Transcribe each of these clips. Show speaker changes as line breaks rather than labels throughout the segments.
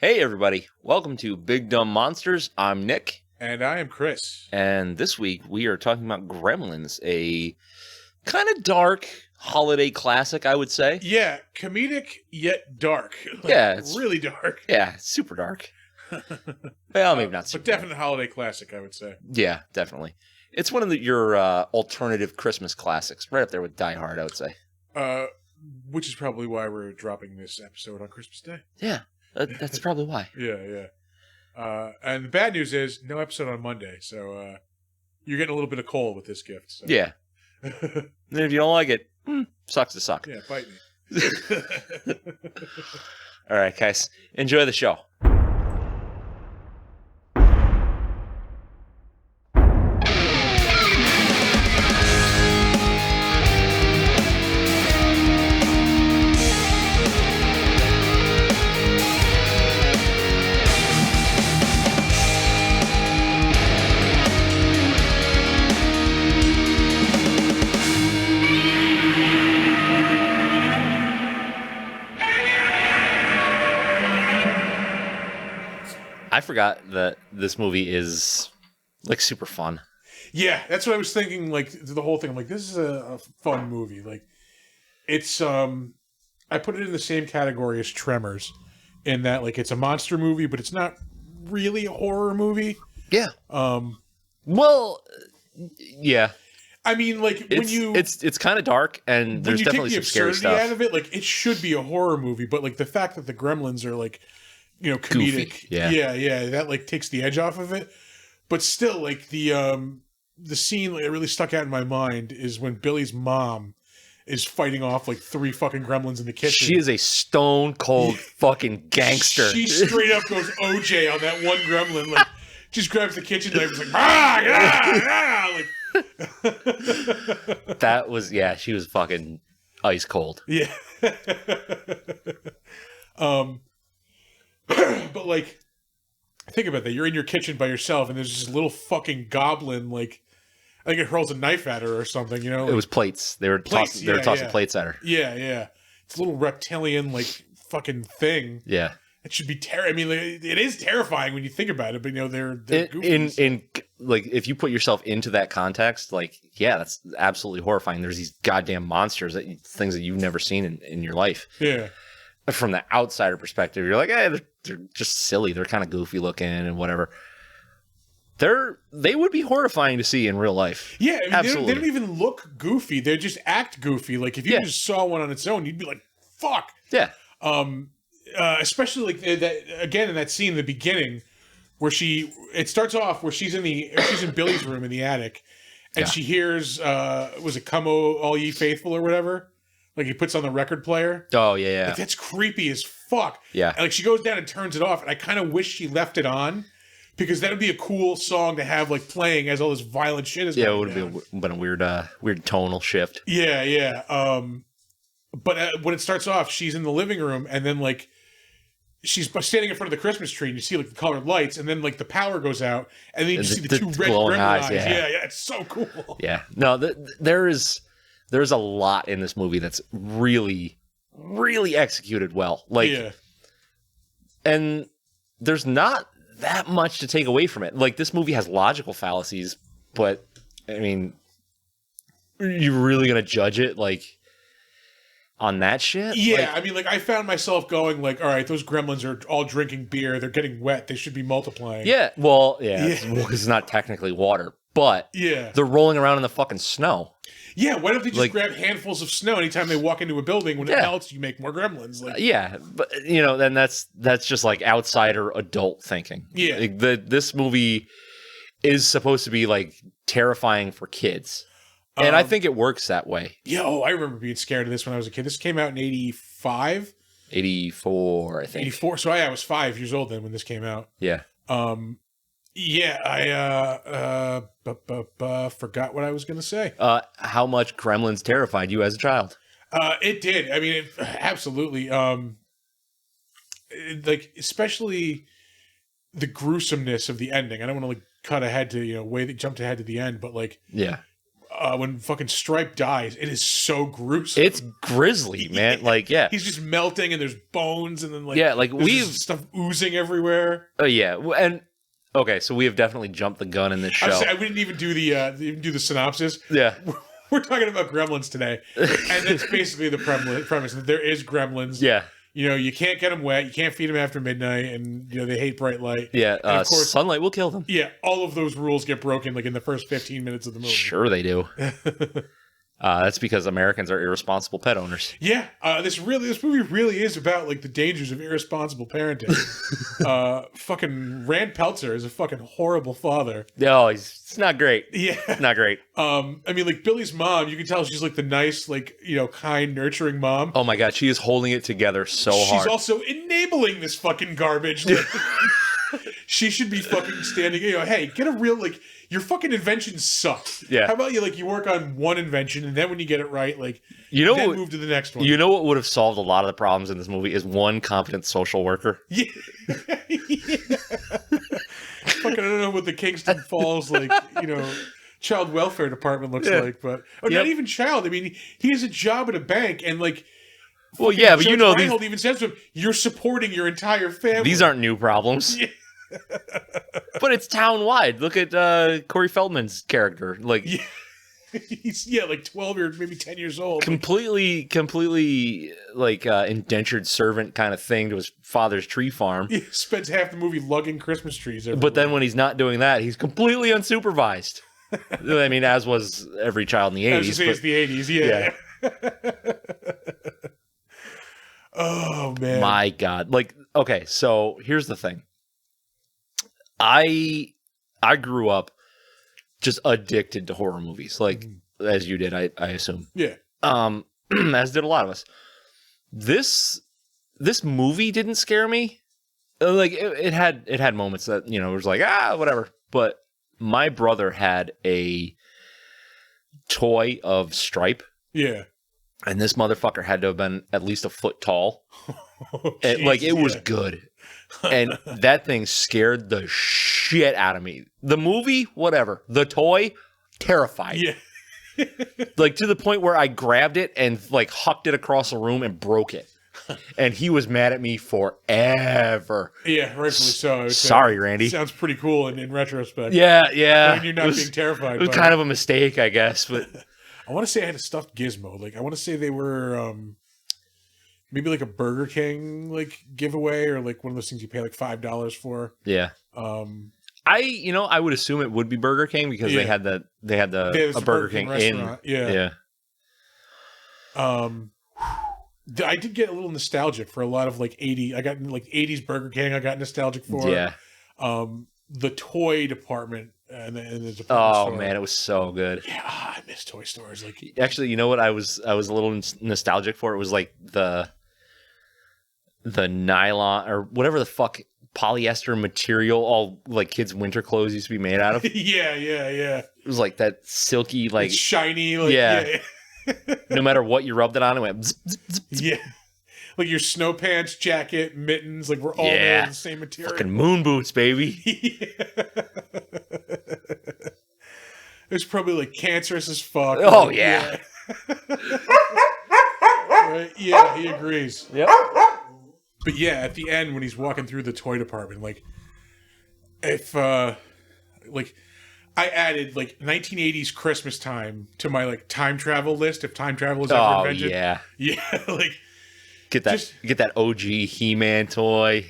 Hey everybody, welcome to Big Dumb Monsters. I'm Nick.
And I am Chris.
And this week we are talking about Gremlins, a kind of dark holiday classic, I would say.
Yeah, comedic yet dark.
Yeah, it's
really dark.
Yeah, super dark. Well, maybe not super
but definite holiday classic, I would say.
Yeah, definitely. It's one of your alternative Christmas classics, right up there with Die Hard, I would say.
Which is probably why we're dropping this episode on Christmas Day.
Yeah, that's probably why.
Yeah. And the bad news is no episode on Monday, so you're getting a little bit of coal with this gift. So.
Yeah. And if you don't like it, sucks to suck.
Yeah, bite me.
All right, guys, enjoy the show. I forgot that this movie is like super fun.
Yeah, that's what I was thinking. Like the whole thing, I'm like, this is a fun movie. Like, it's I put it in the same category as Tremors, in that like it's a monster movie, but it's not really a horror movie.
Yeah. Well, yeah.
I mean, like when
it's kind of dark, and there's definitely some scary stuff
out of it. Like it should be a horror movie, but like the fact that the Gremlins are like, you know, comedic,
goofy. Yeah,
that like takes the edge off of it. But still, like the scene that really stuck out in my mind is when Billy's mom is fighting off like 3 fucking gremlins in the kitchen.
She is a stone cold fucking gangster.
She straight up goes OJ on that one gremlin. Like, just grabs the kitchen knife and is like, like.
That was she was fucking ice cold.
Yeah. But like, think about that. You're in your kitchen by yourself, and there's this little fucking goblin. Like, I think it hurls a knife at her or something. You know, like,
it was plates. They were tossing plates at her.
Yeah. It's a little reptilian like fucking thing.
Yeah,
it should be I mean, like, it is terrifying when you think about it. But you know, they're goofies.
in like if you put yourself into that context, like that's absolutely horrifying. There's these goddamn monsters, things that you've never seen in your life.
Yeah.
From the outsider perspective, you're like, they're just silly. They're kind of goofy looking and whatever. They would be horrifying to see in real life.
Yeah, I mean,
absolutely.
They don't even look goofy. They just act goofy. Like if you just saw one on its own, you'd be like, "Fuck."
Yeah.
Especially like that again in that scene in the beginning where it starts off where she's in Billy's room in the attic, and she hears was it "Come O All Ye Faithful" or whatever. Like he puts on the record player.
Oh, yeah.
Like, that's creepy as fuck.
Yeah.
And like she goes down and turns it off, and I kind of wish she left it on, because that would be a cool song to have like playing as all this violent shit is going down.
It would have been a weird tonal shift.
Yeah. But when it starts off, she's in the living room, and then like she's standing in front of the Christmas tree, and you see like the colored lights, and then like the power goes out, and then you see the 2 red gremlin eyes. Yeah, it's so cool.
Yeah. No, there's a lot in this movie that's really, really executed well. Like, and there's not that much to take away from it. Like, this movie has logical fallacies, but I mean, are you really gonna judge it like on that shit?
Yeah,
like,
I mean, like I found myself going like, all right, those gremlins are all drinking beer. They're getting wet. They should be multiplying.
Yeah. Well, it's not technically water, but they're rolling around in the fucking snow.
Yeah, why don't they just grab handfuls of snow anytime they walk into a building? When it melts, you make more gremlins. Like,
but you know, then that's just like outsider adult thinking.
Yeah,
like, this movie is supposed to be like terrifying for kids, and I think it works that way.
Yeah, I remember being scared of this when I was a kid. This came out in 85?
84, I think.
84. So I was 5 years old then when this came out.
Yeah.
Yeah, I forgot what I was going to say.
How much Gremlins terrified you as a child?
It did. I mean, absolutely. Like, especially the gruesomeness of the ending. I don't want to like cut ahead to jumped ahead to the end, but like when fucking Stripe dies, it is so gruesome.
It's grisly, man. Like, yeah.
He's just melting and there's bones and then like,
yeah, like we've
stuff oozing everywhere.
Oh yeah. And okay, so we have definitely jumped the gun in this show.
We didn't even do the synopsis.
Yeah.
We're talking about Gremlins today. And that's basically the premise that there is Gremlins.
Yeah.
You know, you can't get them wet. You can't feed them after midnight. And, you know, they hate bright light.
Yeah.
And of course,
sunlight will kill them.
Yeah. All of those rules get broken like in the first 15 minutes of the movie.
Sure they do. That's because Americans are irresponsible pet owners.
Yeah, this movie really is about like the dangers of irresponsible parenting. Fucking Rand Peltzer is a fucking horrible father.
No, it's not great.
Yeah,
not great.
I mean, like Billy's mom, you can tell she's like the nice, like, you know, kind, nurturing mom.
Oh my god, she is holding it together so hard.
She's also enabling this fucking garbage. Like, she should be fucking standing. You know, hey, get a real like. Your fucking inventions suck.
Yeah.
How about you work on one invention and then when you get it right, like,
you know,
then move to the next one.
You know what would have solved a lot of the problems in this movie is one competent social worker.
Yeah. Yeah. Fucking, I don't know what the Kingston Falls, like, you know, child welfare department looks like, but not even child. I mean, he has a job at a bank and like.
Well, yeah, but
Judge
you know,
Reinhold even says to him, "You're supporting your entire family."
These aren't new problems.
Yeah.
But it's town-wide. Look at Corey Feldman's character. Like,
he's like 12 or maybe 10 years old.
Completely like indentured servant kind of thing to his father's tree farm.
He spends half the movie lugging Christmas trees everywhere.
But then when he's not doing that, he's completely unsupervised. I mean, as was every child in the 80s.
I was just saying it's the 80s, yeah. Oh, man.
My God. Like, okay, so here's the thing. I grew up just addicted to horror movies, like as you did, I assume.
Yeah.
As did a lot of us. This movie didn't scare me. Like it had moments that, you know, it was like, whatever. But my brother had a toy of Stripe.
Yeah.
And this motherfucker had to have been at least a foot tall.
Oh,
like it was good. And that thing scared the shit out of me. The movie, whatever. The toy, terrified.
Yeah.
Like to the point where I grabbed it and like hucked it across the room and broke it. And he was mad at me forever.
Yeah, rightfully so.
Sorry, Randy.
Sounds pretty cool in retrospect.
Yeah.
I mean, you're not being terrified.
It was kind of a mistake, I guess. But
I want to say I had a stuffed Gizmo. Like I want to say they were maybe like a Burger King like giveaway or like one of those things you pay like $5 for.
Yeah. I would assume it would be Burger King because they had a Burger King restaurant. Yeah.
I did get a little nostalgic for a lot of like 80. I got like 80s Burger King. I got nostalgic for.
Yeah.
The toy department and the department store.
Man, it was so good.
Yeah, I miss toy stores. Like
actually, you know what I was a little nostalgic for? It was like the nylon or whatever the fuck polyester material all like kids' winter clothes used to be made out of.
Yeah.
It was like that silky, like
it's shiny, like
yeah. No matter what you rubbed it on, it went zip, zip, zip.
Yeah. Like your snow pants, jacket, mittens, like we're all made of the same material.
Fucking moon boots, baby.
It's probably like cancerous as fuck.
Oh yeah.
Right? Yeah, he agrees.
Yep.
But yeah, at the end when he's walking through the toy department, like if like I added like 1980s Christmas time to my like time travel list if time travel is ever invented.
Yeah.
Yeah, like
get that OG He-Man toy.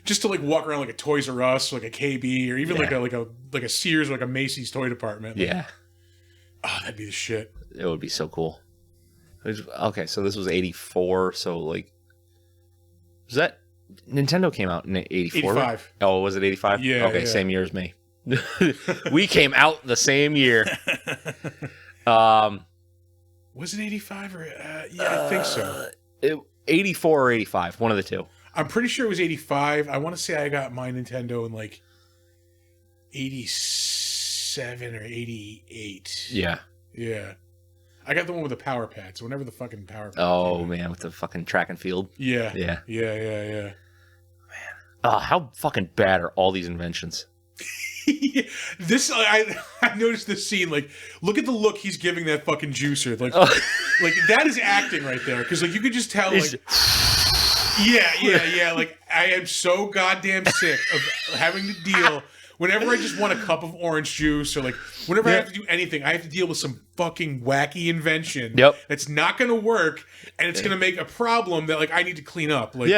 Just to like walk around like a Toys R Us, like a KB, or even like a Sears, or like a Macy's toy department.
Yeah.
Oh, that'd be the shit.
It would be so cool. Okay, so this was 84, so like was that Nintendo came out in 84?
85.
Oh, was it 85?
Yeah.
Okay,
yeah.
same year as me. We came out the same year.
Was it 85 or yeah, I think so.
84 or 85, one of the two.
I'm pretty sure it was 85. I want to say I got my Nintendo in like 87 or 88.
Yeah.
Yeah. I got the one with the power pads. Whenever the fucking power pads.
Oh, man, with the fucking track and field.
Yeah.
Yeah.
Yeah.
Man. How fucking bad are all these inventions?
This I noticed this scene. Like, look at the look he's giving that fucking juicer. Like, like that is acting right there. Because like you could just tell. Like, yeah. Like I am so goddamn sick of having to deal. Whenever I just want a cup of orange juice, or like whenever I have to do anything, I have to deal with some fucking wacky invention.
Yep.
That's not going to work, and it's going to make a problem that like I need to clean up. Like,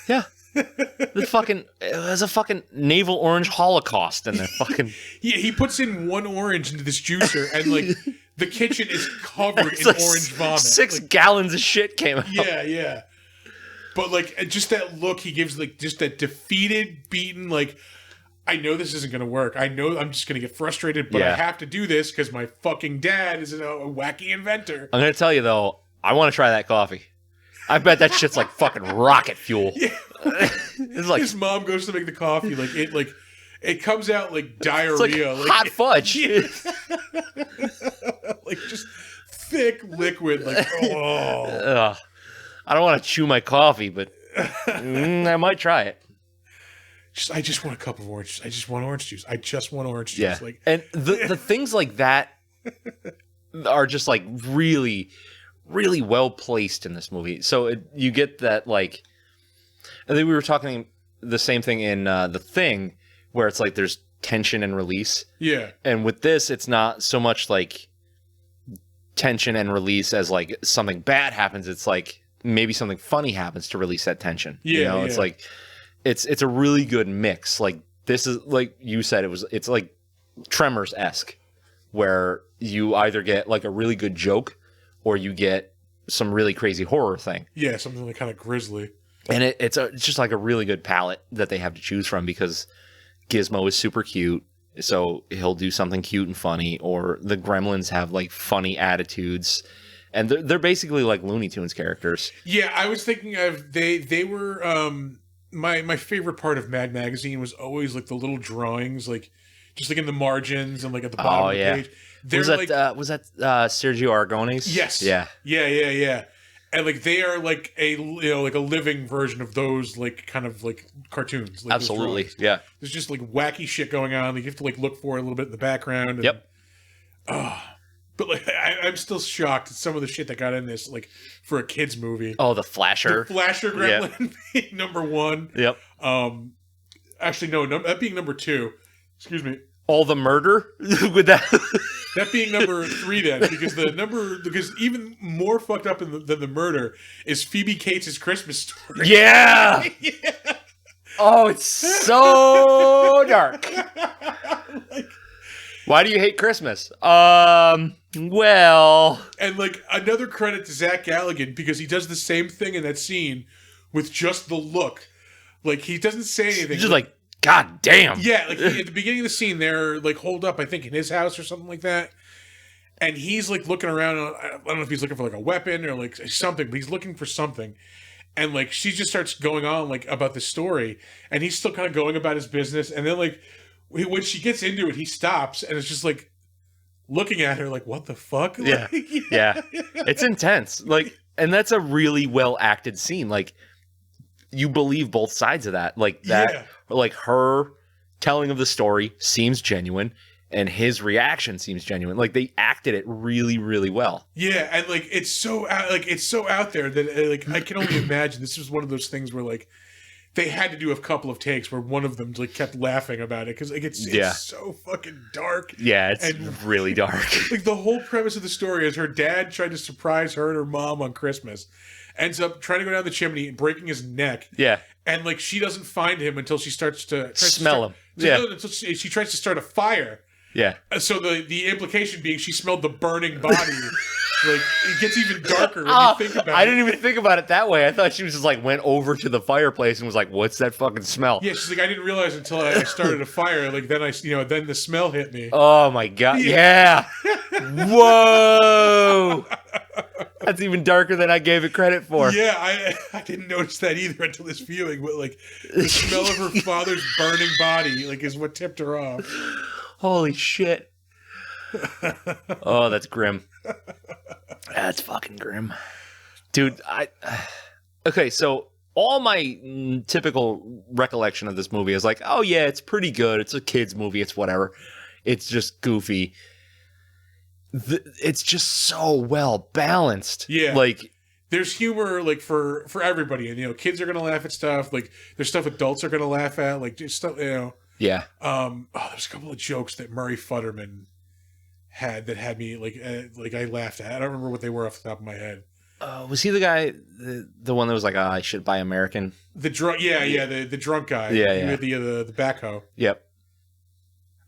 yeah. There's a fucking naval orange holocaust in there. Fucking
he puts in one orange into this juicer, and like the kitchen is covered in
like
orange vomit.
6
like,
gallons of shit came out.
Yeah. But like just that look he gives, like just that defeated, beaten, like I know this isn't going to work. I know I'm just going to get frustrated, but I have to do this because my fucking dad is a wacky inventor.
I'm going to tell you though, I want to try that coffee. I bet that shit's like fucking rocket fuel.
Yeah.
It's like
his mom goes to make the coffee, it comes out like diarrhea,
it's like hot fudge.
Like just thick liquid. Like
I don't want to chew my coffee, but I might try it.
I just want a cup of orange. I just want orange juice. I just want orange juice.
Yeah.
Like,
and the things like that are just like really, really well placed in this movie. So you get that like. I think we were talking the same thing in The Thing, where it's like there's tension and release.
Yeah.
And with this, it's not so much like tension and release as like something bad happens. It's like maybe something funny happens to release that tension.
Yeah.
You know, it's like it's a really good mix. Like this is like you said, it's like Tremors-esque, where you either get like a really good joke or you get some really crazy horror thing.
Yeah, something like kind of grisly.
And it's just like a really good palette that they have to choose from because Gizmo is super cute, so he'll do something cute and funny, or the Gremlins have like funny attitudes, and they're basically like Looney Tunes characters.
Yeah, I was thinking of they were my favorite part of Mad Magazine was always like the little drawings, like just like in the margins and like at the bottom of the page.
Was that Sergio Aragonés?
Yes.
Yeah.
And like they are like a like a living version of those like kind of like cartoons. Like
absolutely, yeah.
There's just like wacky shit going on that you have to like look for a little bit in the background. And,
yep.
But like I'm still shocked at some of the shit that got in this like for a kids movie.
Oh, the Flasher.
The Flasher Gremlin being number 1.
Yep.
Actually no, that being number 2. Excuse me.
All the murder with that.
That being number 3 then, because even more fucked up than the murder is Phoebe Cates' Christmas Story.
Yeah. Oh, it's so dark.
Like,
why do you hate Christmas? Well.
And like another credit to Zach Galligan because he does the same thing in that scene with just the look. Like he doesn't say anything.
He's just like, God damn.
Yeah, like at the beginning of the scene, they're like holed up, I think, in his house or something like that. And he's like looking around. I don't know if he's looking for like a weapon or like something, but he's looking for something. And like she just starts going on like about the story, and he's still kind of going about his business. And then like when she gets into it, he stops and it's just like looking at her like, what the fuck?
Yeah.
Like,
yeah. It's intense. Like, and that's a really well acted scene. Like, you believe both sides of that. Like that, like her telling of the story seems genuine and his reaction seems genuine. Like they acted it really, really well.
Yeah. And like, it's so out there that like, I can only imagine this was one of those things where like they had to do a couple of takes where one of them like kept laughing about it. Cause like, it's so fucking dark.
Yeah. It's really dark.
Like the whole premise of the story is her dad tried to surprise her and her mom on Christmas. Ends up trying to go down the chimney and breaking his neck.
Yeah.
And like she doesn't find him until she starts to
smell him. Yeah.
Until she tries to start a fire.
Yeah.
So the implication being she smelled the burning body. Like it gets even darker when you think about it.
I didn't even think about it that way. I thought she was just like went over to the fireplace and was like, "What's that fucking smell?"
Yeah, she's like, I didn't realize until I started a fire. Like then then the smell hit me.
Oh my god! Yeah. Whoa. That's even darker than I gave it credit for.
Yeah, I didn't notice that either until this viewing. But like the smell of her father's burning body like is what tipped her off.
Holy shit. Oh, that's grim. That's fucking grim. Dude, okay, so all my typical recollection of this movie is like, oh yeah, it's pretty good. It's a kid's movie. It's whatever. It's just goofy. It's just so well balanced.
Yeah.
Like,
there's humor like for everybody, and kids are gonna laugh at stuff. Like there's stuff adults are gonna laugh at. Like just stuff,
Yeah.
There's a couple of jokes that Murray Futterman had that had me like I laughed at. I don't remember what they were off the top of my head.
Was he the guy, the one that was like, I should buy American?
The drunk, the drunk guy.
Yeah.
With the backhoe.
Yep.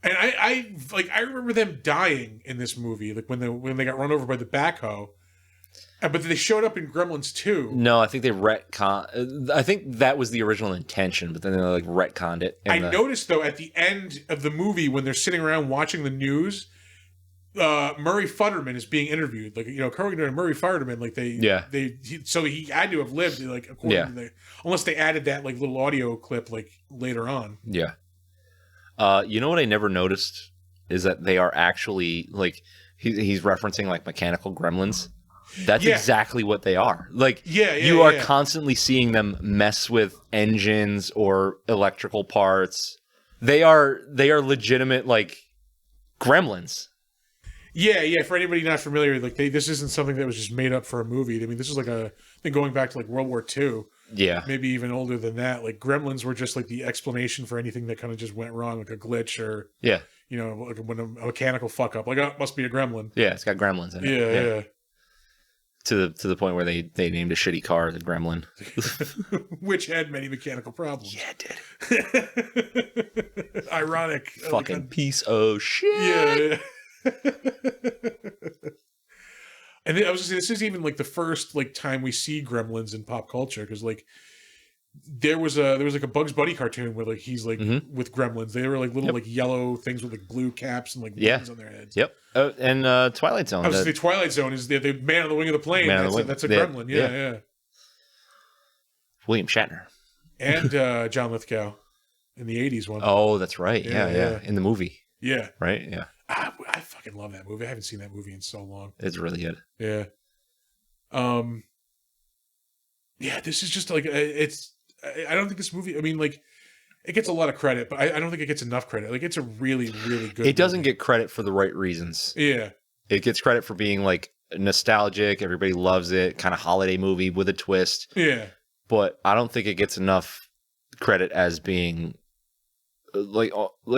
And I remember them dying in this movie, like when they got run over by the backhoe. But they showed up in Gremlins 2.
No, I think they retcon. I think that was the original intention, but then they like retconned it.
I noticed though at the end of the movie when they're sitting around watching the news, Murray Futterman is being interviewed. Like according to Murray Futterman, like so he had to have lived like according to unless they added that like little audio clip like later on.
Yeah. You know what I never noticed is that they are actually like he's referencing like mechanical gremlins. That's exactly what they are. Like you are constantly seeing them mess with engines or electrical parts. They are legitimate like gremlins.
Yeah. For anybody not familiar, like this isn't something that was just made up for a movie. I mean, this is like I think going back to like World War II.
Yeah.
Maybe even older than that. Like gremlins were just like the explanation for anything that kind of just went wrong, like a glitch or like when a mechanical fuck up. Like, oh, it must be a gremlin.
Yeah, it's got gremlins in it.
Yeah.
To the point where they named a shitty car the Gremlin.
Which had many mechanical problems.
Yeah, it
did. Ironic.
Fucking piece of shit.
Yeah. And I was gonna say, this is even like the first like time we see Gremlins in pop culture, because like there was like a Bugs Bunny cartoon where like he's like with gremlins. They were like little like yellow things with like blue caps and like wings on their heads.
Yep. And Twilight Zone.
I was the Twilight Zone is the man on the wing of the plane. That's a gremlin. Yeah.
William Shatner.
And John Lithgow in the 80s one.
Oh, that's right. Yeah. In the movie.
Yeah.
Right? Yeah.
I fucking love that movie. I haven't seen that movie in so long.
It's really good.
Yeah. Yeah, this is just like I don't think this movie, I mean, like, it gets a lot of credit, but I don't think it gets enough credit. Like, it's a really, really good
It doesn't get credit for the right reasons.
Yeah.
It gets credit for being, like, nostalgic. Everybody loves it. Kind of holiday movie with a twist.
Yeah.
But I don't think it gets enough credit as being, like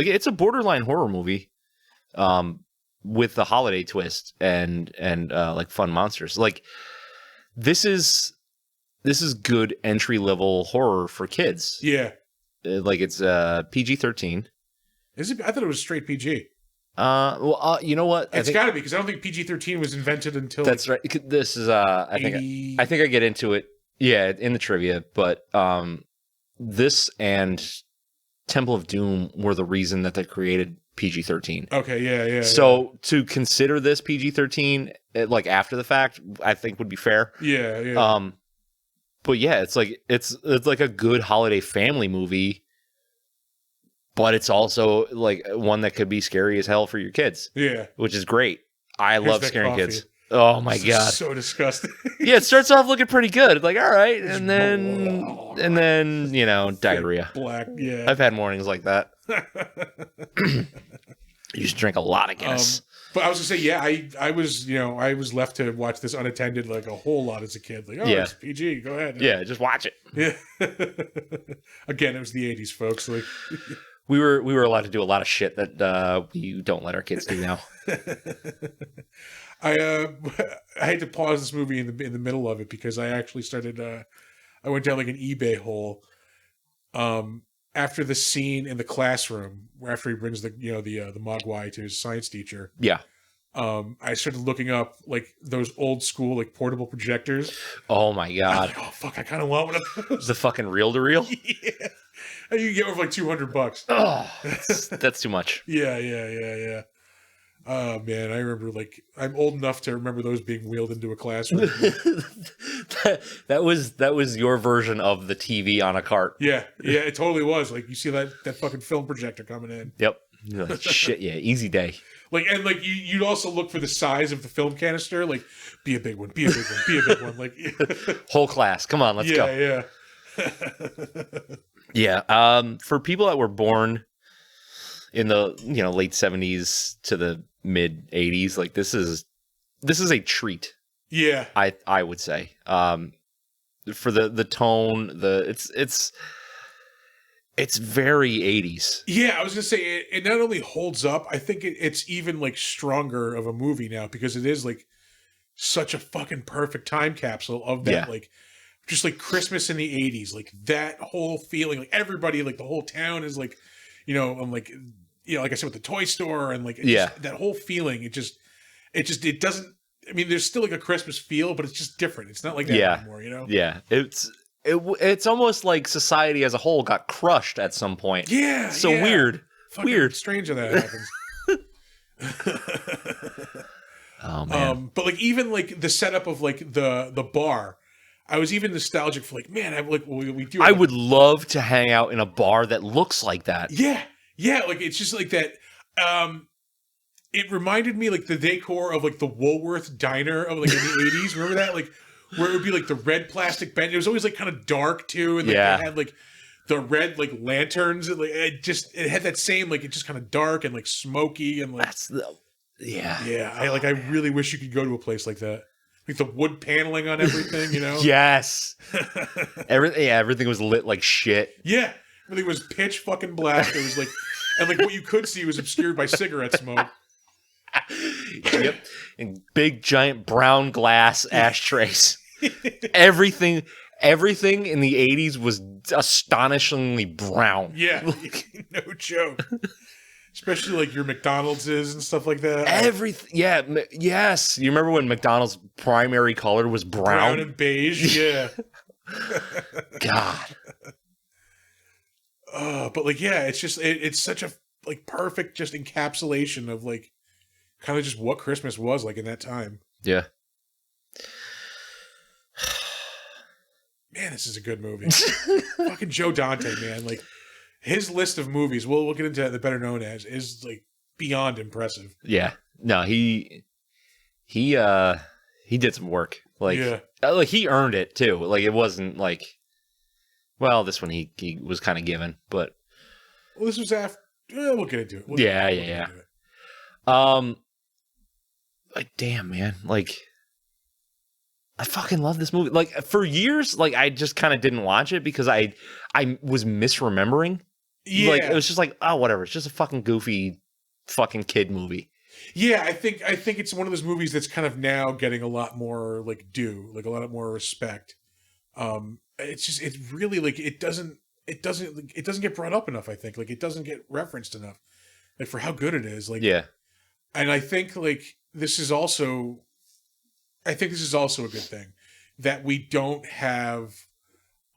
it's a borderline horror movie with the holiday twist and like fun monsters. Like, this is good entry level horror for kids.
Yeah.
Like it's PG-13.
Is it? I thought it was straight PG.
You know what?
It's got to be, because I don't think PG-13 was invented until.
That's right. This is I think I get into it. Yeah, in the trivia, but this and Temple of Doom were the reason that they created PG-13.
Okay, yeah.
So to consider this PG-13 like after the fact, I think would be fair.
Yeah.
But yeah, it's like a good holiday family movie, but it's also like one that could be scary as hell for your kids.
Yeah,
which is great. I love scaring kids. Oh my god,
so disgusting.
Yeah, it starts off looking pretty good. Like, all right, and then diarrhea.
Black. Yeah,
I've had mornings like that. You should drink a lot of Guinness.
But I was gonna say, yeah, I was left to watch this unattended like a whole lot as a kid. Like, it's PG, go ahead.
Yeah, just watch it.
Yeah. Again, it was the 80s, folks. Like,
we were allowed to do a lot of shit that we don't let our kids do now.
I had to pause this movie in the middle of it because I actually started. I went down like an eBay hole. After the scene in the classroom, where after he brings the Mogwai to his science teacher.
Yeah.
I started looking up like those old school like portable projectors.
Oh my god!
Like, oh fuck! I kind of want one of those.
The fucking reel to reel.
Yeah. You can get one for like $200.
Oh, that's too much.
Yeah. Oh man, I remember like I'm old enough to remember those being wheeled into a classroom.
that was your version of the TV on a cart.
Yeah, it totally was. Like you see that fucking film projector coming in.
Yep. You're like, shit, yeah, easy day.
Like, and like you'd also look for the size of the film canister. Like, be a big one, be a big one, be a big one. Like
whole class, come on, let's go.
Yeah.
Yeah. For people that were born in the late 70s to the mid 80s, like this is a treat.
Yeah.
I would say. For the tone, it's very 80s.
Yeah, I was gonna say it not only holds up, I think it's even like stronger of a movie now because it is like such a fucking perfect time capsule of that like just like Christmas in the 80s, like that whole feeling, like everybody, like the whole town is like, and like like I said with the toy store and like just, that whole feeling, it doesn't. I mean, there's still like a Christmas feel, but it's just different. It's not like that anymore,
Yeah, it's almost like society as a whole got crushed at some point.
Yeah,
so weird,
fucking strange how that happens.
Oh man,
but like even like the setup of like the bar, I was even nostalgic for like, man, we do.
I would love to hang out in a bar that looks like that.
Yeah, like it's just like that. It reminded me like the decor of like the Woolworth diner of like in the 80s. Remember that? Like where it would be like the red plastic bench. It was always like kind of dark too, and like they had like the red like lanterns. And, like it had that same like it's just kind of dark and like smoky and like yeah. I really wish you could go to a place like that. Like the wood paneling on everything,
Yes. Everything was lit like shit.
Yeah. Everything was pitch fucking black. It was like, and like what you could see was obscured by cigarette smoke.
Yep. And big giant brown glass ashtrays. Everything in the 80s was astonishingly brown.
Yeah. No joke. Especially like your McDonald's and stuff like that.
Everything. Yeah. Yes. You remember when McDonald's primary color was brown?
Brown and beige. Yeah.
God.
But like, yeah, it's just, it's such a like perfect just encapsulation of like kind of just what Christmas was like in that time.
Yeah.
Man, this is a good movie. Fucking Joe Dante, man. Like his list of movies, we'll get into the better known as, is like beyond impressive.
Yeah. No, he did some work. Like, like he earned it too. Like it wasn't like, well, this one he was kind of given, but
this was after. We'll get into it.
Yeah. Like, damn, man. Like, I fucking love this movie. Like, for years, like, I just kind of didn't watch it because I was misremembering. Yeah. Like, it was just like, oh, whatever. It's just a fucking goofy fucking kid movie.
Yeah, I think it's one of those movies that's kind of now getting a lot more, like, due. Like, a lot more respect. It's just, it's really, like, it doesn't get brought up enough, I think. Like, it doesn't get referenced enough. Like, for how good it is. Like,
yeah.
And I think, like, this is also a good thing that we don't have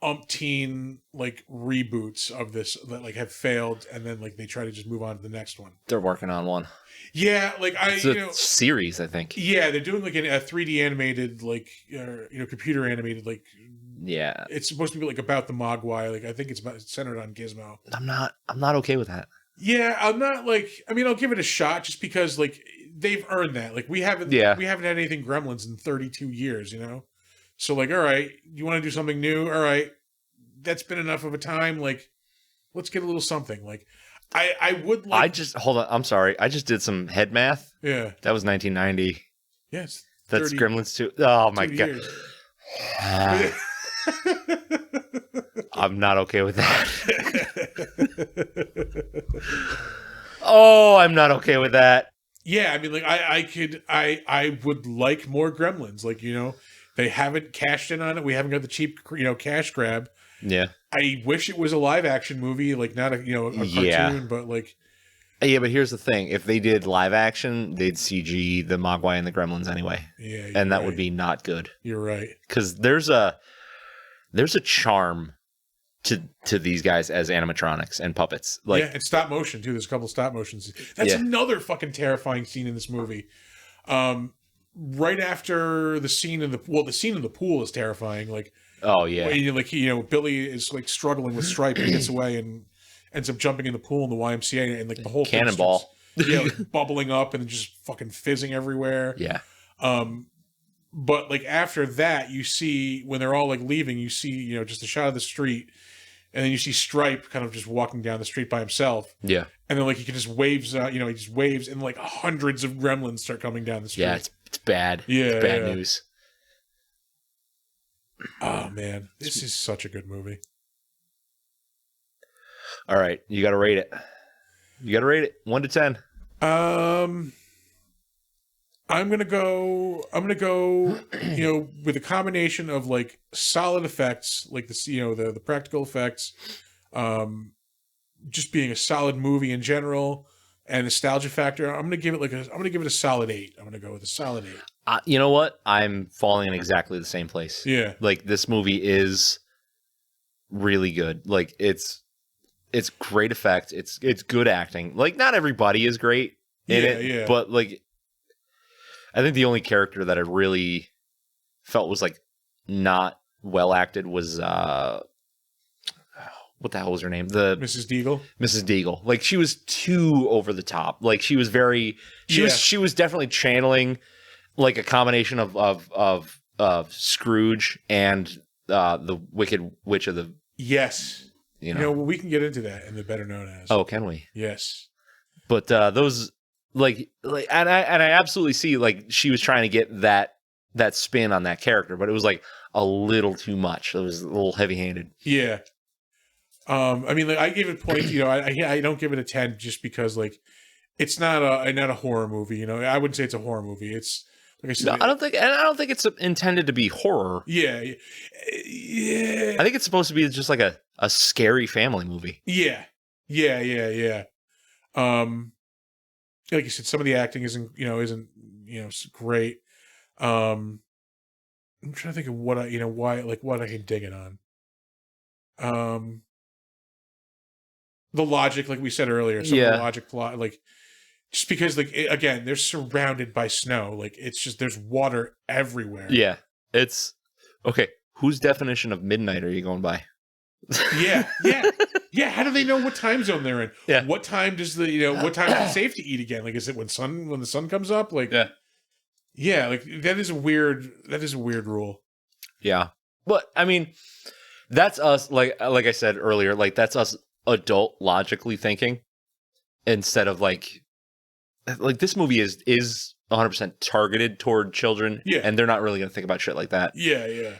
umpteen like reboots of this that like have failed and then like they try to just move on to the next one.
They're working on one.
Yeah, like
it's a series, I think.
Yeah, they're doing like a 3D animated like computer animated like
yeah.
It's supposed to be like about the Mogwai. Like I think it's centered on Gizmo.
I'm not okay with that.
Yeah, I'm not like. I mean, I'll give it a shot just because like they've earned that. Like we haven't had anything Gremlins in 32 years, So like, all right, you want to do something new? All right, that's been enough of a time. Like, let's get a little something. Like, I would like.
Hold on. I'm sorry. I just did some head math.
Yeah,
that was 1990.
Yes,
that's Gremlins 2. Oh my god. I'm not okay with that. Oh, I'm not okay with that.
Yeah, I mean, like, I would like more Gremlins. Like, they haven't cashed in on it. We haven't got the cheap, cash grab.
Yeah.
I wish it was a live action movie, like not a cartoon, but like.
Yeah, but here's the thing: if they did live action, they'd CG the Mogwai and the Gremlins anyway.
Yeah,
and that would be not good.
You're right.
Because there's a charm to these guys as animatronics and puppets. Like,
yeah, and stop motion too. There's a couple of stop motions. That's another fucking terrifying scene in this movie. Right after the scene in the scene in the pool is terrifying. Like,
oh yeah,
when, Billy is like struggling with Stripe and gets away and ends up jumping in the pool in the YMCA and like the whole
cannonball,
thing starts, like, bubbling up and just fucking fizzing everywhere.
Yeah.
But like after that, you see when they're all like leaving, you see just a shot of the street, and then you see Stripe kind of just walking down the street by himself.
Yeah.
And then like he just waves, he just waves, and like hundreds of gremlins start coming down the street.
Yeah, it's bad.
Yeah,
it's bad news.
Oh man, this is such a good movie.
All right, you got to rate it. 1 to 10.
I'm gonna go. With a combination of like solid effects, like the practical effects, just being a solid movie in general, and nostalgia factor. I'm gonna give it a solid 8. I'm gonna go with a solid 8.
You know what? I'm falling in exactly the same place.
Yeah.
Like this movie is really good. Like it's great effect. It's good acting. Like not everybody is great in it, but like I think the only character that I really felt was like not well acted was what the hell was her name? The
Mrs. Deagle.
Mrs. Deagle. Like she was too over the top. Like she was very she was definitely channeling like a combination of Scrooge and the Wicked Witch of the
Yes. We can get into that in the Better Known As.
Oh, can we?
Yes.
But those like and I absolutely see like she was trying to get that spin on that character, but it was like a little too much. It was a little heavy-handed.
Yeah. I mean, like I gave it points. I don't give it a 10 just because like it's not a horror movie. I wouldn't say it's a horror movie. It's like I said.
No, I don't think it's intended to be horror.
Yeah.
I think it's supposed to be just like a scary family movie.
Yeah. Like you said, some of the acting isn't great. I'm trying to think of what I can dig it on. The logic, like we said earlier, some of the logic plot, like just because, like again, they're surrounded by snow, like it's just there's water everywhere.
Yeah, it's okay. Whose definition of midnight are you going by?
Yeah. How do they know what time zone they're in?
Yeah.
What time does what time is it safe to eat again? Like, is it when the sun comes up? Like, yeah. Like that is a weird rule.
Yeah, but I mean, that's us. Like I said earlier, like that's us adult logically thinking instead of like this movie is 100% targeted toward children.
Yeah,
and they're not really gonna think about shit like that.
Yeah.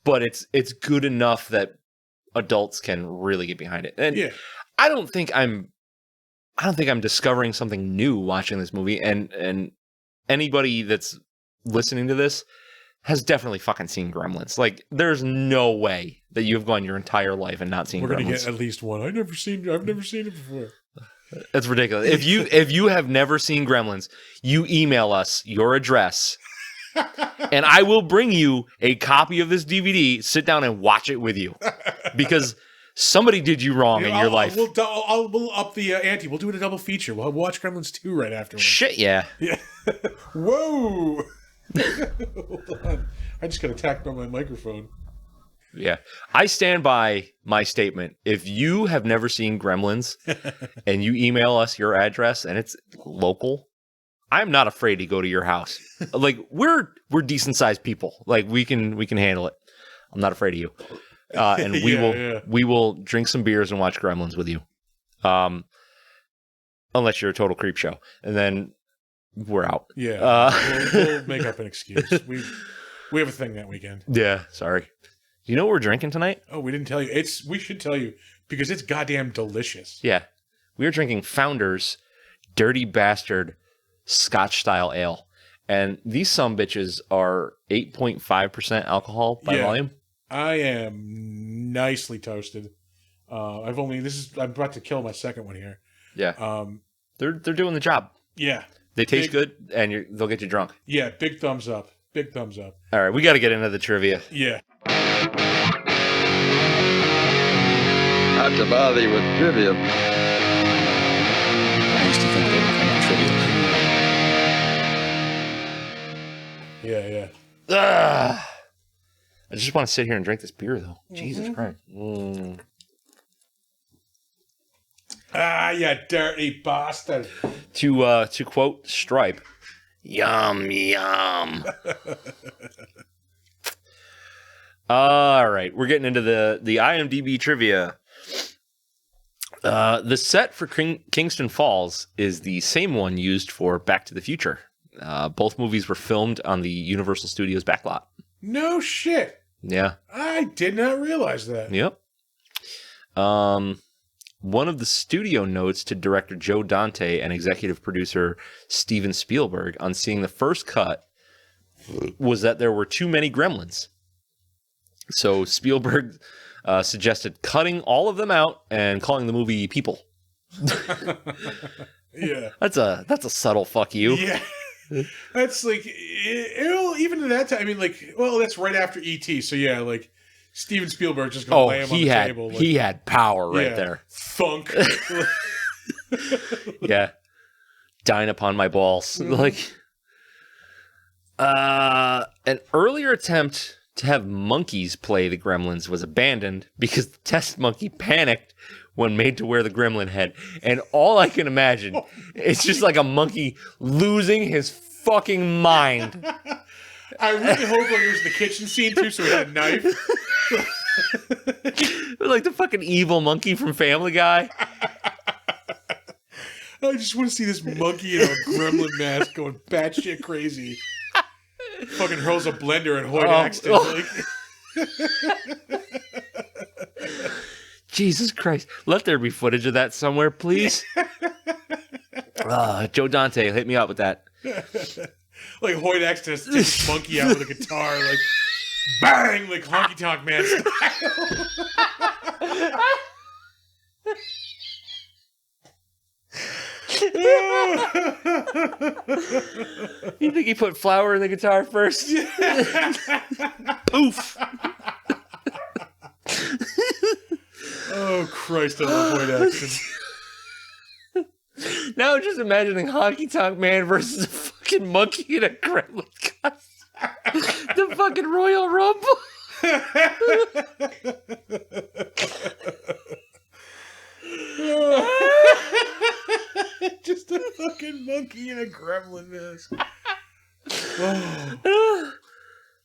But it's good enough that adults can really get behind it. And I don't think I'm discovering something new watching this movie, and anybody that's listening to this has definitely fucking seen Gremlins. Like there's no way that you've gone your entire life and not seen Gremlins. We're going to get
at least one. I've never seen it before.
That's ridiculous. If you have never seen Gremlins, you email us your address and I will bring you a copy of this DVD, sit down and watch it with you. Because somebody did you wrong in your life.
We'll up the ante. We'll do it a double feature. We'll watch Gremlins 2 right afterwards.
Shit, yeah.
Whoa. Hold on. I just got attacked by my microphone.
Yeah. I stand by my statement. If you have never seen Gremlins and you email us your address and it's local, I'm not afraid to go to your house. Like we're decent sized people. Like we can handle it. I'm not afraid of you. And we will drink some beers and watch Gremlins with you. Unless you're a total creep show. And then we're out.
Yeah. We'll make up an excuse. We have a thing that weekend.
Yeah, sorry. You know what we're drinking tonight?
Oh, we didn't tell you. We should tell you because it's goddamn delicious.
Yeah. We are drinking Founders Dirty Bastard Scotch style ale. And these sumbitches are 8.5% alcohol by volume.
I am nicely toasted. I'm about to kill my second one here.
Yeah. They're doing the job.
Yeah.
They taste good and they'll get you drunk.
Yeah, big thumbs up. Big thumbs up.
All right, we got to get into the trivia.
Yeah.
Not to bother you with trivia.
I used to think they were kind of
Yeah.
trivia. I just want to sit here and drink this beer, though. Mm-hmm. Jesus Christ.
Ah, you dirty bastard.
To quote Stripe, Yum, yum. All right, we're getting into the IMDb trivia. The set for Kingston Falls is the same one used for Back to the Future. Both movies were filmed on the Universal Studios backlot.
No shit.
Yeah.
I did not realize that.
Yep. One of the studio notes to director Joe Dante and executive producer Steven Spielberg on seeing the first cut was that there were too many Gremlins. So Spielberg suggested cutting all of them out and calling the movie People.
Yeah.
That's a subtle fuck you.
Yeah. That's like, even at that time, I mean, like, well, that's right after E.T., so yeah, like, Steven Spielberg just gonna lay him on the table. Like,
he had power right there.
Thunk.
Yeah. Dine upon my balls. Like, an earlier attempt to have monkeys play the Gremlins was abandoned because the test monkey panicked when made to wear the gremlin head. And all I can imagine is just like a monkey losing his fucking mind.
I really hope like it was the kitchen scene too, so he had a knife.
Like the fucking evil monkey from Family Guy.
I just want to see this monkey in a gremlin mask going batshit crazy. Fucking hurls a blender at Hoyt Axton. Like.
Jesus Christ. Let there be footage of that somewhere, please. Joe Dante, hit me up with that.
Like Hoyt Axton has to take this monkey out with a guitar, like bang, like Honky Tonk Man style.
You think he put flour in the guitar first? Poof.
Oh Christ, I love Hoyt Axton.
Now I'm just imagining Honky Tonk Man versus a fucking monkey in a gremlin costume. The fucking Royal Rumble.
Just a fucking monkey in a gremlin mask.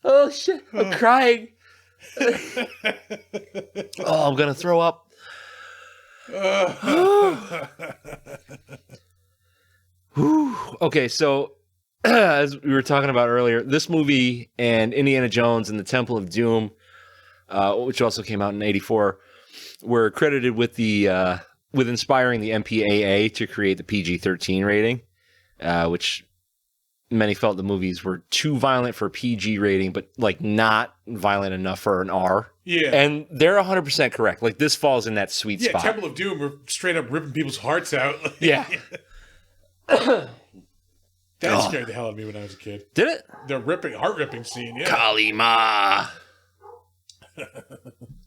Oh shit, I'm crying. Oh, I'm gonna throw up. Okay, so as we were talking about earlier, this movie and Indiana Jones and the Temple of Doom, which also came out in '84, were credited with with inspiring the MPAA to create the PG-13 rating, which many felt the movies were too violent for a PG rating, but like not violent enough for an R.
Yeah.
And they're 100% correct. Like this falls in that sweet spot.
Temple of Doom were straight up ripping people's hearts out.
Yeah.
That scared the hell out of me when I was a kid.
Did it?
The heart ripping scene, yeah.
Kalima.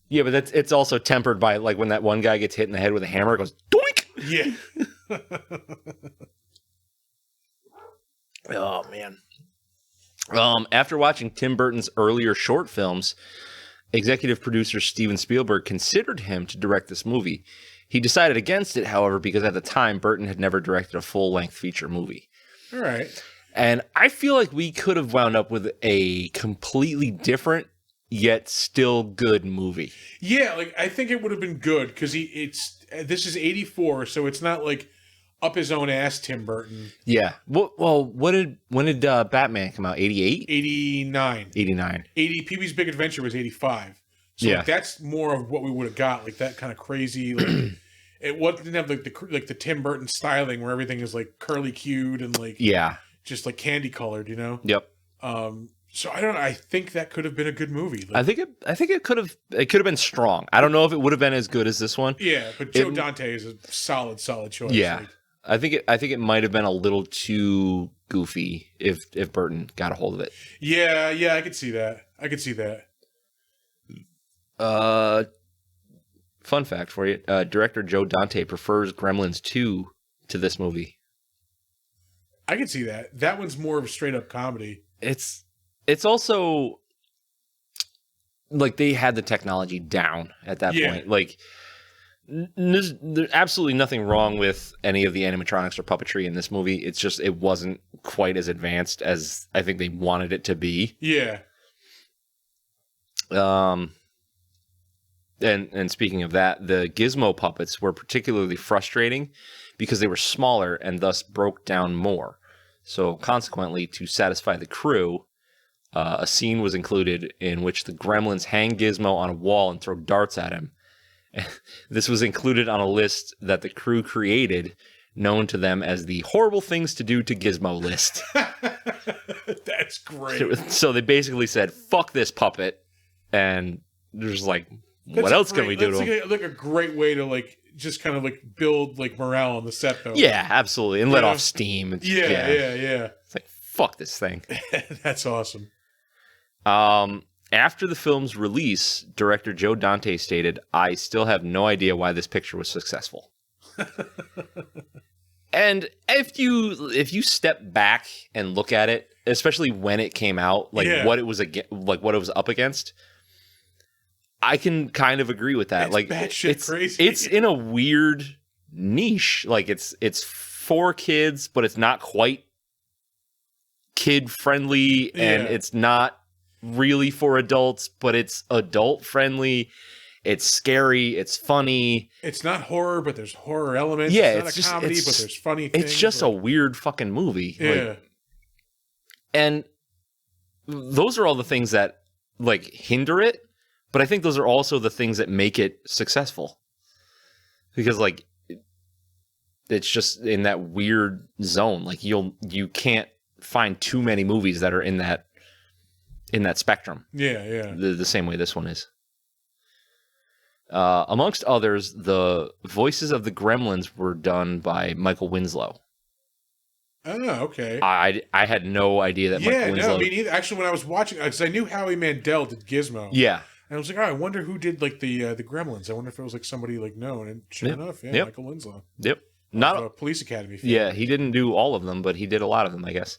Yeah, but it's also tempered by like when that one guy gets hit in the head with a hammer, it goes doink.
Yeah.
Oh man. After watching Tim Burton's earlier short films, executive producer Steven Spielberg considered him to direct this movie. He decided against it, however, because at the time Burton had never directed a full-length feature movie.
All right.
And I feel like we could have wound up with a completely different yet still good movie.
Yeah, like I think it would have been good because this is '84, so it's not like up his own ass Tim Burton.
Yeah. Well, when did Batman come out? 88?
89.
89.
Pee-wee's Big Adventure was 85. So
Yeah.
like, that's more of what we would have got, like that kind of crazy. Like, didn't have like the Tim Burton styling where everything is like curly cued and like just like candy colored, you know.
Yep.
So I don't know. I think that could have been a good movie. Like,
I think it could have been strong. I don't know if it would have been as good as this one.
Yeah, but Joe Dante is a solid choice.
Yeah.
Like,
I think it might have been a little too goofy if Burton got a hold of it.
Yeah, I could see that.
Fun fact for you: director Joe Dante prefers Gremlins 2 to this movie.
I could see that. That one's more of a straight up comedy.
It's also like they had the technology down at that point. Like There's absolutely nothing wrong with any of the animatronics or puppetry in this movie. It's just it wasn't quite as advanced as I think they wanted it to be.
Yeah.
And speaking of that, the Gizmo puppets were particularly frustrating because they were smaller and thus broke down more. So consequently, to satisfy the crew, a scene was included in which the Gremlins hang Gizmo on a wall and throw darts at him. This was included on a list that the crew created, known to them as the horrible things to do to Gizmo list.
That's great.
So they basically said, fuck this puppet. And there's like, what else can we do to him?
That's like a great way to like just kind of like build like morale on the set though.
Yeah, absolutely. And let off steam.
Yeah.
It's like, fuck this thing.
That's awesome.
After the film's release, director Joe Dante stated, "I still have no idea why this picture was successful." And if you step back and look at it, especially when it came out, like what it was what it was up against, I can kind of agree with that.
It's
like
batshit crazy.
It's in a weird niche. Like it's for kids, but it's not quite kid friendly, and it's not really for adults, but it's adult friendly. It's scary. It's funny.
It's not horror, but there's horror elements.
Yeah,
it's not a comedy, but there's funny things.
It's just a weird fucking movie.
Yeah.
Like, and those are all the things that like hinder it, but I think those are also the things that make it successful. Because like it's just in that weird zone. Like you can't find too many movies that are in that spectrum.
Yeah.
The same way this one is. Amongst others, the voices of the Gremlins were done by Michael Winslow.
Oh, okay.
I had no idea that Michael Winslow...
Yeah, no, me neither. Actually, when I was watching, because I knew Howie Mandel did Gizmo.
Yeah.
And I was like, oh, I wonder who did like the Gremlins. I wonder if it was like somebody like known. And sure enough, Michael Winslow.
Yep. Not
a Police Academy fan.
Yeah, he didn't do all of them, but he did a lot of them, I guess.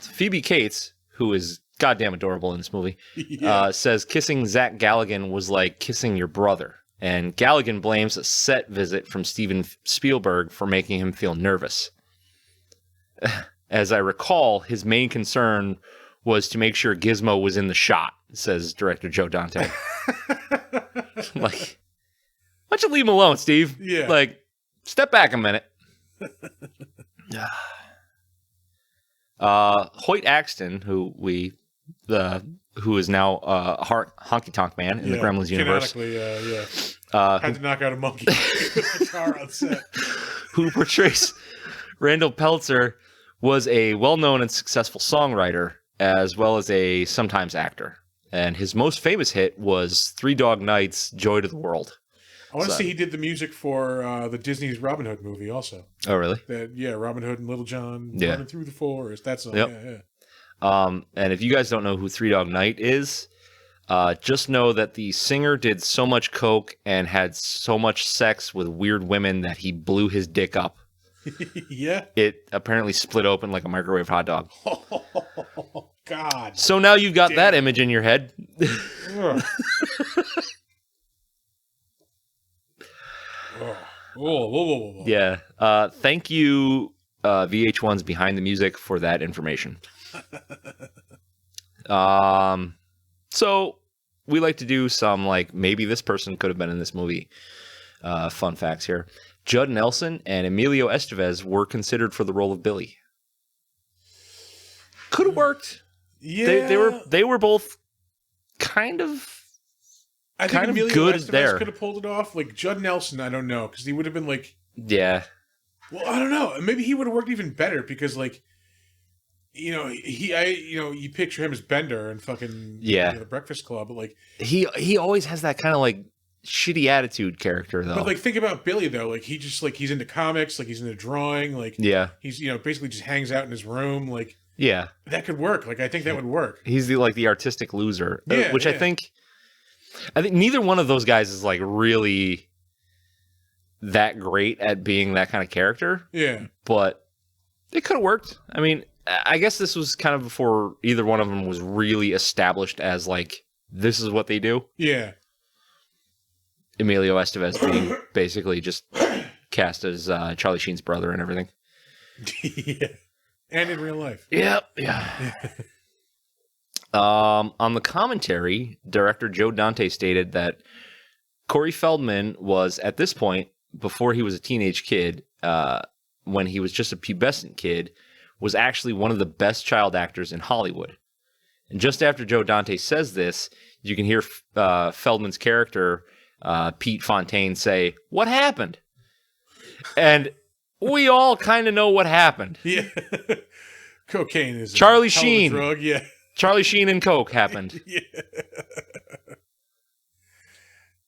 Phoebe Cates, who is goddamn adorable in this movie, says kissing Zach Galligan was like kissing your brother. And Galligan blames a set visit from Steven Spielberg for making him feel nervous. As I recall, his main concern was to make sure Gizmo was in the shot, says director Joe Dante. Like, why don't you leave him alone, Steve?
Yeah.
Like, step back a minute. Hoyt Axton, who is now Honky Tonk Man in the Gremlins universe.
Had to knock out a monkey with a guitar on set.
Who portrays Randall Peltzer, was a well-known and successful songwriter, as well as a sometimes actor. And his most famous hit was Three Dog Night's Joy to the World.
I want to say he did the music for the Disney's Robin Hood movie also.
Oh, really?
Robin Hood and Little John running through the forest. That song,
yep. And if you guys don't know who Three Dog Night is, just know that the singer did so much coke and had so much sex with weird women that he blew his dick up.
Yeah.
It apparently split open like a microwave hot dog.
Oh, God.
So now you've got that image in your head.
Whoa.
Yeah. Thank you, VH1's Behind the Music, for that information. So we like to do some, like, maybe this person could have been in this movie. Fun facts here. Judd Nelson and Emilio Estevez were considered for the role of Billy. Could have worked.
Yeah.
They were both kind of
Emilio
good
Estevez
there.
could have pulled it off. Like Judd Nelson, I don't know, because he would have been like,
yeah.
Well, I don't know. Maybe he would have worked even better because, like, you picture him as Bender and fucking the Breakfast Club, but like
he always has that kind of like shitty attitude character though.
But like think about Billy though, like he just like he's into comics, like he's into drawing, like he's basically just hangs out in his room, like that could work. Like I think that would work.
He's the artistic loser, which I think neither one of those guys is like really that great at being that kind of character.
Yeah,
but it could have worked. I mean, I guess this was kind of before either one of them was really established as like this is what they do.
Yeah.
Emilio Estevez being basically just cast as Charlie Sheen's brother and everything.
Yeah. And in real life.
Yep. Yeah. On the commentary, director Joe Dante stated that Corey Feldman was, at this point, before he was a teenage kid, when he was just a pubescent kid, was actually one of the best child actors in Hollywood. And just after Joe Dante says this, you can hear Feldman's character, Pete Fontaine, say, "What happened?" And we all kind of know what happened.
Yeah. Cocaine is
Charlie
a hell
Sheen.
of a drug, yeah.
Charlie Sheen and Coke happened.
Yeah.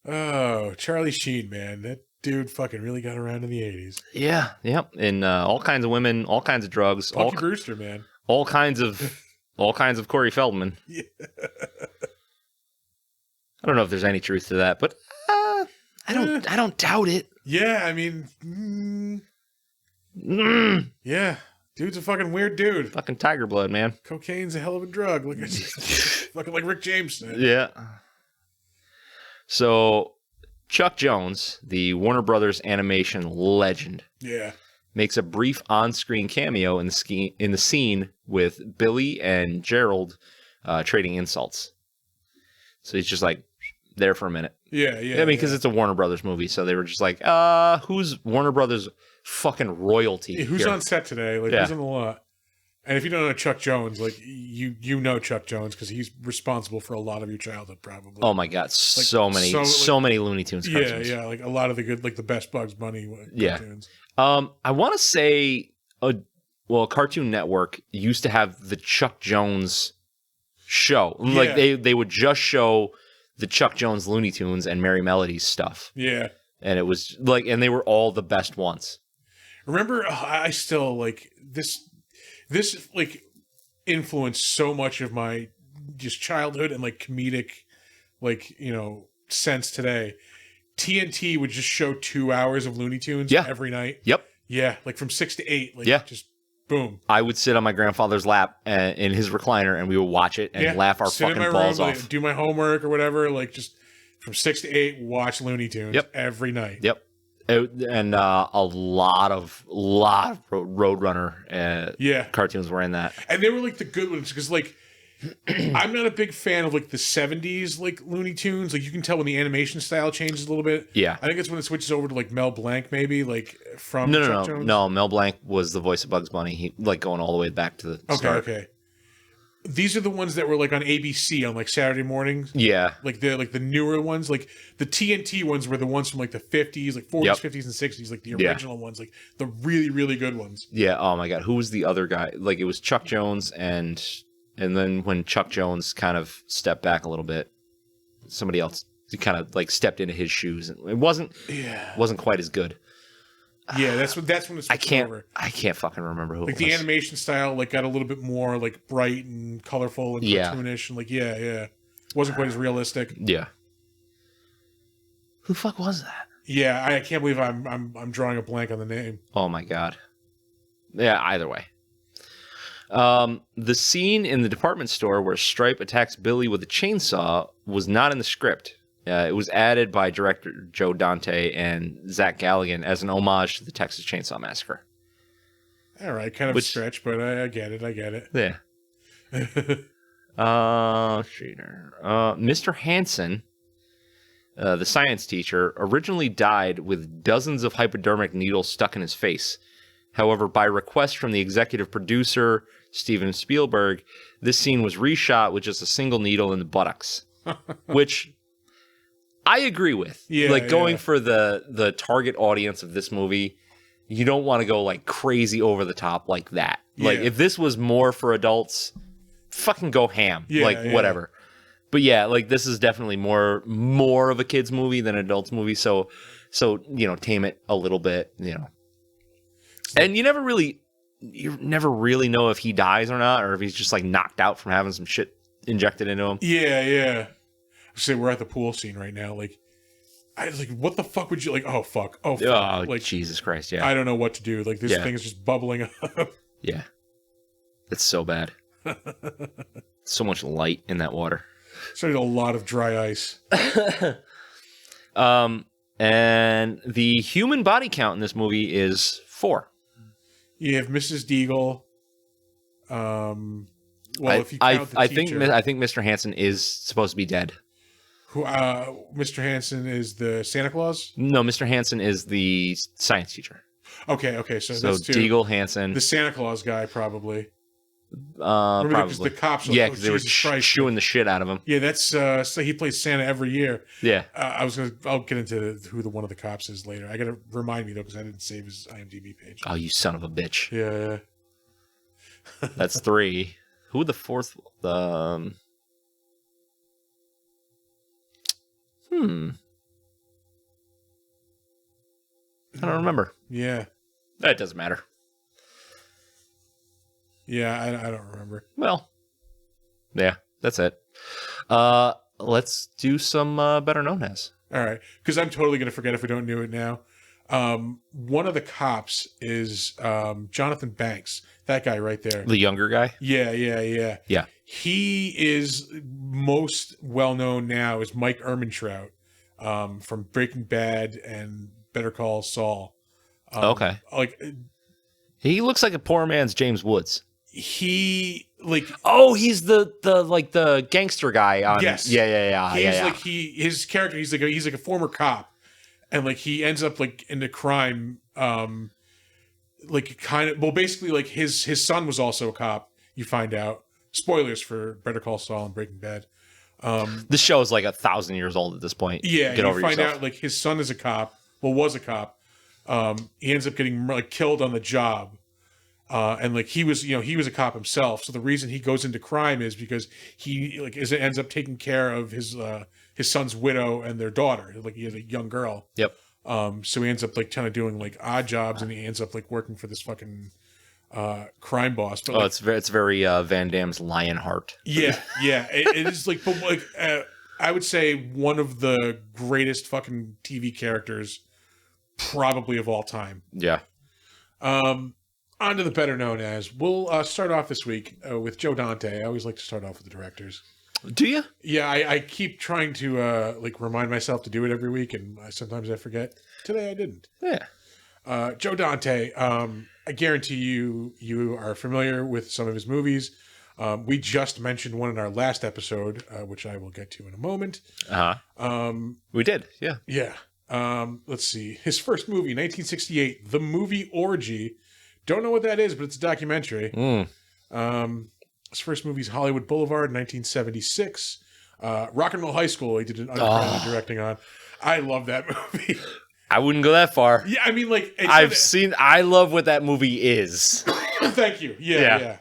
Oh, Charlie Sheen, man. That dude fucking really got around in the 80s.
Yeah, yep. And all kinds of women, all kinds of drugs.
Punky Brewster, man.
All kinds of Corey Feldman.
Yeah.
I don't know if there's any truth to that, but I don't doubt it.
Yeah, I mean, yeah. Dude's a fucking weird dude.
Fucking tiger blood, man.
Cocaine's a hell of a drug. Look at fucking like Rick James said.
Yeah. So Chuck Jones, the Warner Brothers animation legend, makes a brief on-screen cameo in the scene with Billy and Gerald trading insults. So he's just like there for a minute.
Yeah.
I mean, because it's a Warner Brothers movie, so they were just like, who's Warner Brothers fucking royalty?
Yeah, who's
here?
on set today? Like, who's on the lot? And if you don't know Chuck Jones, like you know Chuck Jones because he's responsible for a lot of your childhood, probably.
Oh my god, like, so many Looney Tunes cartoons.
Yeah, like a lot of the good, like the best Bugs Bunny cartoons.
I want to say, Cartoon Network used to have the Chuck Jones show. Like they would just show the Chuck Jones Looney Tunes and Merry Melodies stuff.
Yeah,
and it was like, and they were all the best ones.
Remember, I still like this like influenced so much of my just childhood and like comedic, like, you know, sense today. TNT would just show 2 hours of Looney Tunes every night.
Yep.
Yeah, like from 6 to 8. Like just boom.
I would sit on my grandfather's lap in his recliner and we would watch it and laugh our fucking balls off.
Like, do my homework or whatever. Like just from 6 to 8, watch Looney Tunes every night.
Yep. And a lot of Roadrunner cartoons were in that.
And they were like the good ones because like I'm not a big fan of like the 70s like Looney Tunes. Like you can tell when the animation style changes a little bit.
Yeah.
I think it's when it switches over to like Mel Blanc maybe like from Chuck Jones.
No, Mel Blanc was the voice of Bugs Bunny. He like going all the way back to the start.
Okay. These are the ones that were like on ABC on like Saturday mornings.
Yeah.
Like the newer ones. Like the TNT ones were the ones from like the 50s, like 40s, 50s, and 60s, like the original ones, like the really, really good ones.
Yeah. Oh my God. Who was the other guy? Like it was Chuck Jones and then when Chuck Jones kind of stepped back a little bit, somebody else kind of like stepped into his shoes. And it wasn't quite as good.
Yeah, that's when it switched over.
I can't fucking remember who
like
it was.
The animation style like got a little bit more like bright and colorful and cartoonish and like it wasn't quite as realistic.
Yeah. Who the fuck was that?
Yeah, I can't believe I'm drawing a blank on the name.
Oh my God. Yeah, either way. The scene in the department store where Stripe attacks Billy with a chainsaw was not in the script. It was added by director Joe Dante and Zach Galligan as an homage to the Texas Chainsaw Massacre.
All right, kind of a stretch, but I get it.
Yeah. Mr. Hansen, the science teacher, originally died with dozens of hypodermic needles stuck in his face. However, by request from the executive producer, Steven Spielberg, this scene was reshot with just a single needle in the buttocks, which I agree with.
Yeah,
like going for the target audience of this movie, you don't want to go like crazy over the top like that. Like if this was more for adults, fucking go ham. Whatever. But yeah, like this is definitely more of a kids movie than an adults movie. So tame it a little bit, And you never really know if he dies or not, or if he's just like knocked out from having some shit injected into him.
Yeah. Say we're at the pool scene right now. Like, I was like, what the fuck would you like? Oh fuck! Oh
like Jesus Christ! Yeah,
I don't know what to do. Like this thing is just bubbling up.
Yeah, it's so bad. So much light in that water.
So there's a lot of dry ice.
And the human body count in this movie is 4.
You have Mrs. Deagle. Well, if you count the teacher,
I think Mr. Hansen is supposed to be dead.
who Mr. Hansen is the Santa Claus.
No, Mr. Hansen is the science teacher.
Okay, so that's two.
Deagle, Hansen,
The Santa Claus guy, probably.
probably.
Because the cops,
Because they were shooing the shit out of him.
Yeah, that's so he plays Santa every year.
Yeah.
I'll get into who one of the cops is later. I gotta remind me though, because I didn't save his IMDb page.
Oh, you son of a bitch.
Yeah.
That's 3. Who the 4th? I don't remember.
Yeah.
That doesn't matter.
Yeah, I don't remember.
Well, yeah, that's it. Let's do some better known as.
All right, because I'm totally gonna forget if we don't know it now. One of the cops is Jonathan Banks, that guy right there.
The younger guy?
Yeah.
Yeah.
He is most well known now as Mike Ehrmantraut from Breaking Bad and Better Call Saul.
Okay.
Like
He looks like a poor man's James Woods.
He's
the gangster guy on.
Yes.
Yeah.
He's like his character. He's like a former cop, and like he ends up like into crime. Basically like his son was also a cop. You find out. Spoilers for Better Call Saul and Breaking Bad.
This show is like 1,000 years old at this point.
Yeah,
Get
you
over
find
yourself.
out like his son is a cop. Well, was a cop. He ends up getting like killed on the job. And like he was a cop himself. So the reason he goes into crime is because he ends up taking care of his son's widow and their daughter. Like he has a young girl.
Yep.
So he ends up like kind of doing like odd jobs, and he ends up like working for this fucking crime boss. But
it's very Van Damme's Lionheart.
Yeah. It is like, but like I would say one of the greatest fucking TV characters, probably of all time.
Yeah.
On to the better known as. We'll start off this week with Joe Dante. I always like to start off with the directors.
Do you?
Yeah, I keep trying to remind myself to do it every week, and sometimes I forget. Today I didn't.
Yeah.
Joe Dante. I guarantee you are familiar with some of his movies. We just mentioned one in our last episode, which I will get to in a moment.
We did. Yeah.
Yeah. Let's see. His first movie, 1968, The Movie Orgy. Don't know what that is, but it's a documentary. His first movie is Hollywood Boulevard, 1976. Rock and Roll High School, he did an underground directing on. I love that movie.
I wouldn't go that far.
Yeah, I mean, like...
I love what that movie is.
Thank you. Yeah.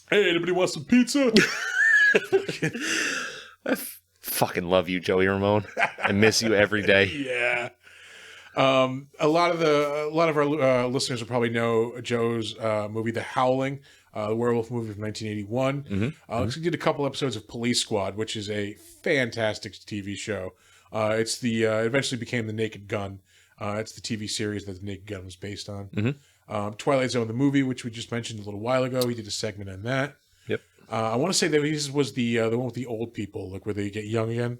Hey, anybody want some pizza?
I fucking love you, Joey Ramone. I miss you every day.
Yeah. A lot of our listeners will probably know Joe's movie, The Howling, the werewolf movie from 1981. He did a couple episodes of Police Squad, which is a fantastic TV show. It's eventually became The Naked Gun. It's the TV series that The Naked Gun was based on. Twilight Zone, the movie, which we just mentioned a little while ago. He did a segment on that.
Yep.
I want to say that this was the one with the old people, like where they get young again.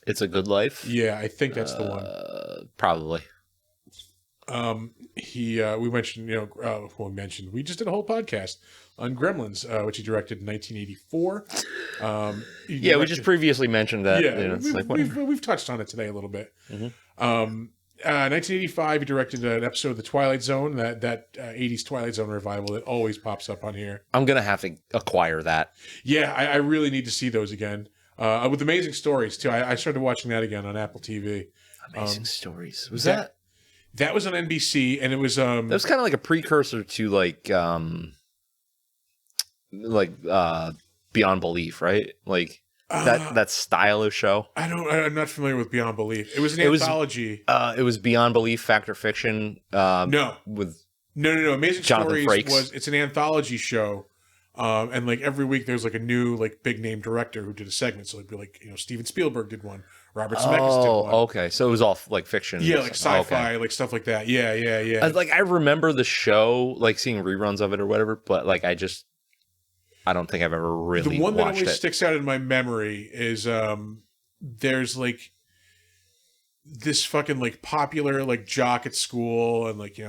It's a Good Life.
Yeah, I think that's the one.
Probably.
We just did a whole podcast on Gremlins, which he directed in 1984.
We just previously mentioned that.
Yeah, we've touched on it today a little bit. 1985, he directed an episode of The Twilight Zone, that 80s Twilight Zone revival that always pops up on here.
I'm gonna have to acquire that.
Yeah, I really need to see those again. With Amazing Stories too. I started watching that again on Apple TV.
Amazing Stories. Was
that was on NBC, and it was that
was kind of like a precursor to like Beyond Belief, right? Like that style of show.
I'm not familiar with Beyond Belief. It was an anthology.
It was Beyond Belief, Fact or Fiction.
No. Amazing
Jonathan
Stories
Frakes.
It's an anthology show. And like every week there's like a new like big name director who did a segment. So it'd be like, Steven Spielberg did one. Robert Zemeckis did one.
Okay. So it was all like fiction.
Yeah, like sci-fi, like stuff like that. Yeah.
I remember the show, like seeing reruns of it or whatever, but like I don't think I've ever really watched it.
The one that always sticks out in my memory is there's like this fucking like popular like jock at school, and like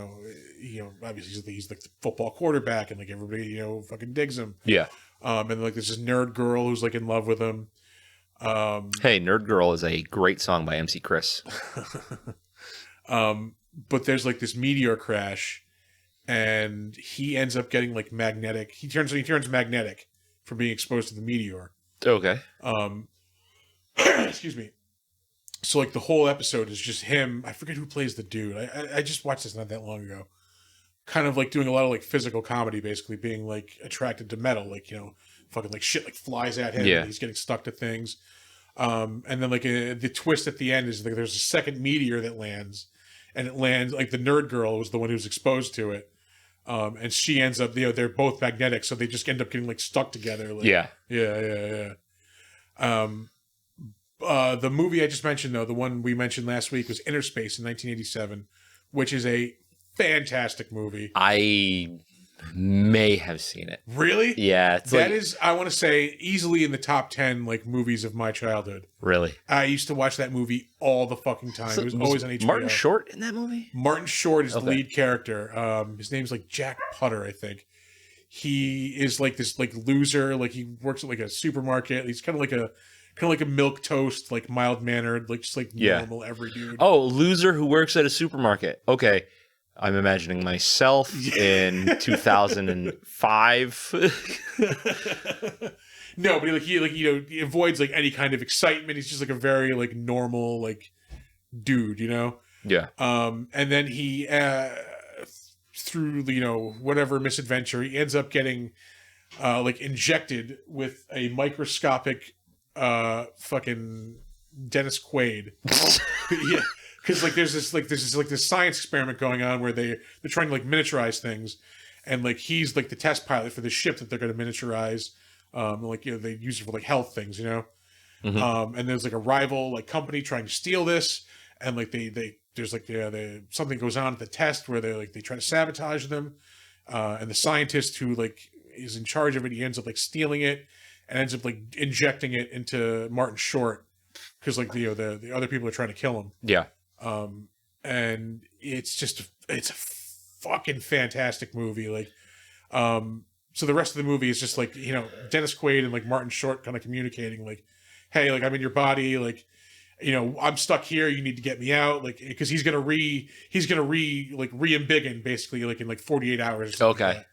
obviously he's like the football quarterback, and like everybody fucking digs him.
Yeah.
And like there's this nerd girl who's like in love with him.
Hey, Nerd Girl is a great song by MC Chris.
But there's like this meteor crash, and he ends up getting like magnetic. He turns magnetic from being exposed to the meteor.
Okay.
Excuse me. So like the whole episode is just him. I forget who plays the dude. I just watched this not that long ago. Kind of like doing a lot of like physical comedy, basically being like attracted to metal, like fucking like shit like flies at him.
Yeah.
And he's getting stuck to things. And then like the twist at the end is like there's a second meteor that lands, and it lands like the nerd girl was the one who was exposed to it. And she ends up they're both magnetic, so they just end up getting like stuck together. Like, yeah. The movie I just mentioned, though, the one we mentioned last week, was Inner Space in 1987, which is a fantastic movie.
I may have seen it.
Really?
Yeah.
That is, I want to say, easily in the top 10 like movies of my childhood.
Really?
I used to watch that movie all the fucking time. It was always on HBO.
Martin Short in that movie?
Martin Short is the lead character. His name's like Jack Putter, I think. He is like this like loser. Like he works at like a supermarket. He's kind of like a milk toast, like mild mannered, like just like normal every dude.
Oh, loser who works at a supermarket. Okay. I'm imagining myself in 2005.
No, but he avoids like any kind of excitement. He's just like a very like normal like dude,
Yeah.
And then he through whatever misadventure, he ends up getting like injected with a microscopic fucking Dennis Quaid. Yeah. Because like there's this science experiment going on where they're trying to like miniaturize things, and like he's like the test pilot for the ship that they're going to miniaturize. They use it for like health things,
Mm-hmm.
And there's like a rival like company trying to steal this, and like there's like something goes on at the test where they try to sabotage them, and the scientist who like is in charge of it, he ends up like stealing it and ends up like injecting it into Martin Short because like the other people are trying to kill him.
Yeah.
And it's a fucking fantastic movie. Like, so the rest of the movie is just like, Dennis Quaid and like Martin Short kind of communicating like, hey, like I'm in your body. Like, I'm stuck here. You need to get me out. Like, cause he's going to re-embiggen basically like in like 48 hours.
Okay.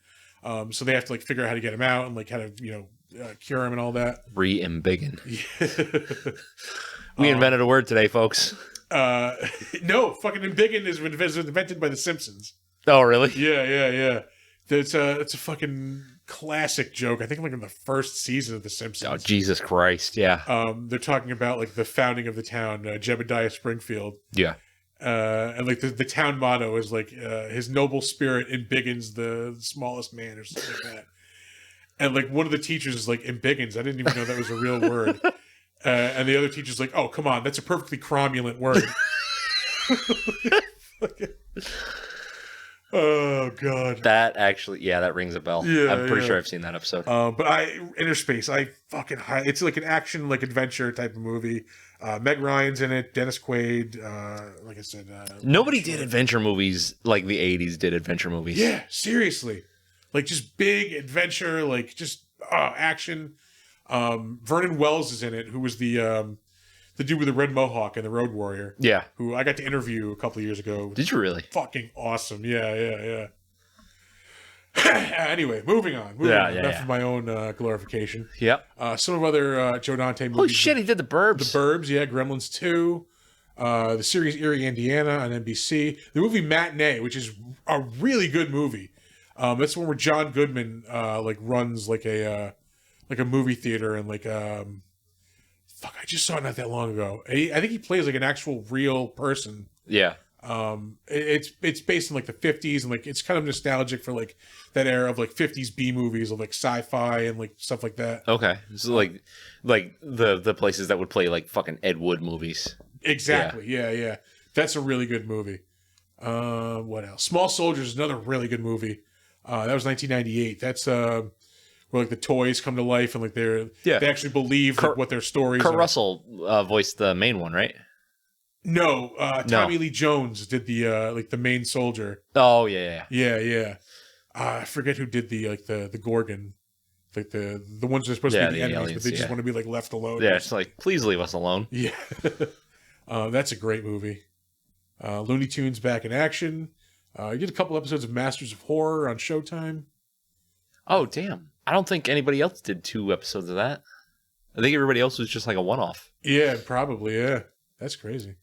Like so they have to like figure out how to get him out and like how to, cure him and all that.
Re-embiggen.
Yeah.
We invented a word today, folks.
No, fucking embiggen is invented by The Simpsons.
Oh, really?
Yeah. It's a fucking classic joke. I think like in the first season of The Simpsons.
Oh, Jesus Christ! Yeah.
They're talking about like the founding of the town, Jebediah Springfield.
Yeah.
And like the town motto is like his noble spirit embiggens the smallest man or something like that. And like one of the teachers is like embiggens. I didn't even know that was a real word. And the other teacher's like, oh, come on, that's a perfectly cromulent word. Oh, God.
That actually, that rings a bell.
Yeah,
I'm pretty sure I've seen that episode.
But Inner Space, it's like an action, like adventure type of movie. Meg Ryan's in it, Dennis Quaid, like I said.
Nobody did adventure movies like the 80s did adventure movies.
Yeah, seriously. Like just big adventure, like just action. Vernon Wells is in it, who was the dude with the red mohawk and the Road Warrior.
Yeah.
Who I got to interview a couple of years ago.
Did you really?
Fucking awesome. Yeah. Anyway, moving on. Enough of my own glorification.
Yep.
Some of other Joe Dante movies.
Holy shit, he did The Burbs.
The Burbs, yeah. Gremlins 2. The series Erie, Indiana on NBC. The movie Matinee, which is a really good movie. That's one where John Goodman like runs like a movie theater and like I just saw it not that long ago. I think he plays like an actual real person.
Yeah.
It's based in like the 50s and like it's kind of nostalgic for like that era of like 50s B movies of like sci-fi and like stuff like that.
Okay. So like the places that would play like fucking Ed Wood movies.
Exactly. Yeah. That's a really good movie. What else? Small Soldiers is another really good movie. That was 1998. That's where like the toys come to life and like they actually believe like, what their stories
Kurt
are.
Russell voiced the main one, right?
No,
No.
Tommy Lee Jones did the like the main soldier.
Oh yeah.
Yeah. I forget who did the Gorgon, like the ones that are supposed to be the enemies,
aliens,
but they just want to be like left alone.
Yeah, it's like, please leave us alone.
Yeah. That's a great movie. Looney Tunes back in action. You did a couple episodes of Masters of Horror on Showtime.
Oh damn! I don't think anybody else did 2 episodes of that. I think everybody else was just like a one-off.
Yeah, probably. Yeah, that's crazy.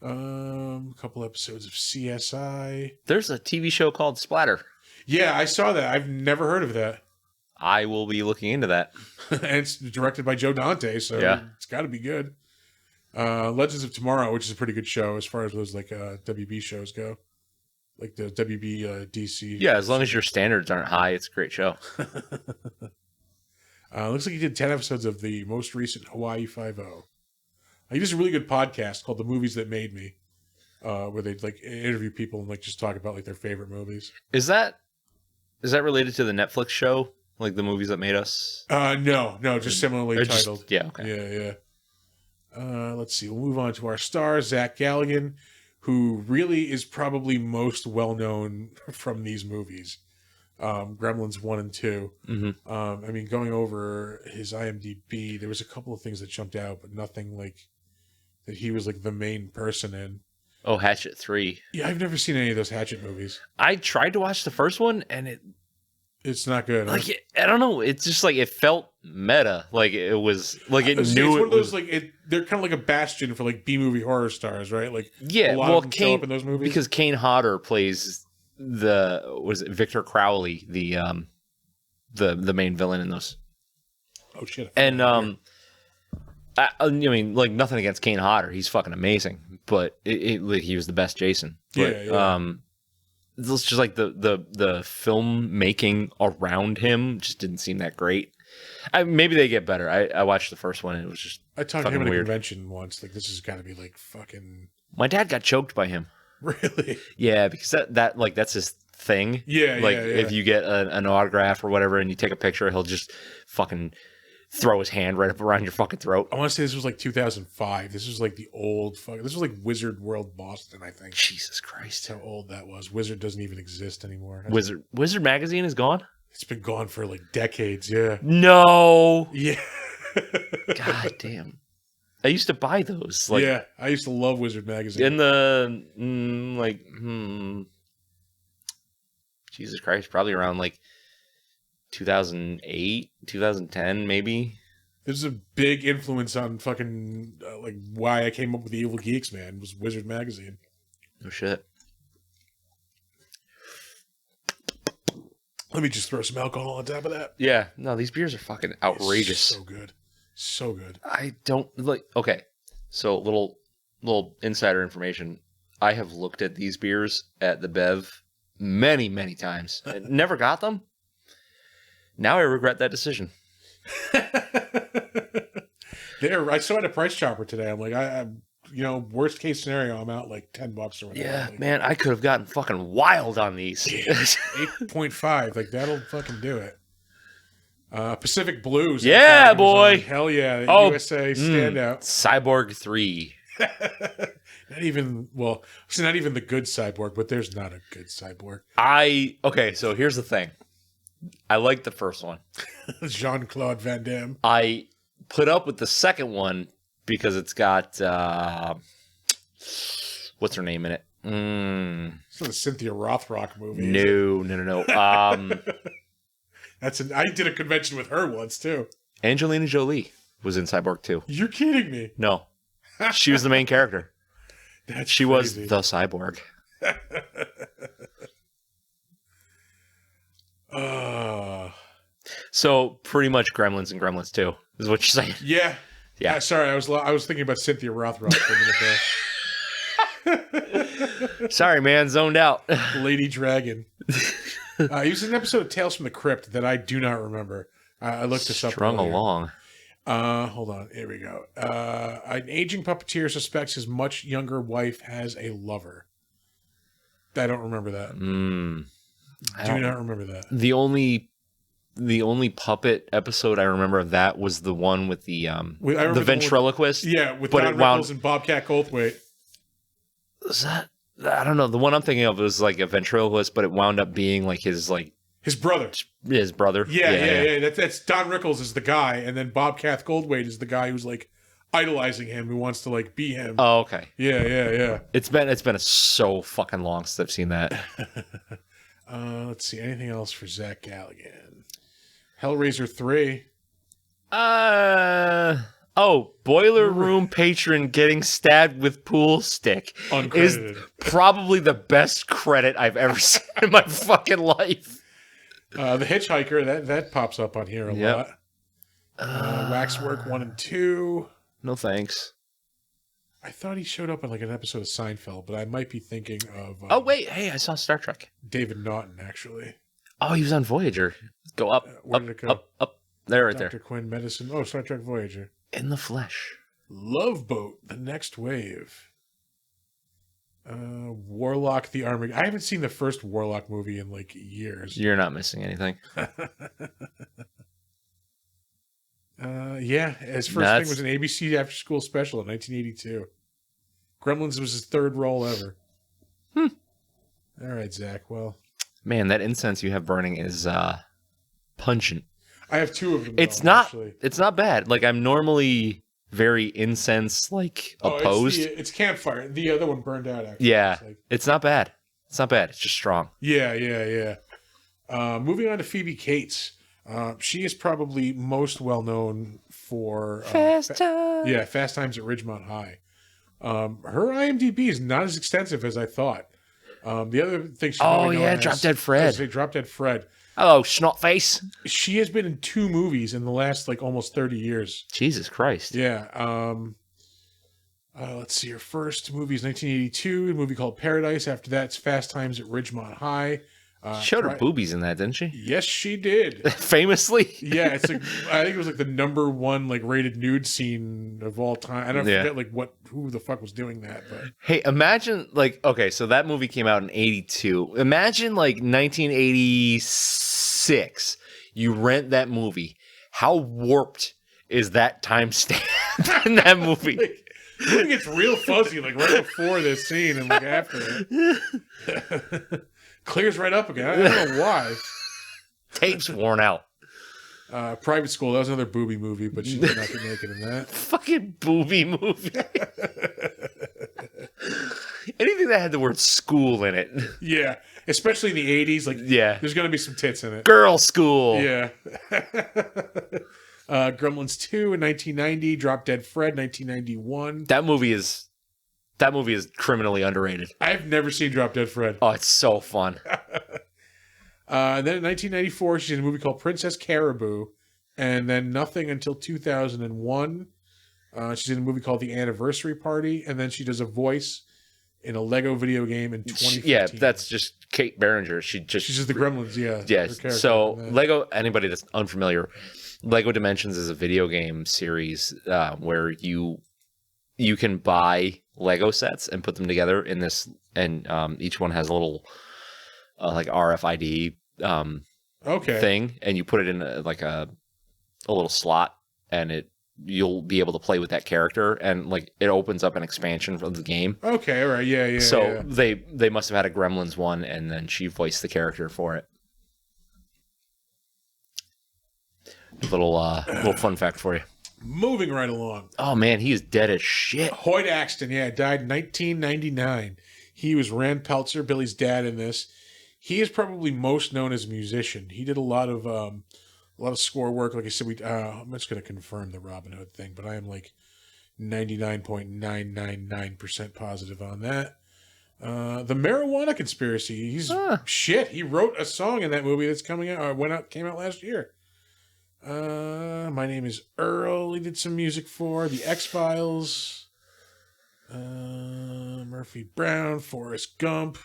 A couple episodes of CSI.
There's a TV show called Splatter.
Yeah, I saw that. I've never heard of that.
I will be looking into that.
And it's directed by Joe Dante, so
Yeah.
it's got to be good. Legends of Tomorrow, which is a pretty good show as far as those like WB shows go, like the WB DC.
Yeah, as long as your standards aren't high, it's a great show.
Looks like he did 10 episodes of the most recent Hawaii Five-0. He does a really good podcast called The Movies That Made Me, where they like interview people and like just talk about like their favorite movies.
Is that related to the Netflix show, like The Movies That Made Us?
No, just similarly
Or
titled.
just, yeah, okay.
Yeah. Let's see. We'll move on to our star, Zach Galligan, who really is probably most well known from these movies. Gremlins 1 and 2.
Mm-hmm.
I mean, going over his IMDb, there was a couple of things that jumped out, but nothing like that he was like the main person in.
Oh, Hatchet 3.
Yeah, I've never seen any of those Hatchet movies.
I tried to watch the first one, and
It's not good. Huh?
I don't know. It's just like it felt meta. Like it was like it
It's
knew
one
it
of those
was.
they're kind of like a bastion for like B movie horror stars, right? Like
Yeah,
a lot
well,
of them show up in those movies
because Kane Hodder plays Victor Crowley, the main villain in those.
Oh shit!
And I mean, like nothing against Kane Hodder, he's fucking amazing, but like, he was the best Jason. But,
Yeah.
it's just like the film making around him just didn't seem that great. Maybe they get better. I watched the first one and it was just
I talked to him
fucking
at a
weird.
convention once. Like this has got to be like fucking
My dad got choked by him.
really.
Yeah, because that like that's his thing.
Yeah,
like
yeah.
if you get an autograph or whatever and you take a picture, he'll just fucking throw his hand right up around your fucking throat.
I want to say this was like 2005. This was like the old fuck. This was like Wizard World Boston, I think.
Jesus Christ.
That's how old that was. Wizard doesn't even exist anymore.
Wizard magazine is gone?
It's been gone for like decades. Yeah.
No.
Yeah.
God damn. I used to buy those. Like
yeah, I used to love Wizard magazine.
in the Jesus Christ, probably around like 2008, 2010 maybe.
There's a big influence on fucking like why I came up with the Evil Geeks, man, was Wizard magazine.
No shit.
Let me just throw some alcohol on top of that.
Yeah, no, these beers are fucking outrageous.
So good. So good.
I don't like. Okay, so little insider information. I have looked at these beers at the Bev many times. I never got them. Now I regret that decision.
I saw it at Price Chopper today. I'm like, I worst case scenario, I'm out like $10 or whatever.
Yeah,
like,
man, I could have gotten fucking wild on these.
8.5, like that'll fucking do it. Pacific Blues.
Yeah,
Amazon.
boy.
Hell yeah.
Oh,
USA standout.
Cyborg 3.
Not even the good Cyborg, but there's not a good Cyborg.
Okay, so here's the thing. I liked the first one.
Jean-Claude Van Damme.
I put up with the second one because it's got what's her name in it?
It's not a Cynthia Rothrock movie.
No.
I did a convention with her once too.
Angelina Jolie was in Cyborg 2.
You're kidding me.
No. She was the main character.
She
was the cyborg. So pretty much Gremlins and Gremlins 2 is what you're saying.
Yeah. Sorry, I was thinking about Cynthia Rothrock for a minute there.
Sorry, man, zoned out.
Lady Dragon. He was in an episode of Tales from the Crypt that I do not remember. I looked this up.
Strung
earlier.
along.
Hold on. Here we go. An aging puppeteer suspects his much younger wife has a lover. I don't remember that. Do not remember that.
The only the only puppet episode I remember of that was the one with the ventriloquist.
With Don Rickles and Bobcat Goldthwait.
Was that? I don't know. The one I'm thinking of was like a ventriloquist, but it wound up being like his
brother.
His brother.
Yeah. That's Don Rickles is the guy, and then Bobcat Goldthwait is the guy who's like idolizing him, who wants to like be him.
Oh, okay.
Yeah.
It's been so fucking long since I've seen that.
Let's see. Anything else for Zach Galligan? Hellraiser 3.
Boiler Room patron getting stabbed with pool stick is probably the best credit I've ever seen in my fucking life.
The Hitchhiker, that pops up on here a lot. Waxwork 1 and 2.
No thanks.
I thought he showed up in like an episode of Seinfeld, but I might be thinking of...
hey, I saw Star Trek.
David Naughton, actually.
Oh, he was on Voyager. Go up,
where did it go?
Up. There, right
Dr.
there.
Quinn, Medicine. Oh, Star Trek Voyager.
In the Flesh.
Love Boat, The Next Wave. Warlock, The Army. I haven't seen the first Warlock movie in like years.
You're not missing anything.
His first thing was an ABC after school special in 1982. Gremlins was his third role ever. All right, Zach. Well,
man, that incense you have burning is pungent.
I have 2 of them.
It's not bad. Like, I'm normally very incense opposed.
It's campfire. The other one burned out. Actually.
Yeah, it's not bad. It's not bad. It's just strong.
Yeah. Moving on to Phoebe Cates. She is probably most well known for
Fast Times.
Fast Times at Ridgemont High. Her IMDb is not as extensive as I thought. The other thing she's
Drop Dead Fred.
Drop Dead Fred.
Hello, Snotface.
She has been in 2 movies in the last like almost 30 years.
Jesus Christ.
Yeah. Let's see. Her first movie is 1982, a movie called Paradise. After that, it's Fast Times at Ridgemont High.
She showed her boobies in that, didn't she?
Yes, she did.
Famously.
Yeah, it's like I think it was like the #1 like rated nude scene of all time. I don't forget like who the fuck was doing that. But
hey, imagine so that movie came out in 82. Imagine 1986. You rent that movie. How warped is that time stamp in that movie?
I think it's real fuzzy, like right before this scene and like after it. Clears right up again. I don't know why.
Tape's worn out.
Private School. That was another booby movie, but she did not get naked in that.
Fucking booby movie. Anything that had the word school in it.
Yeah. Especially in the 80s. There's going to be some tits in it.
Girl school.
Yeah. Gremlins 2 in 1990. Drop Dead Fred 1991.
That movie is criminally underrated.
I've never seen Drop Dead Fred.
Oh, it's so fun.
And then in 1994, she's in a movie called Princess Caribou. And then nothing until 2001. She's in a movie called The Anniversary Party. And then she does a voice in a Lego video game in 2015.
Yeah, that's just Kate Berenger. She's just
the Gremlins, yeah.
Yeah, so Lego, anybody that's unfamiliar, Lego Dimensions is a video game series where you can buy Lego sets and put them together in this, and each one has a little RFID thing, and you put it in a little slot, and you'll be able to play with that character, and it opens up an expansion for the game.
Okay, all right, yeah.
So they must have had a Gremlins one, and then she voiced the character for it. Little fun fact for you.
Moving right along.
Oh, man, he is dead as shit.
Hoyt Axton, died in 1999. He was Rand Peltzer, Billy's dad in this. He is probably most known as a musician. He did a lot of score work. Like I said, I'm just going to confirm the Robin Hood thing, but I am 99.999% positive on that. The Marijuana Conspiracy. He's shit. He wrote a song in that movie that's coming out. Came out last year. My Name is Earl. He did some music for The X-Files. Murphy Brown, Forrest Gump.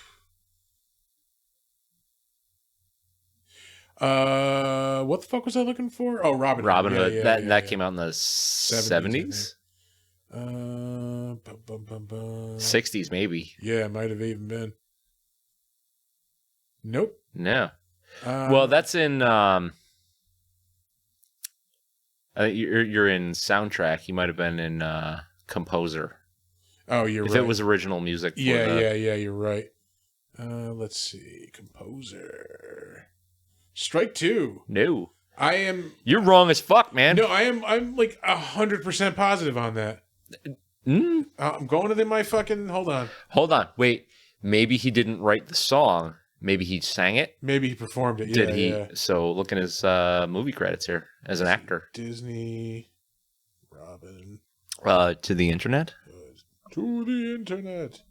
What the fuck was I looking for? Oh, Robin Hood.
That came out in the 70s? 60s, maybe.
Yeah, it might have even been. Nope.
No. Well, that's in You're in soundtrack. You might have been in composer.
Oh, you're
if
right.
If it was original music.
Yeah, you're right. Let's see. Composer. Strike 2.
No.
You're
wrong as fuck, man.
No, I'm like 100% positive on that. I'm going to my fucking... Hold on.
Wait. Maybe he didn't write the song. Maybe he sang it.
Maybe he performed it.
Did he? Yeah. So look at his movie credits here as an actor.
Disney, Robin.
To the internet.
To the internet.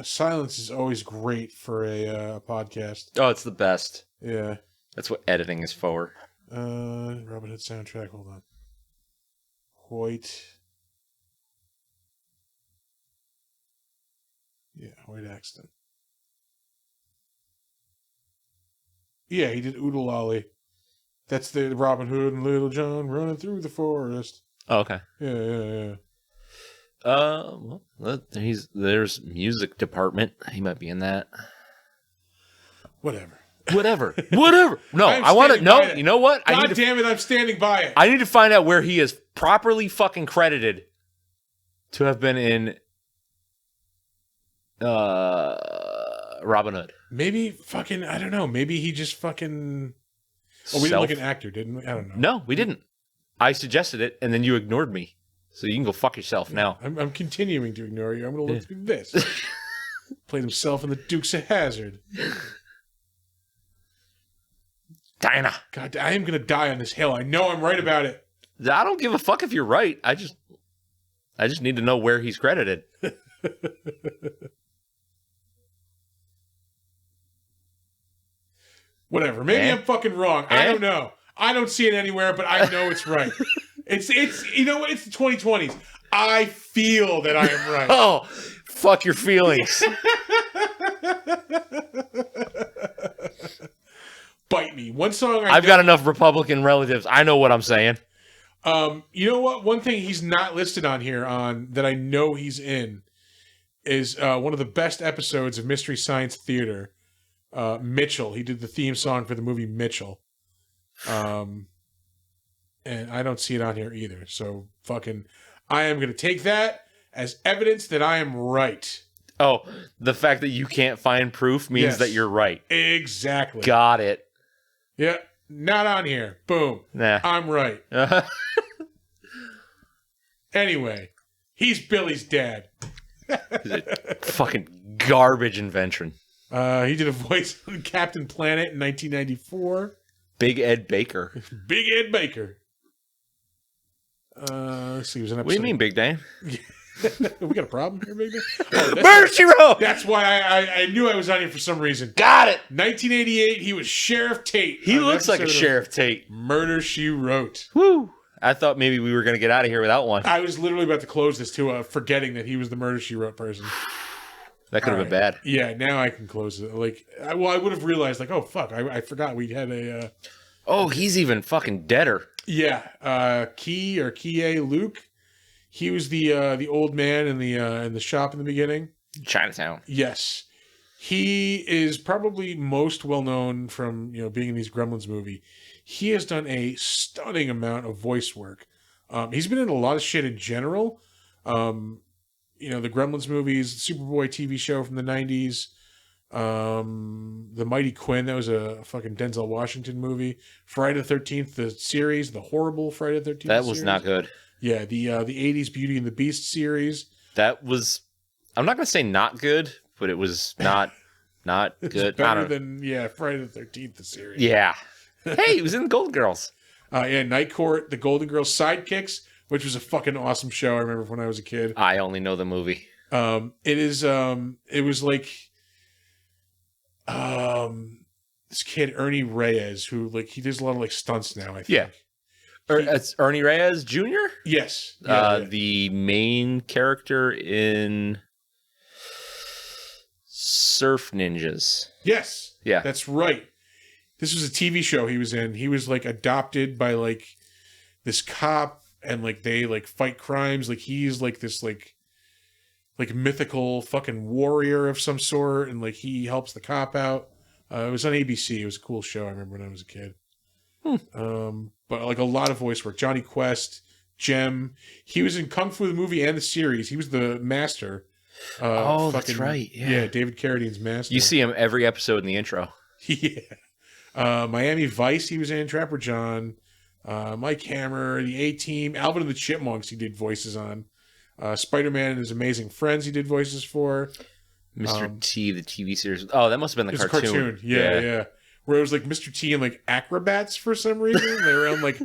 Silence is always great for a podcast.
Oh, it's the best.
Yeah.
That's what editing is for.
Robin Hood soundtrack. Hold on. Hoyt. Yeah, Hoyt Axton. Yeah, he did Oodle Lolly. That's the Robin Hood and Little John running through the forest.
Oh, okay.
Yeah.
Well, there's music department. He might be in that.
Whatever.
No, I want to know. You know what?
God damn it! I'm standing by it.
I need to find out where he is properly fucking credited to have been in Robin Hood.
Maybe fucking. I don't know. Maybe he just fucking. Oh, we didn't look at an actor, didn't we? I don't know.
No, we didn't. I suggested it, and then you ignored me. So you can go fuck yourself now.
I'm continuing to ignore you. I'm going to look through this. Played himself in the Dukes of Hazzard.
Diana.
God, I am going to die on this hill. I know I'm right about it.
I don't give a fuck if you're right. I just need to know where he's credited.
Whatever. Maybe I'm fucking wrong. I don't know. I don't see it anywhere, but I know it's right. It's you know what? It's the 2020s. I feel that I am right.
Oh, fuck your feelings.
Bite me. One song
I've got enough Republican relatives. I know what I'm saying.
You know what? One thing he's not listed on here that I know he's in is one of the best episodes of Mystery Science Theater. Mitchell. He did the theme song for the movie Mitchell. And I don't see it on here either. So I am going to take that as evidence that I am right.
Oh, the fact that you can't find proof means that you're right.
Exactly.
Got it.
Yeah. Not on here. Boom.
Nah.
I'm right. Anyway, he's Billy's dad.
He's a fucking garbage invention.
He did a voice on Captain Planet in 1994.
Big Ed Baker.
Big Ed Baker. Let's see. It was an episode.
What do you mean, Big Dan?
We got a problem here, Big Dan?
Murder, She Wrote!
That's why I knew I was on here for some reason.
Got it!
1988, he was Sheriff Tate.
He looks like a Sheriff Tate.
Murder, She Wrote.
Woo! I thought maybe we were going to get out of here without one.
I was literally about to close this too, forgetting that he was the Murder, She Wrote person.
That could have been bad.
Yeah, now I can close it. I would have realized, oh, fuck, I forgot we had a...
Oh, he's even fucking deader.
Yeah, Kie Luke. He was the old man in the shop in the beginning.
Chinatown.
Yes. He is probably most well known from being in these Gremlins movie. He has done a stunning amount of voice work. He's been in a lot of shit in general. The Gremlins movies, the Superboy TV show from the 90s, The Mighty Quinn, that was a fucking Denzel Washington movie. Friday the 13th, the series, the horrible Friday the 13th
That was not good.
Yeah, the 80s Beauty and the Beast series.
That was, I'm not going to say not good, but it was not good.
Better than Friday the 13th, the series.
Yeah. Hey, he was in the Golden Girls.
Night Court, the Golden Girls Sidekicks, which was a fucking awesome show. I remember when I was a kid.
I only know the movie.
It was like this kid Ernie Reyes, who he does a lot of stunts now. I think.
Yeah. It's Ernie Reyes Jr.?
Yes.
The main character in Surf Ninjas.
Yes.
Yeah.
That's right. This was a TV show he was in. He was adopted by this cop, and like they like fight crimes. Like he's like this like mythical fucking warrior of some sort, and like he helps the cop out. It was on ABC. It was a cool show. I remember when I was a kid. But like a lot of voice work. Johnny Quest, Jem. He was in Kung Fu the movie and the series. He was the master.
That's right.
Yeah, David Carradine's master.
You see him every episode in the intro.
Yeah. Miami Vice, he was in. Trapper John. Mike Hammer, the A-Team. Alvin and the Chipmunks, he did voices on. Spider-Man and His Amazing Friends, he did voices for.
Mr. T, the TV series. Oh, that must have been the cartoon.
Cartoon. Yeah. Where it was like Mr. T and like acrobats for some reason. They were on like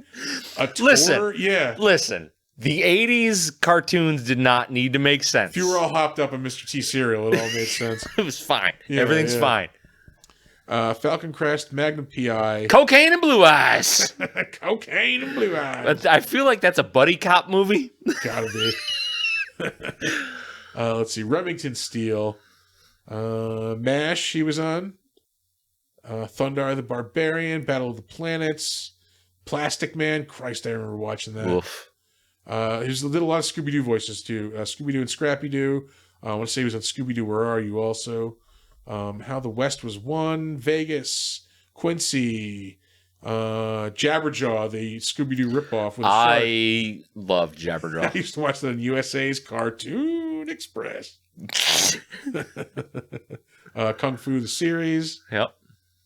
a tour.
Listen. The 80s cartoons did not need to make sense.
If you were all hopped up on Mr. T cereal, it all made sense.
It was fine. Everything's fine.
Falcon Crest, Magnum P.I.
Cocaine and Blue Eyes.
Cocaine and Blue Eyes.
I feel like that's a buddy cop movie.
Gotta be. Let's see. Remington Steele. MASH, he was on. Thundar the Barbarian, Battle of the Planets, Plastic Man. Christ, I remember watching that.
Oof.
He did a lot of Scooby-Doo voices, too. Scooby-Doo and Scrappy-Doo. I want to say he was on Scooby-Doo, Where Are You, also. How the West Was Won, Vegas, Quincy, Jabberjaw, the Scooby-Doo ripoff. With
I love Jabberjaw.
I used to watch that on USA's Cartoon Express. Kung Fu, the series.
Yep.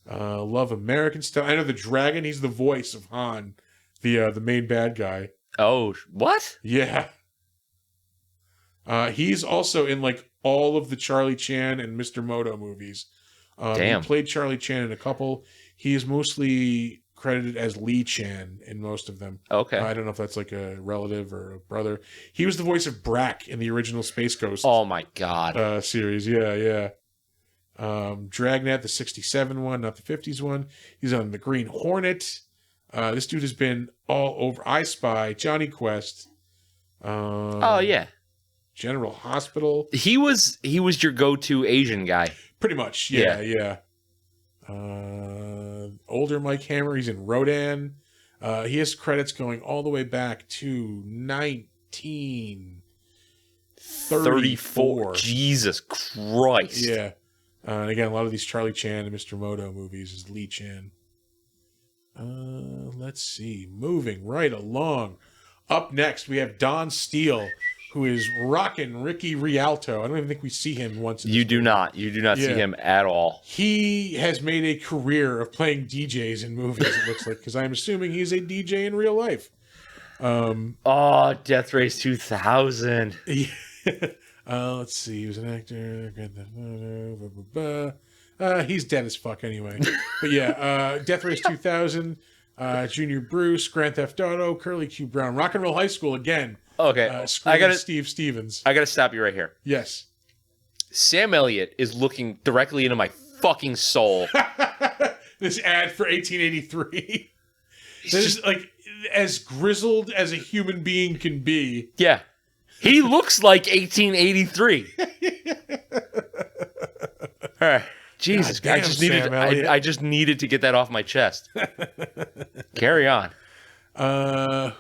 Love American Style. I know the dragon, he's the voice of Han, the main bad guy.
Oh, what?
Yeah. He's also in like all of the Charlie Chan and Mr. Moto movies.
Damn.
He played Charlie Chan in a couple. He is mostly credited as Lee Chan in most of them.
Okay.
I don't know if that's like a relative or a brother. He was the voice of Brack in the original Space Ghost.
Oh my god.
Series. Yeah. Dragnet, the 67 one, not the 50s one. He's on the Green Hornet. This dude has been all over. I Spy, Johnny Quest.
Oh yeah.
General Hospital.
He was your go-to Asian guy.
Pretty much. Yeah. Older Mike Hammer. He's in Rodan. He has credits going all the way back to 1934.
Jesus Christ.
Yeah. And again, a lot of these Charlie Chan and Mr. Moto movies is Lee Chan. Let's see. Moving right along. Up next, we have Don Steele, who is rocking Ricky Rialto. I don't even think we see him once.
You do not see him at all.
He has made a career of playing DJs in movies, it looks like, because I'm assuming he's a DJ in real life.
Death Race 2000.
Let's see. He was an actor. He's dead as fuck anyway. But yeah, Death Race 2000, Junior Bruce, Grand Theft Auto, Curly Q Brown, Rock and Roll High School again.
Okay,
Steve Stevens.
I gotta stop you right here.
Yes.
Sam Elliott is looking directly into my fucking soul.
This ad for 1883. This is like as grizzled as a human being can be.
Yeah. He looks like 1883. All right. Jesus,
God damn,
I just needed to get that off my chest. Carry on.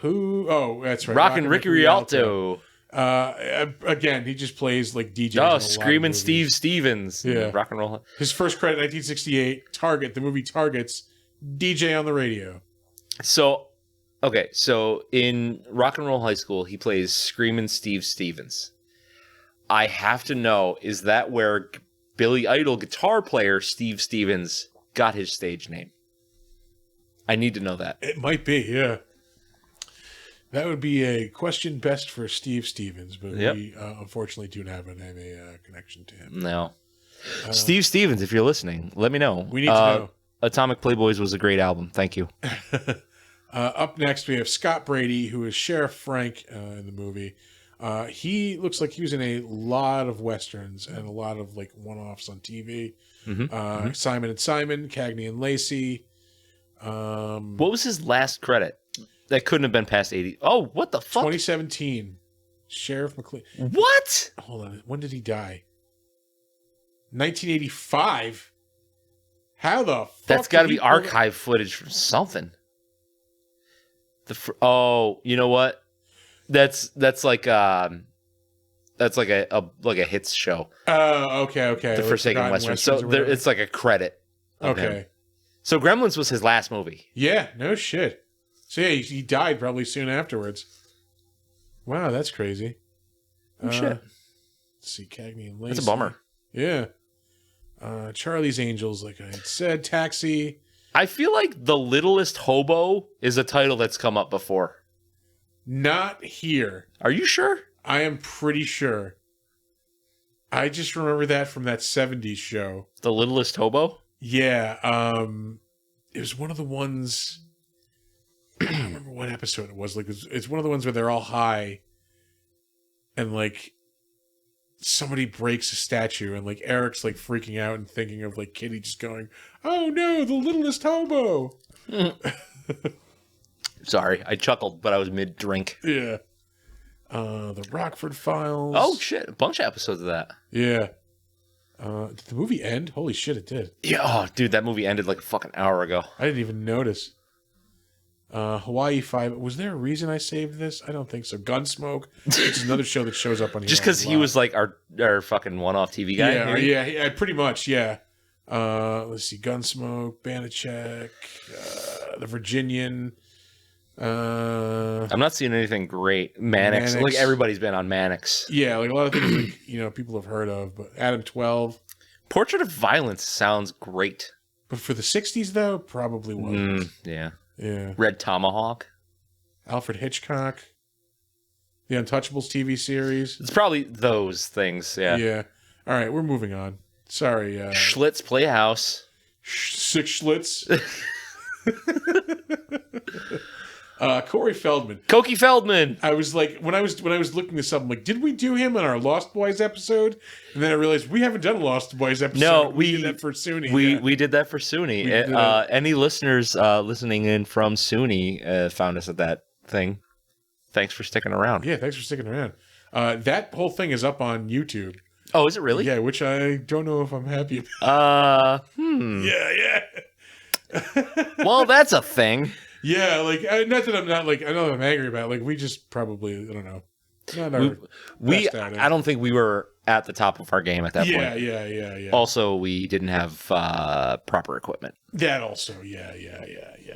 Who? Oh, that's right.
Rockin' Ricky Rialto.
Again, he just plays like DJ.
Oh, Screaming Steve Stevens.
Yeah.
Rock and roll.
His first credit, 1968, Target, the movie Targets, DJ on the radio.
So in Rock and Roll High School, he plays Screamin' Steve Stevens. I have to know, is that where Billy Idol guitar player Steve Stevens got his stage name? I need to know that.
It might be, yeah. That would be a question best for Steve Stevens, but we unfortunately do not have a connection to him.
No. Steve Stevens, if you're listening, let me know.
We need to know.
Atomic Playboys was a great album. Thank you.
Up next, we have Scott Brady, who is Sheriff Frank in the movie. He looks like he was in a lot of Westerns and a lot of like one-offs on TV. Simon and Simon, Cagney and Lacey.
What was his last credit? That couldn't have been past 80. Oh, what the fuck?
2017. Sheriff McLean.
What?
Hold on. When did he die? 1985? How the fuck?
That's got to be archive footage from something. You know what? That's like a hits show.
Oh, okay.
The Forsaken Western. So it's like a credit.
Okay.
Him. So Gremlins was his last movie.
Yeah, no shit. So yeah, he died probably soon afterwards. Wow, that's crazy.
Oh, shit.
Let's see, Cagney and Lacey.
That's a bummer.
Yeah. Charlie's Angels, like I had said. Taxi.
I feel like The Littlest Hobo is a title that's come up before.
Not here.
Are you sure?
I am pretty sure. I just remember that from that 70s show.
The Littlest Hobo?
Yeah. It was one of the ones... I don't remember what episode it was. Like, it's one of the ones where they're all high and, like, somebody breaks a statue and, like, Eric's, like, freaking out and thinking of, like, Kitty just going, oh, no, the littlest hobo.
Sorry, I chuckled, but I was mid-drink.
Yeah. The Rockford Files.
Oh, shit. A bunch of episodes of that.
Yeah. Did the movie end? Holy shit, it did.
Yeah. Oh, dude, that movie ended like a fucking hour ago.
I didn't even notice. Hawaii 5. Was there a reason I saved this? I don't think so. Gunsmoke. It's another show that shows up on here.
Just because he was like our fucking one-off TV guy?
Yeah, pretty much, yeah. Let's see. Gunsmoke, Banachek, The Virginian.
I'm not seeing anything great. Mannix. Like everybody's been on Mannix.
Yeah, like a lot of things like, people have heard of, but Adam 12.
Portrait of Violence sounds great.
But for the 60s, though, probably wasn't.
Yeah.
Yeah.
Red Tomahawk.
Alfred Hitchcock. The Untouchables TV series.
It's probably those things, yeah.
Yeah. All right, we're moving on. Sorry.
Schlitz Playhouse.
Six Schlitz. Corey Feldman.
Cokie Feldman.
I was like, when I was looking this up, I'm like, did we do him in our Lost Boys episode? And then I realized we haven't done a Lost Boys episode.
No,
we did that for SUNY.
We did that for SUNY. Any listeners listening in from SUNY found us at that thing. Thanks for sticking around.
Yeah, thanks for sticking around. That whole thing is up on YouTube.
Oh, is it really?
Yeah, which I don't know if I'm happy about. Yeah.
Well, that's a thing.
Yeah, like, not that I'm not, like, I know I'm angry about it. Like, we just probably, I don't know.
I don't think we were at the top of our game at that point.
Yeah.
Also, we didn't have proper equipment.
That also, yeah.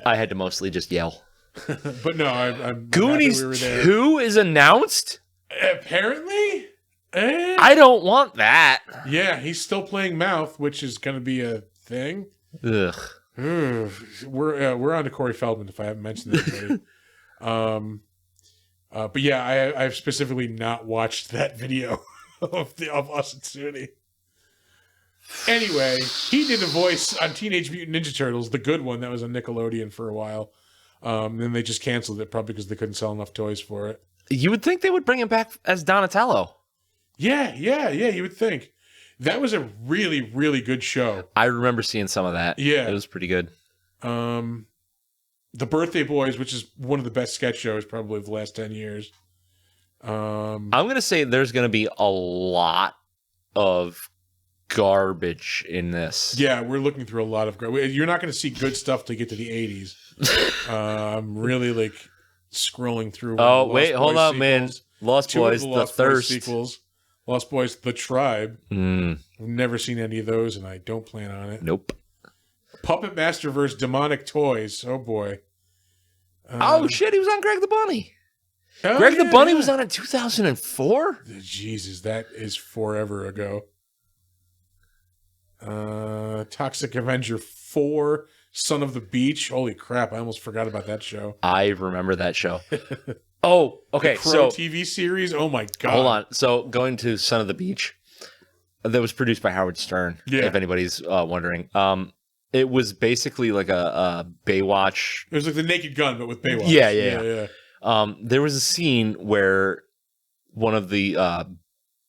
I had to mostly just yell.
But no, I'm
Goonies
happy we were there.
2 is announced?
Apparently?
I don't want that.
Yeah, he's still playing Mouth, which is going to be a thing.
Ugh.
We're on to Corey Feldman, if I haven't mentioned that already. But yeah, I've specifically not watched that video of us at SUNY. Anyway, he did a voice on Teenage Mutant Ninja Turtles, the good one that was on Nickelodeon for a while. Then they just canceled it, probably because they couldn't sell enough toys for it.
You would think they would bring him back as Donatello.
Yeah, you would think. That was a really, really good show.
I remember seeing some of that.
Yeah.
It was pretty good.
The Birthday Boys, which is one of the best sketch shows probably of the last 10 years.
I'm going to say there's going to be a lot of garbage in this.
Yeah, we're looking through a lot of garbage. You're not going to see good stuff to get to the 80s. I'm really like scrolling through.
Oh, wait, hold on, man. Lost Boys, The Thirst.
Sequels. Lost Boys, The Tribe.
I've
never seen any of those, and I don't plan on it.
Nope.
Puppet Masterverse Demonic Toys. Oh, boy.
Oh, shit, he was on Greg the Bunny. Greg the Bunny was on in 2004?
Jesus, that is forever ago. Toxic Avenger 4, Son of the Beach. Holy crap, I almost forgot about that show.
I remember that show. Oh, okay.
The Crow TV series. Oh my god.
Hold on. So going to Son of the Beach, that was produced by Howard Stern.
Yeah.
If anybody's wondering, it was basically like a Baywatch.
It was like the Naked Gun, but with Baywatch.
Yeah. There was a scene where one of the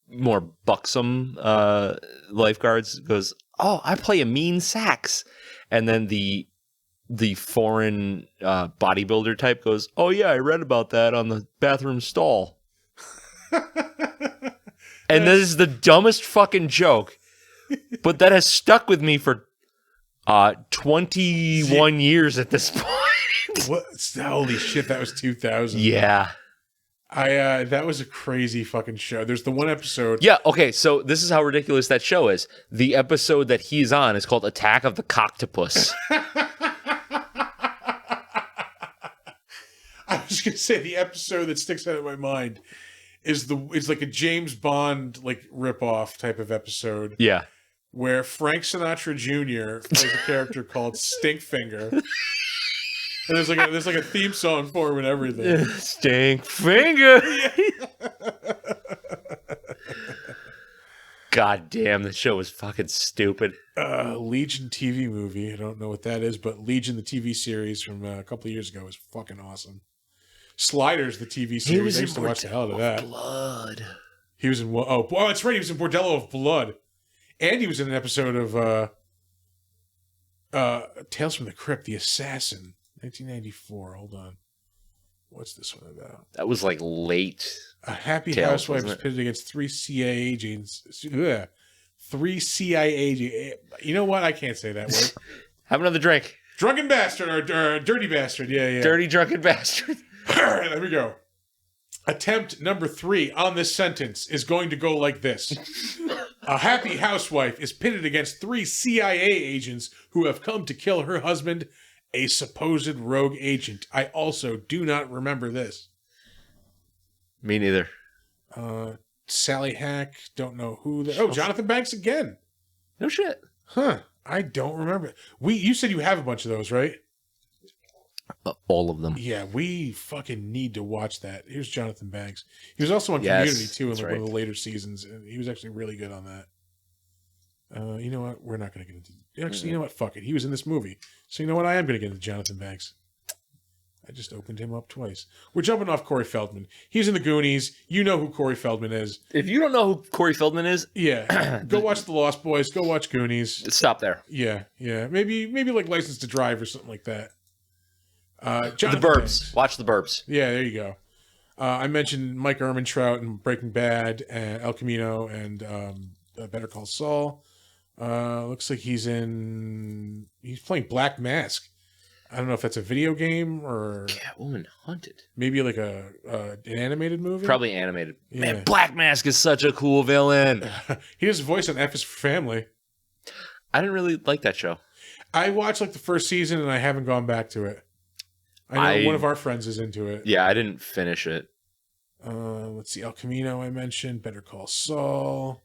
more buxom lifeguards goes, "Oh, I play a mean sax," and then the foreign bodybuilder type goes, "Oh yeah, I read about that on the bathroom stall." And this is the dumbest fucking joke, but that has stuck with me for 21 years at this point.
What? Holy shit, that was 2000.
Yeah.
That was a crazy fucking show. There's the one episode.
Yeah, okay, so this is how ridiculous that show is. The episode that he's on is called Attack of the Coctopus.
I was gonna say the episode that sticks out in my mind is like a James Bond like ripoff type of episode.
Yeah.
Where Frank Sinatra Jr. plays a character called Stinkfinger. And there's like a theme song for him and everything.
Stinkfinger. God damn, the show was fucking stupid.
Legion TV movie. I don't know what that is, but Legion, the TV series from a couple of years ago, was fucking awesome. Sliders, the TV series. I used to watch the hell out of that.
Blood.
He was in that's right. He was in Bordello of Blood, and he was in an episode of Tales from the Crypt, The Assassin, 1994. Hold on, what's this one about?
That was like late.
A happy
Tales,
housewife is pitted against three CIA agents. Three CIA agents. You know what? I can't say that word.
Have another drink.
Drunken bastard or dirty bastard. Yeah.
Dirty drunken bastard.
All right, there we go. Attempt number 3 on this sentence is going to go like this. A happy housewife is pitted against 3 CIA agents who have come to kill her husband, a supposed rogue agent. I also do not remember this.
Me neither.
Sally Hack, don't know who. Jonathan Banks again.
No shit.
Huh. I don't remember. You said you have a bunch of those, right?
All of them.
Yeah, we fucking need to watch that. Here's Jonathan Banks. He was also on Community too in like one of the later seasons, and he was actually really good on that. You know what? We're not going to get into. Actually, you know what? Fuck it. He was in this movie, so you know what? I am going to get into Jonathan Banks. I just opened him up twice. We're jumping off Corey Feldman. He's in the Goonies. You know who Corey Feldman is.
If you don't know who Corey Feldman is,
yeah, go watch The Lost Boys. Go watch Goonies.
Stop there.
Yeah. Maybe like License to Drive or something like that.
The Burbs. Banks. Watch The Burbs.
Yeah, there you go. I mentioned Mike Ehrmantraut in Breaking Bad, and El Camino, and Better Call Saul. Looks like he's playing Black Mask. I don't know if that's a video game or
Catwoman Hunted.
Maybe like an animated movie.
Probably animated.
Yeah.
Man, Black Mask is such a cool villain.
He does a voice on F is for Family.
I didn't really like that show.
I watched like the first season and I haven't gone back to it. I know one of our friends is into it.
Yeah, I didn't finish it.
Let's see. El Camino, I mentioned. Better Call Saul.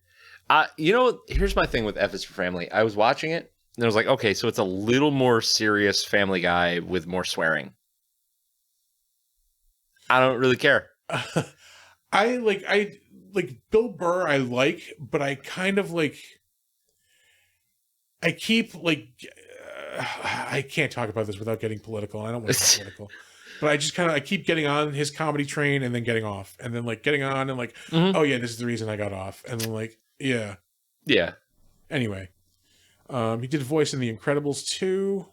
Here's my thing with F is for Family. I was watching it, and I was like, okay, so it's a little more serious Family Guy with more swearing. I don't really care.
I like Bill Burr, but I kind of like... I keep, like... I can't talk about this without getting political. I don't want to get political. But I keep getting on his comedy train and then getting off. And then like getting on and like, oh yeah, this is the reason I got off. And then like, yeah.
Yeah.
Anyway. He did a voice in The Incredibles 2.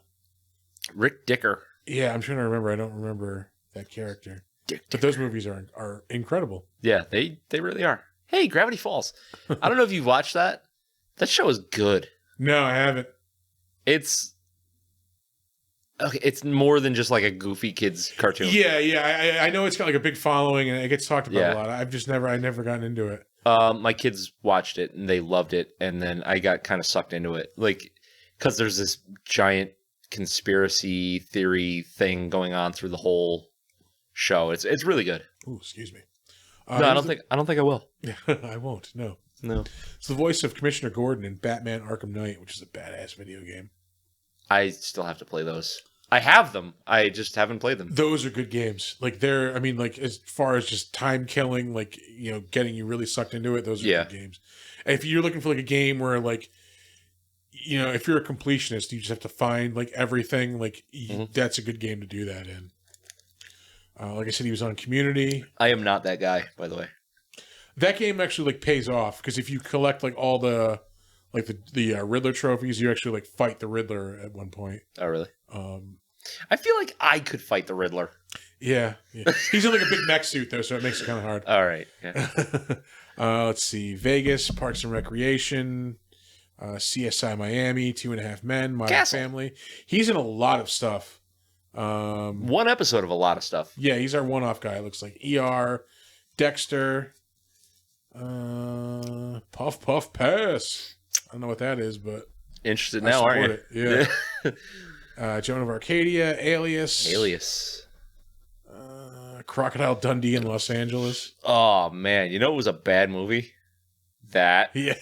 Rick Dicker.
Yeah, I'm trying to remember. I don't remember that character. But those movies are incredible.
Yeah, they really are. Hey, Gravity Falls. I don't know if you've watched that. That show is good.
No, I haven't.
It's more than just like a goofy kids cartoon.
Yeah. I know it's got like a big following and it gets talked about a lot. I never gotten into it.
My kids watched it and they loved it, and then I got kind of sucked into it, like because there's this giant conspiracy theory thing going on through the whole show. It's really good.
Ooh, excuse me.
No, I don't think I will.
I won't. No. It's the voice of Commissioner Gordon in Batman: Arkham Knight, which is a badass video game.
I still have to play those. I have them. I just haven't played them.
Those are good games. Like like as far as just time killing, like, getting you really sucked into it, those are good games. And if you're looking for like a game where like, if you're a completionist, you just have to find like everything, like that's a good game to do that in. Like I said, he was on Community.
I am not that guy, by the way.
That game actually like pays off because if you collect like all the like the Riddler trophies, you actually like fight the Riddler at one point.
Oh, really? I feel like I could fight the Riddler.
Yeah. He's in like a big mech suit though, so it makes it kind of hard.
All right. Yeah.
Let's see: Vegas, Parks and Recreation, CSI Miami, 2.5 Men, Modern Family. He's in a lot of stuff.
One episode of a lot of stuff.
Yeah, he's our one-off guy. It looks like ER, Dexter. Puff Puff Pass. I don't know what that is, but
interested now, aren't you?
Yeah. Joan of Arcadia, Alias. Crocodile Dundee in Los Angeles.
Oh man, you know it was a bad movie? That.
Yeah.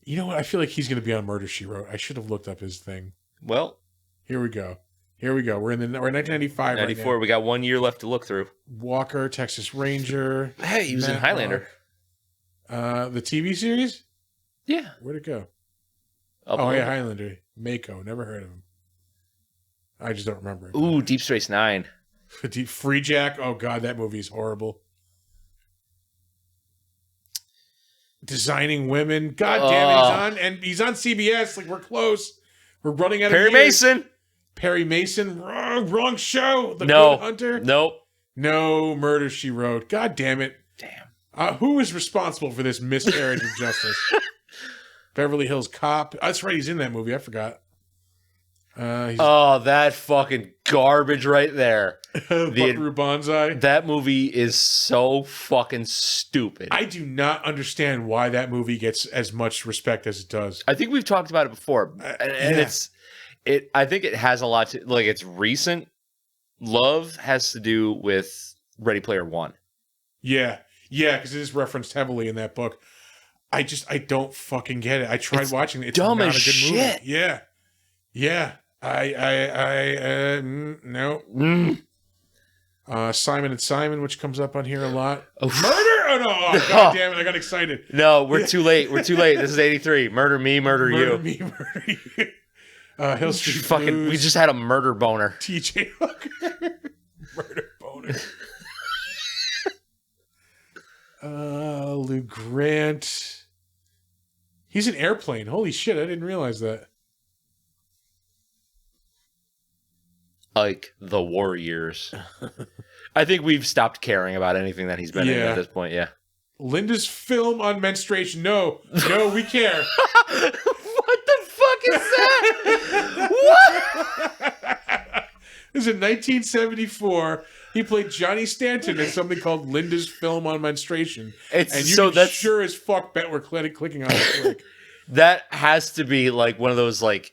You know what? I feel like he's going to be on Murder, She Wrote. I should have looked up his thing.
Well,
here we go. We're in 1995
94.
right now.
We got 1 year left to look through.
Walker, Texas Ranger.
Hey, he was in Highlander.
The TV series?
Yeah.
Where'd it go?
Yeah,
Highlander. Mako. Never heard of him. I just don't remember it.
Ooh, Deep Space Nine.
Free Jack. Oh, God, that movie's horrible. Designing Women. God damn it, he's on CBS. Like, we're close. We're running out of
Perry Mason.
Perry Mason. Wrong show. The
Good
Hunter.
Nope.
No, Murder, She Wrote. God damn it.
Damn.
Who is responsible for this miscarriage of justice? Beverly Hills Cop. That's right, he's in that movie. I forgot.
That fucking garbage right there.
Buckaroo Banzai.
That movie is so fucking stupid.
I do not understand why that movie gets as much respect as it does.
I think we've talked about it before, and I think it has a lot to like. It's recent. Love has to do with Ready Player One.
Yeah, because it is referenced heavily in that book. I don't fucking get it. I tried watching it. It's
dumb
not
as
a good
shit.
movie. Yeah. No. Simon and Simon, which comes up on here a lot. Murder? Oh no! Oh, God damn it! I got excited.
No, we're too late. We're too late. This is 83. Murder me, murder you.
Murder me, murder you. Hill Street
Blues. We just had a murder boner.
TJ Hooker. Murder boner. Lou Grant. He's an Airplane. Holy shit! I didn't realize that.
Like the war years. I think we've stopped caring about anything that he's been in at this point. Yeah.
Linda's film on menstruation. No, we care.
What the fuck is that? What?
This is in 1974. He played Johnny Stanton in something called Linda's Film on Menstruation. That's sure as fuck bet we're clicking on this link.
That has to be like one of those like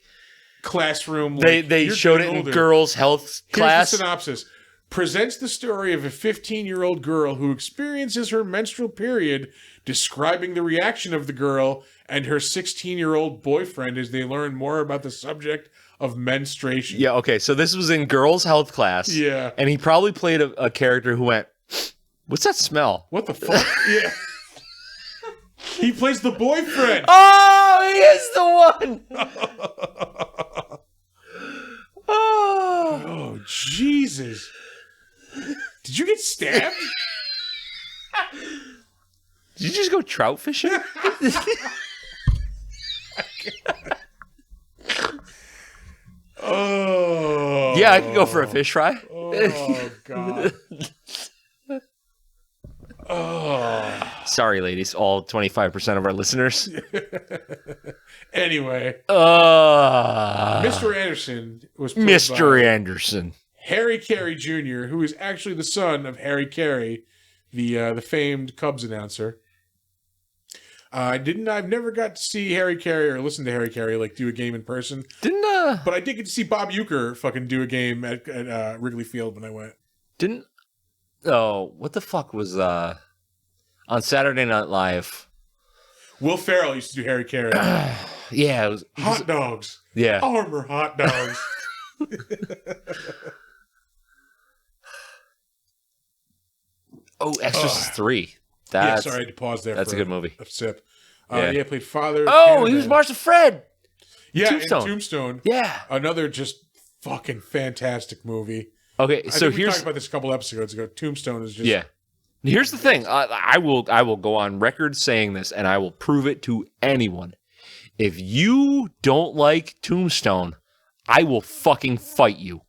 classroom.
They showed it in girls' health class.
Here's the synopsis. Presents the story of a 15-year-old girl who experiences her menstrual period, describing the reaction of the girl and her 16-year-old boyfriend as they learn more about the subject of menstruation.
Yeah, okay, so this was in girls' health class.
Yeah.
And he probably played a character who went, what's that smell?
What the fuck? Yeah. He plays the boyfriend.
Oh, he is the one.
Oh, Jesus. Did you get stabbed?
Did you just go trout fishing?
Oh.
Yeah, I could go for a fish fry.
Oh, God. Oh.
Sorry, ladies, all 25% of our listeners.
Anyway.
Mr.
Mr. Anderson was played
Mr.
by
Anderson.
Harry Carey Jr., who is actually the son of Harry Carey, the famed Cubs announcer. I've never got to see Harry Carey or listen to Harry Carey like do a game in person. But I did get to see Bob Uecker fucking do a game at Wrigley Field when I went.
What the fuck was on Saturday Night Live?
Will Ferrell used to do Harry Carey.
Yeah, it was
hot dogs.
Yeah,
Armor hot dogs.
Exorcist 3.
Sorry, I had to pause there.
That's a good movie.
A sip. He played Father.
He was Martha Fred.
Yeah, Tombstone.
Yeah,
another just fucking fantastic movie.
Okay, so
we talked about this a couple episodes ago. Tombstone is just
Here's the thing. I will go on record saying this, and I will prove it to anyone. If you don't like Tombstone, I will fucking fight you.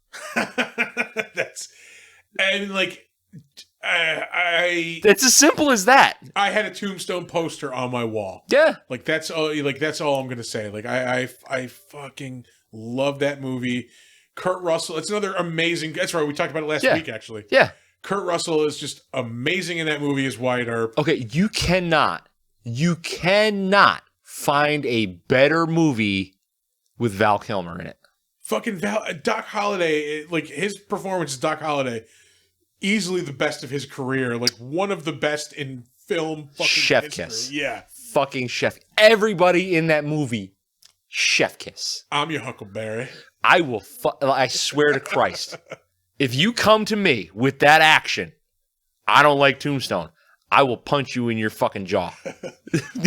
It's as simple as that.
I had a Tombstone poster on my wall.
Yeah,
that's all I'm gonna say. I fucking love that movie. Kurt Russell. It's another amazing. That's right. We talked about it last week, actually.
Yeah.
Kurt Russell is just amazing in that movie as Wyatt Earp.
Okay, you cannot find a better movie with Val Kilmer in it.
Fucking Doc Holliday, like his performance as Doc Holliday, easily the best of his career. Like one of the best in film fucking
Chef
history.
kiss.
Yeah.
Fucking chef. Everybody in that movie, chef kiss.
I'm your Huckleberry.
I swear to Christ, if you come to me with that action, I don't like Tombstone, I will punch you in your fucking jaw.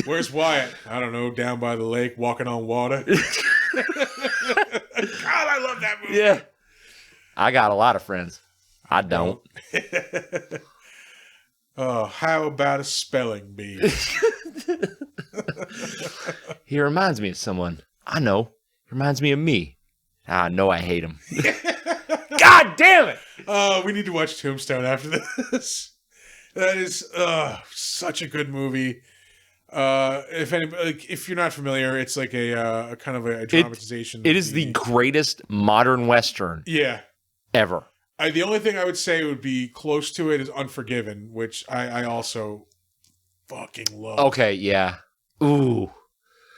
Where's Wyatt? I don't know, down by the lake, walking on water. God, I love that movie.
Yeah. I got a lot of friends. I don't.
Oh, how about a spelling bee?
He reminds me of someone. I know. He reminds me of me. I know I hate him. God damn it!
We need to watch Tombstone after this. That is such a good movie. If you're not familiar, it's like a kind of a dramatization.
It is the greatest modern Western ever.
The only thing I would say would be close to it is Unforgiven, which I also fucking love.
Okay, yeah. Ooh.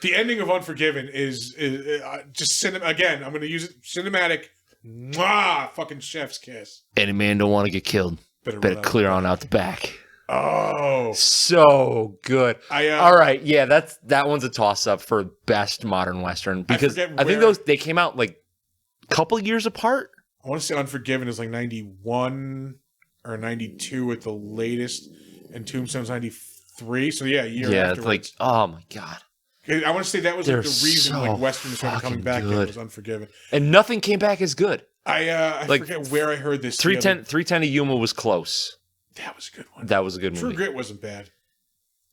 The ending of Unforgiven is just again, I'm going to use it cinematic. Mwah! Fucking chef's kiss.
Any man don't want to get killed. Better clear on out the back.
Oh.
So good. All right, yeah, that one's a toss-up for best modern Western. Because I think they came out like a couple years apart.
I want to say Unforgiven is like 91 or 92 at the latest, and Tombstone's 93. So yeah, a year afterwards.
It's like, oh my God.
I want to say that was like the reason like Westerns started coming back. It was Unforgiven,
and nothing came back as good.
I forget where I heard this.
310 to Yuma was close.
That was a good one.
That was a good movie.
True Grit wasn't bad.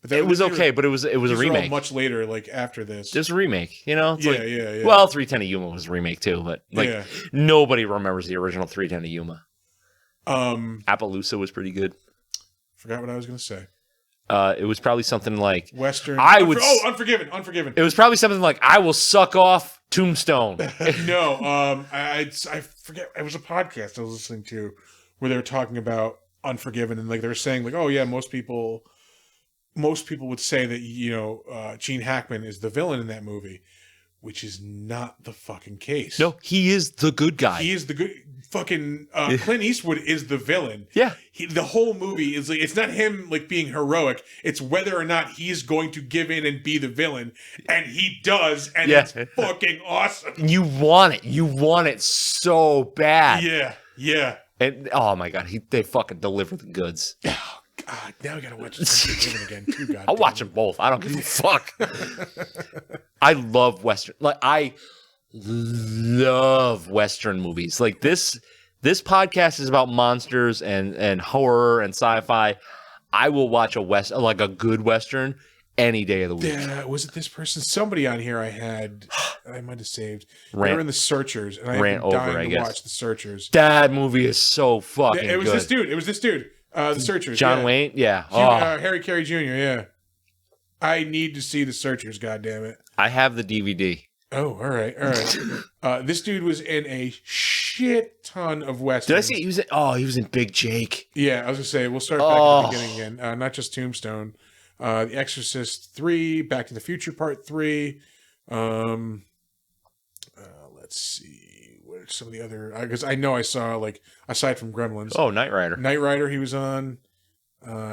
But it was okay, but it was a remake.
Much later, like after this.
Just a remake, you know? It's
yeah.
Well, 310 to Yuma was a remake too, but nobody remembers the original 310 to Yuma. Appaloosa was pretty good.
Forgot what I was going to say.
It was probably something like
Western. Unforgiven.
It was probably something like I will suck off Tombstone.
No, I forget. It was a podcast I was listening to where they were talking about Unforgiven, and like they were saying like, oh yeah, most people would say that Gene Hackman is the villain in that movie, which is not the fucking case.
No, he is the good guy.
He is the good fucking Clint Eastwood is the villain.
Yeah.
The whole movie is like, it's not him like being heroic. It's whether or not he's going to give in and be the villain. And he does. And it's fucking awesome.
You want it. You want it so bad.
Yeah.
And oh my God, they fucking deliver the goods.
Oh God, now I gotta watch this again too. God,
I'll watch them both. I don't give a fuck. I love Western. Like I love Western movies. Like this podcast is about monsters and horror and sci-fi. I will watch a good Western any day of the week.
Yeah, was it this person? Somebody on here I might have saved. They were in The Searchers, and I have been dying to watch The Searchers.
That movie is so fucking good.
It was this dude. The Searchers.
John Wayne? Yeah.
Harry Carey Jr., yeah. I need to see The Searchers, goddammit.
I have the DVD.
Oh, all right. This dude was in a shit ton of westerns.
Did I see he was in Big Jake?
Yeah, I was gonna say we'll start back at the beginning again. Not just Tombstone, The Exorcist 3, Back to the Future Part 3. Let's see, what are some of the other? Because I know I saw like aside from Gremlins.
Oh, Knight Rider.
Knight Rider, he was on.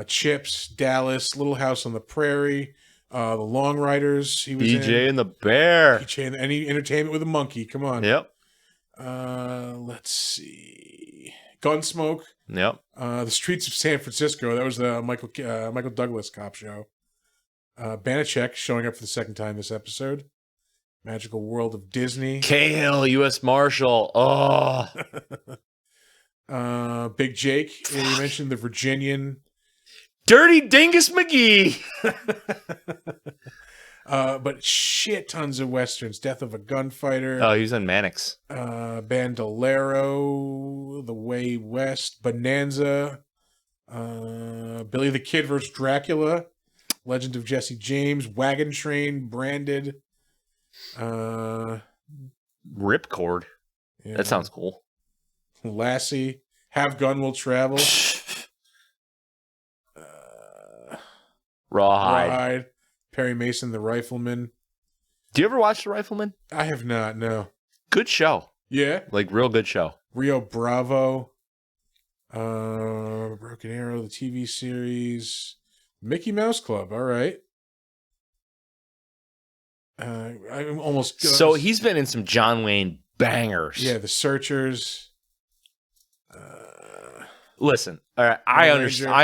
Chips, Dallas, Little House on the Prairie. The Long Riders, he was
BJ and the Bear.
BJ and Any Entertainment with a Monkey. Come on.
Yep.
Let's see. Gunsmoke.
Yep.
The Streets of San Francisco. That was the Michael Douglas cop show. Banachek showing up for the second time this episode. Magical World of Disney.
Cahill, U.S. Marshal. Oh.
Big Jake. You mentioned the Virginian.
Dirty Dingus McGee.
But shit tons of westerns. Death of a Gunfighter.
Oh, he was in Mannix.
Bandolero, The Way West, Bonanza, Billy the Kid vs. Dracula, Legend of Jesse James, Wagon Train, Branded,
Ripcord. Yeah. That sounds cool.
Lassie, Have Gun Will Travel.
Rawhide.
Perry Mason, The Rifleman.
Do you ever watch The Rifleman?
I have not, no.
Good show.
Yeah?
Like, real good show.
Rio Bravo. Broken Arrow, the TV series. Mickey Mouse Club, all right. I'm almost...
So he's been in some John Wayne bangers.
Yeah, The Searchers.
Listen, all right, I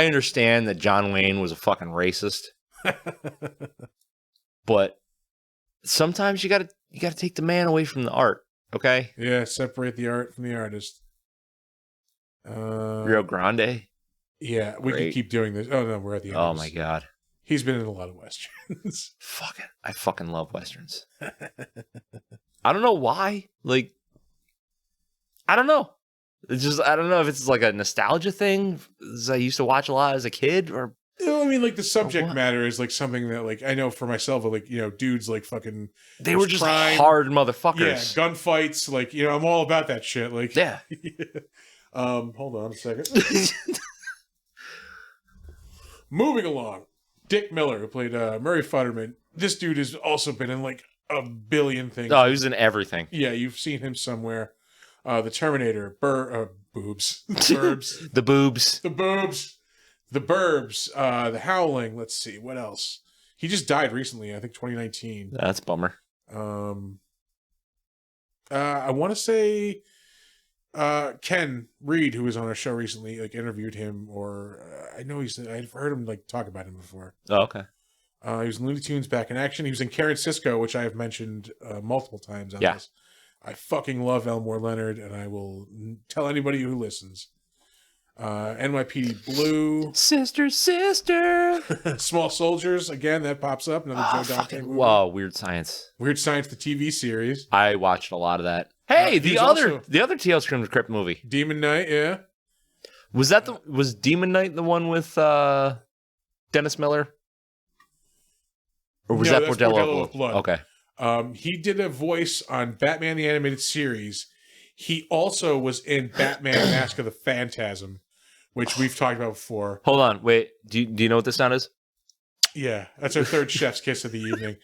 understand that John Wayne was a fucking racist. But sometimes you gotta take the man away from the art, okay?
Yeah, separate the art from the artist.
Rio Grande.
Yeah, we can keep doing this. Oh no, we're at the end.
Oh my god.
He's been in a lot of westerns.
Fuck it. I fucking love westerns. I don't know why. Like, I don't know. It's just, I don't know if it's like a nostalgia thing. I used to watch a lot as a kid, or...
I mean, like, the subject matter is like something that, like, I know for myself, like, dudes like fucking...
They were just hard motherfuckers.
Yeah, gunfights, like, I'm all about that shit. Like,
yeah.
Hold on a second. Moving along. Dick Miller, who played Murray Futterman. This dude has also been in like a billion things.
Oh, he was in everything.
Yeah, you've seen him somewhere. The Terminator, Boobs. Burbs.
The boobs.
The Boobs. The Burbs. The Howling. Let's see. What else? He just died recently, I think 2019.
That's a bummer.
I want to say Ken Reed, who was on our show recently, like interviewed him, or I know I've heard him like talk about him before.
Oh, okay.
He was in Looney Tunes Back in Action. He was in Karen Cisco, which I have mentioned multiple times on this. I fucking love Elmore Leonard, and I will tell anybody who listens. NYPD Blue.
Sister.
Small Soldiers, again, that pops up. Another Joe Dante movie.
Whoa, Weird Science.
Weird Science, the TV series.
I watched a lot of that. Hey, the other Tales from the Crypt movie.
Demon Knight, yeah.
Was Demon Knight the one with Dennis Miller? Or was that Bordello of Blood? Okay.
He did a voice on Batman the Animated Series. He also was in Batman Mask of the Phantasm, which we've talked about before.
Hold on, wait. Do you know what this sound is?
Yeah, that's our third chef's kiss of the evening.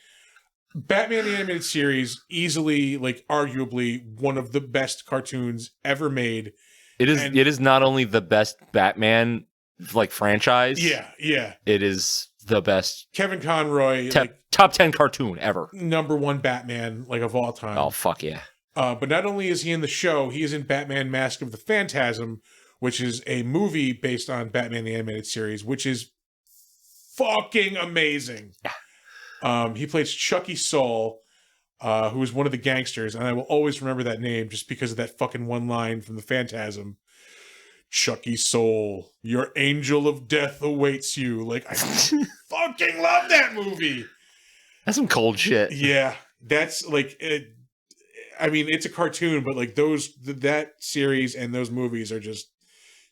Batman the Animated Series, easily, like, arguably one of the best cartoons ever made.
It is not only the best Batman like franchise.
Yeah.
It is the best
Kevin Conroy,
top 10 cartoon ever.
#1 Batman, like, of all time.
Oh, fuck yeah.
But not only is he in the show, he is in Batman Mask of the Phantasm, which is a movie based on Batman the Animated Series, which is fucking amazing. He plays Chucky Soul, who was one of the gangsters, and I will always remember that name just because of that fucking one line from the Phantasm. Chucky Soul, your angel of death awaits you. Like, I fucking love that movie.
That's some cold shit.
Yeah, that's like... I mean, it's a cartoon, but like that series and those movies are just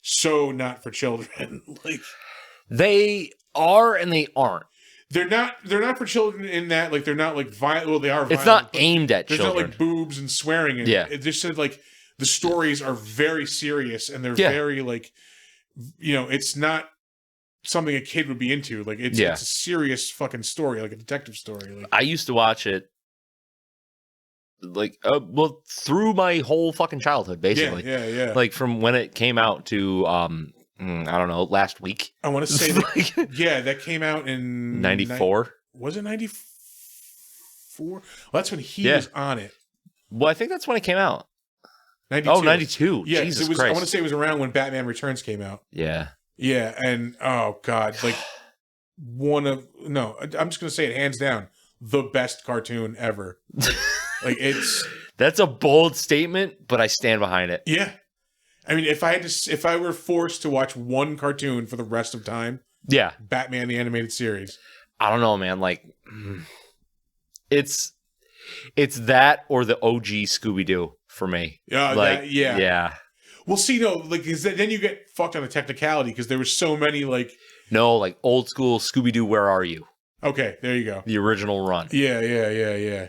so not for children. Like,
they are and they aren't.
They're not for children in that, like, they're not like violent. Well, they are violent.
It's not aimed at children.
There's not like boobs and swearing in it. It just said like the stories are very serious and they're very like, it's not something a kid would be into. Like, it's a serious fucking story, like a detective story. Like, I
used to watch it like through my whole fucking childhood, basically.
Yeah.
Like from when it came out to I don't know, last week.
I want to say that, that came out in
94.
Was it 94? Well, that's when he was on it.
Well, I think that's when it came out.
92.
Oh, 92.
Yeah,
Jesus Christ.
I want to say it was around when Batman Returns came out.
Yeah.
Yeah, and oh god, like I'm just gonna say it hands down, the best cartoon ever. Like,
that's a bold statement, but I stand behind it.
Yeah. I mean, if I were forced to watch one cartoon for the rest of time, Batman the Animated Series.
I don't know, man. Like, it's that or the OG Scooby-Doo for me.
Yeah,
yeah.
Well, see, no, like, then you get fucked on the technicality because there were so many, like...
No, like, old school Scooby-Doo, Where Are You?
Okay, there you go.
The original run.
Yeah.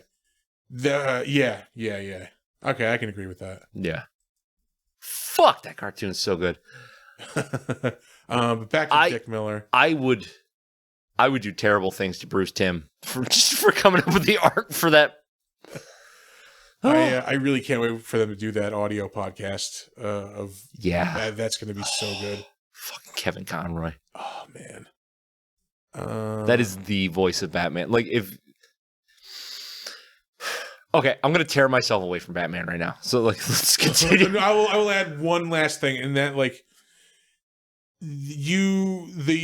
Okay, I can agree with that.
Yeah. Fuck, that cartoon's so good.
Back to Dick Miller.
I would I would do terrible things to Bruce Timm for coming up with the art for that.
I really can't wait for them to do that audio podcast of that's going to be so good.
Fucking Kevin Conroy.
Oh man,
that is the voice of Batman. Like if okay, I'm gonna tear myself away from Batman right now. So like, let's continue.
I will add one last thing, and that like the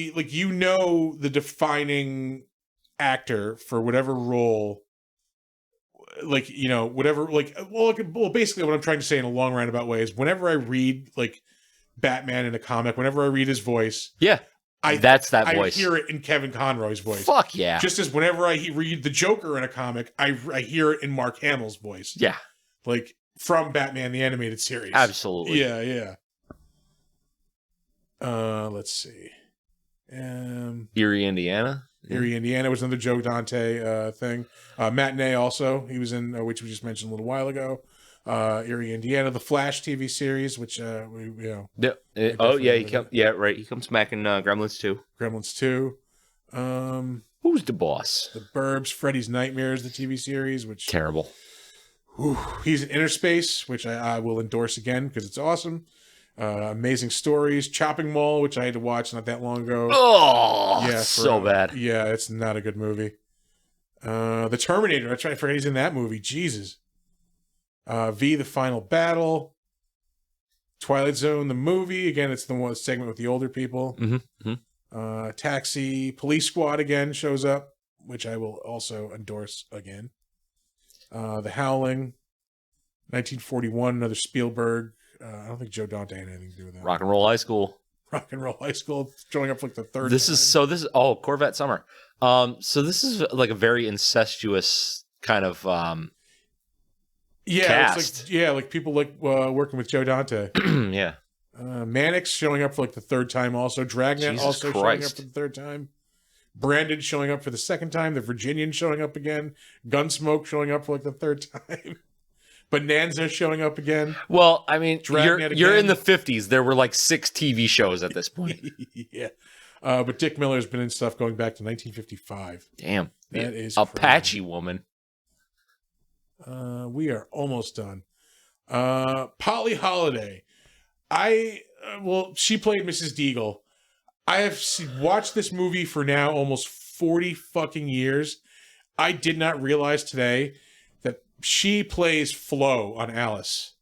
defining actor for whatever role. Like, you know, whatever, like, well, basically what I'm trying to say in a long roundabout way is whenever I read, like, Batman in a comic, whenever I read his voice.
Yeah. That's that voice.
I hear it in Kevin Conroy's voice.
Fuck yeah.
Just as whenever I read the Joker in a comic, I hear it in Mark Hamill's voice.
Yeah.
Like, from Batman, the animated series.
Absolutely.
Yeah. Let's see.
Erie, Indiana.
Erie, Indiana was another Joe Dante thing. Matinee also, he was in, which we just mentioned a little while ago. Erie, Indiana, the Flash TV series, which
He comes back in Gremlins 2.
Gremlins 2.
Who's the boss?
The Burbs, Freddy's Nightmares, the TV series, which
terrible.
He's in Inner Space, which I will endorse again because it's awesome. Amazing Stories, Chopping Mall, which I had to watch not that long ago.
Oh, yeah, so bad.
Yeah, it's not a good movie. The Terminator, I try to forget he's in that movie. Jesus. V, The Final Battle. Twilight Zone, the movie. Again, it's the one segment with the older people.
Mm-hmm.
Taxi, Police Squad again shows up, which I will also endorse again. The Howling, 1941, another Spielberg. I don't think Joe Dante had anything to do with that.
Rock and Roll High School.
Rock and Roll High School showing up for like the third
time. Corvette Summer. So this is like a very incestuous kind of cast.
It's like like people like working with Joe Dante.
Yeah.
Mannix showing up for like the third time also. Dragnet
Jesus
also
Christ.
showing up for the third time. Brandon showing up for the second time. The Virginian showing up again. Gunsmoke showing up for like the third time. Bonanza showing up again.
Well, I mean,
Dragnet
you're
again.
in the 50s. There were like 6 TV shows at this point.
Yeah. But Dick Miller's been in stuff going back to 1955.
Damn.
That is
Apache Woman.
We are almost done. Polly Holiday. She played Mrs. Deagle. I have watched this movie for now almost 40 fucking years. I did not realize today that she plays Flo on Alice.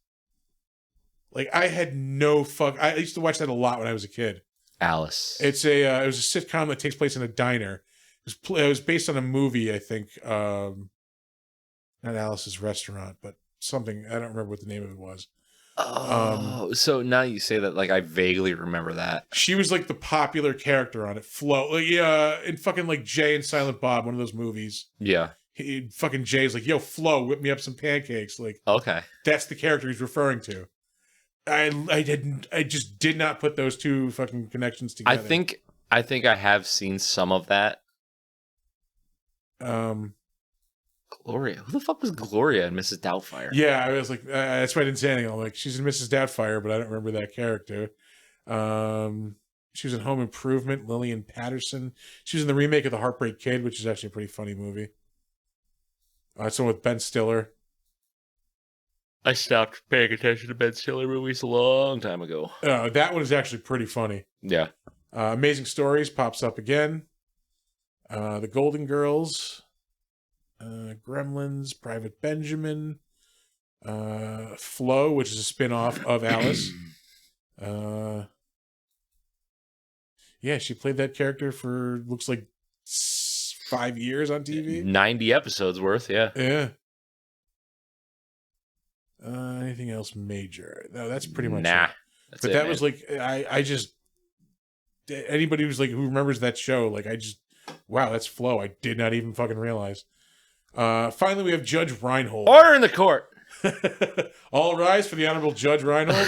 Like, I had no I used to watch that a lot when I was a kid.
Alice.
It was a sitcom that takes place in a diner. It was based on a movie, I think. Not Alice's Restaurant, but something. I don't remember what the name of it was.
So now you say that, like, I vaguely remember that.
She was like the popular character on it. Flo, like, in fucking like Jay and Silent Bob, one of those movies.
Yeah.
Fucking Jay's like, yo, Flo, whip me up some pancakes. Like,
okay,
that's the character he's referring to. I just did not put those two fucking connections together.
I think I have seen some of that. Gloria. Who the fuck was Gloria in Mrs. Doubtfire?
Yeah, I was like, that's why I didn't say anything. I'm like, she's in Mrs. Doubtfire, but I don't remember that character. She was in Home Improvement, Lillian Patterson. She was in the remake of The Heartbreak Kid, which is actually a pretty funny movie. It's one with Ben Stiller.
I stopped paying attention to Ben Stiller movies a long time ago.
That one is actually pretty funny.
Yeah.
Amazing Stories pops up again. The Golden Girls. Gremlins, Private Benjamin, Flo, which is a spin-off of Alice. She played that character for, looks like 5 years on TV.
90 episodes worth, yeah.
Yeah. Anything else major? No, that's pretty much it. But that was like, I just, anybody who's like, who remembers that show, like, wow, that's Flo. I did not even fucking realize. Finally, we have Judge Reinhold.
Order in the court.
All rise for the Honorable Judge Reinhold.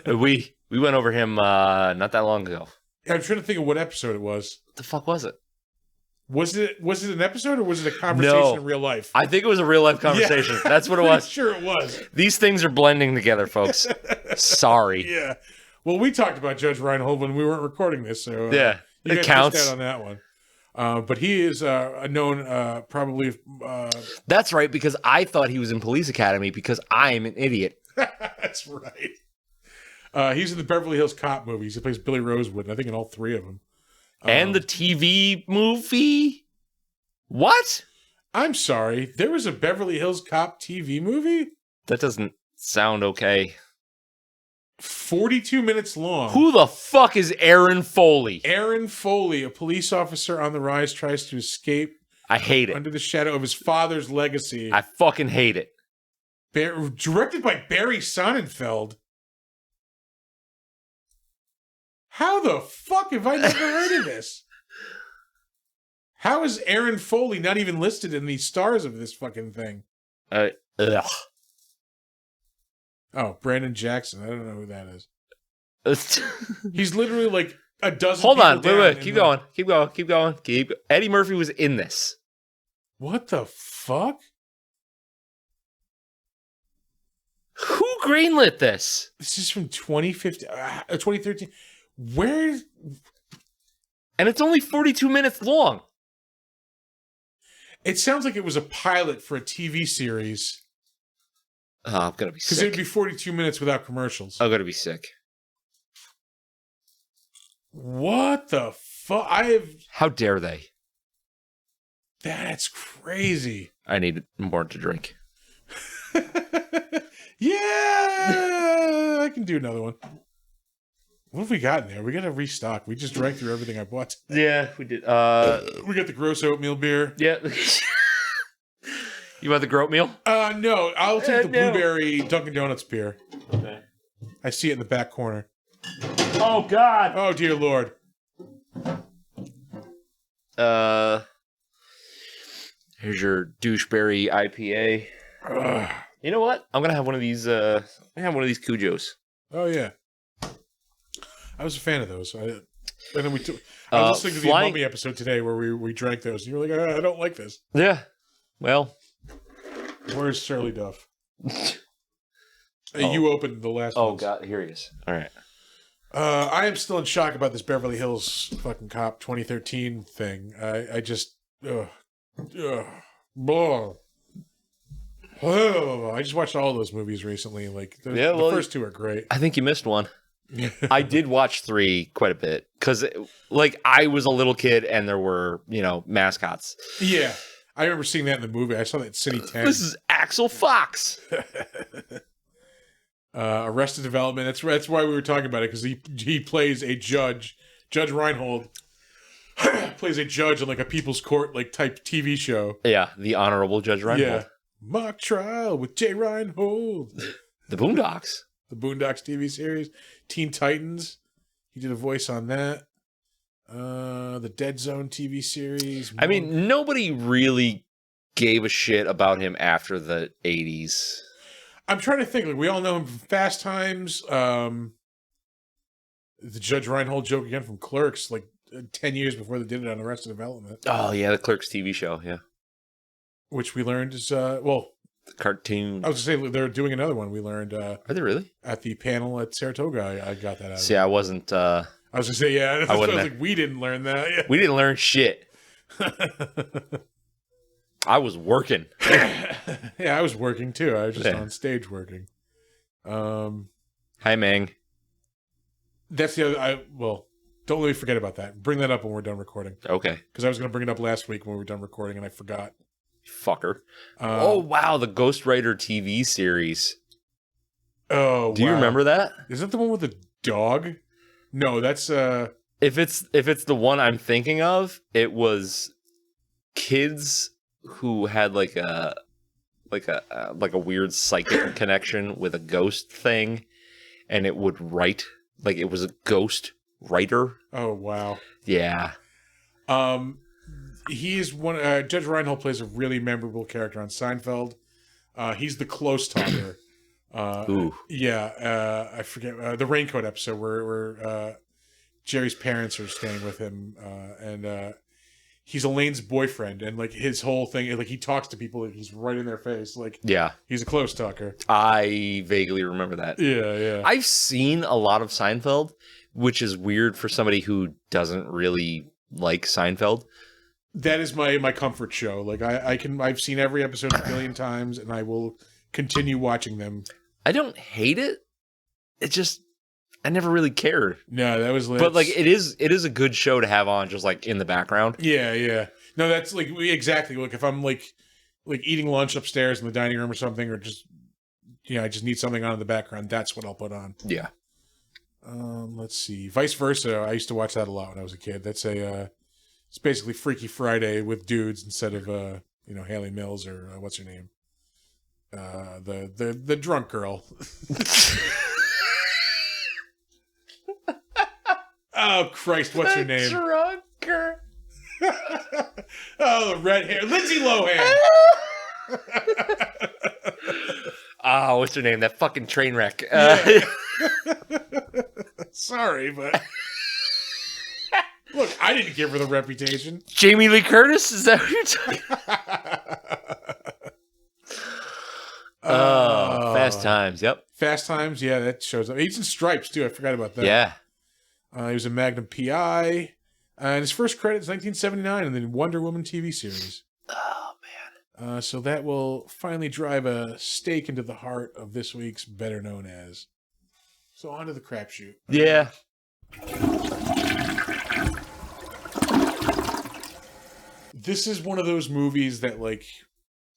we went over him not that long ago.
I'm trying to think of what episode it was.
What the fuck was it?
Was it an episode or was it a conversation in real life?
I think it was a real life conversation. Yeah, that's what it was.
Sure it was.
These things are blending together, folks. Sorry.
Yeah. Well, we talked about Judge Reinhold when we weren't recording this, so
yeah.
You guys
counts.
missed out on that one. But he is known probably.
That's right, because I thought he was in Police Academy because I'm an idiot.
That's right. He's in the Beverly Hills Cop movies. He plays Billy Rosewood, and I think in all three of them.
And the TV movie? What?
I'm sorry. There was a Beverly Hills Cop TV movie?
That doesn't sound okay.
42 minutes long.
Who the fuck is Aaron Foley?
Aaron Foley, a police officer on the rise, tries to escape
I hate it.
under the shadow of his father's legacy.
I fucking hate it.
Directed by Barry Sonnenfeld. How the fuck have I never heard of this? How is Aaron Foley not even listed in the stars of this fucking thing?
Ugh.
Oh, Brandon Jackson. I don't know who that is. He's literally like a dozen.
Hold on,
people
wait.
down
Keep going. Eddie Murphy was in this.
What the fuck?
Who greenlit this?
This is from 2015, 2013. Where?
And it's only 42 minutes long.
It sounds like it was a pilot for a TV series.
Oh, I'm gonna be
Because it would
sick.
be 42 minutes without commercials.
I'm gonna be sick.
What the fuck?
How dare they?
That's crazy.
I need more to drink.
Yeah, I can do another one. What have we got in there? We got to restock. We just drank through everything I bought.
Yeah, we did.
We got the gross oatmeal beer.
Yeah. You want the groat meal?
No, I'll take the
No.
blueberry Dunkin' Donuts beer.
Okay.
I see it in the back corner.
Oh God.
Oh dear Lord.
Here's your doucheberry IPA.
Ugh.
You know what? I'm gonna have one of these. I'm gonna have one of these Cujos.
Oh yeah. I was a fan of those. And then I was listening to the Mummy episode today where we drank those. And you were like, I don't like this.
Yeah. Well.
Where's Shirley Duff? You opened the last one.
Oh God, here he is. All right.
I am still in shock about this Beverly Hills fucking Cop 2013 thing. I just, blah. I just watched all those movies recently. Like, the first two are great.
I think you missed one. I did watch 3 quite a bit because, like, I was a little kid and there were, mascots.
Yeah, I remember seeing that in the movie. I saw that in City 10.
This is Axel Fox.
Arrested Development. That's why we were talking about it, because he plays a judge. Judge Reinhold plays a judge on like a People's Court like type TV show.
Yeah, the Honorable Judge Reinhold.
Yeah, mock trial with Jay Reinhold.
The Boondocks.
The Boondocks TV series. Teen Titans. He did a voice on that. The Dead Zone TV series.
I mean, nobody really gave a shit about him after the 80s.
I'm trying to think. Like, we all know him from Fast Times. The Judge Reinhold joke again from Clerks, like 10 years before they did it on Arrested Development.
Oh, yeah, the Clerks TV show, yeah.
Which we learned is,
the cartoon.
I was going to say, they're doing another one. We learned
Are they really?
at the panel at Saratoga. I got that out of
See,
it.
I wasn't.
I was going to say, yeah. I was
wouldn't
like, we didn't learn that. Yeah.
We didn't learn shit. I was working.
Yeah, I was working too. I was just on stage working.
Hi, Mang.
That's the other. Don't let me forget about that. Bring that up when we're done recording.
Okay.
Because I was going to bring it up last week when we were done recording, and I forgot.
Fucker. Oh, wow. The Ghost Rider TV series.
Oh,
Do you remember that?
Is that the one with the dog? No, that's
If it's the one I'm thinking of, it was kids who had like a weird psychic connection with a ghost thing, and it would write, like, it was a ghost writer.
Oh wow.
Yeah.
He is one. Judge Reinhold plays a really memorable character on Seinfeld. He's the close talker.
Ooh.
Yeah. I forget the raincoat episode where Jerry's parents are staying with him, and he's Elaine's boyfriend, and like his whole thing, like he talks to people, like he's right in their face, like
Yeah.
he's a close talker.
I vaguely remember that.
Yeah.
I've seen a lot of Seinfeld, which is weird for somebody who doesn't really like Seinfeld.
That is my comfort show. Like I've seen every episode a billion times, and I will continue watching them.
I don't hate it. It just I never really cared.
No, that was lit.
But like it is a good show to have on just like in the background.
Yeah. No, that's like exactly like if I'm like eating lunch upstairs in the dining room or something, or just I just need something on in the background. That's what I'll put on.
Yeah.
Let's see. Vice versa. I used to watch that a lot when I was a kid. That's it's basically Freaky Friday with dudes instead of Haley Mills or what's her name, the drunk girl. Oh Christ, what's her name?
Drunk girl.
Oh, the red hair, Lindsay Lohan.
Oh, what's her name? That fucking train wreck.
Sorry, but look, I didn't give her the reputation.
Jamie Lee Curtis? Is that what you're talking? Fast Times. Yep.
Fast Times. Yeah, that shows up. He's in Stripes too. I forgot about that.
Yeah.
He was in Magnum P.I. And his first credit is 1979 in the Wonder Woman TV series.
Oh man.
So that will finally drive a stake into the heart of this week's Better Known As. So on to the crapshoot.
Yeah.
This is one of those movies that like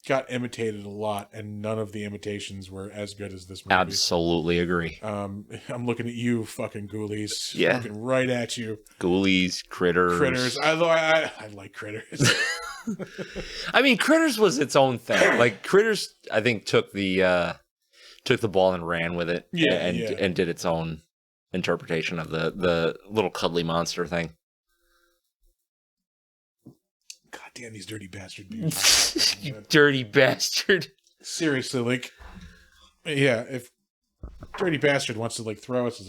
got imitated a lot, and none of the imitations were as good as this movie.
Absolutely agree.
I'm looking at you, fucking Ghoulies.
Yeah.
Looking right at you.
Ghoulies, Critters.
I like Critters.
I mean, Critters was its own thing. Like Critters, I think took the ball and ran with it. And did its own interpretation of the little cuddly monster thing.
God damn these dirty bastard beers.
You dirty bastard.
Seriously, like, yeah, if Dirty Bastard wants to like throw us,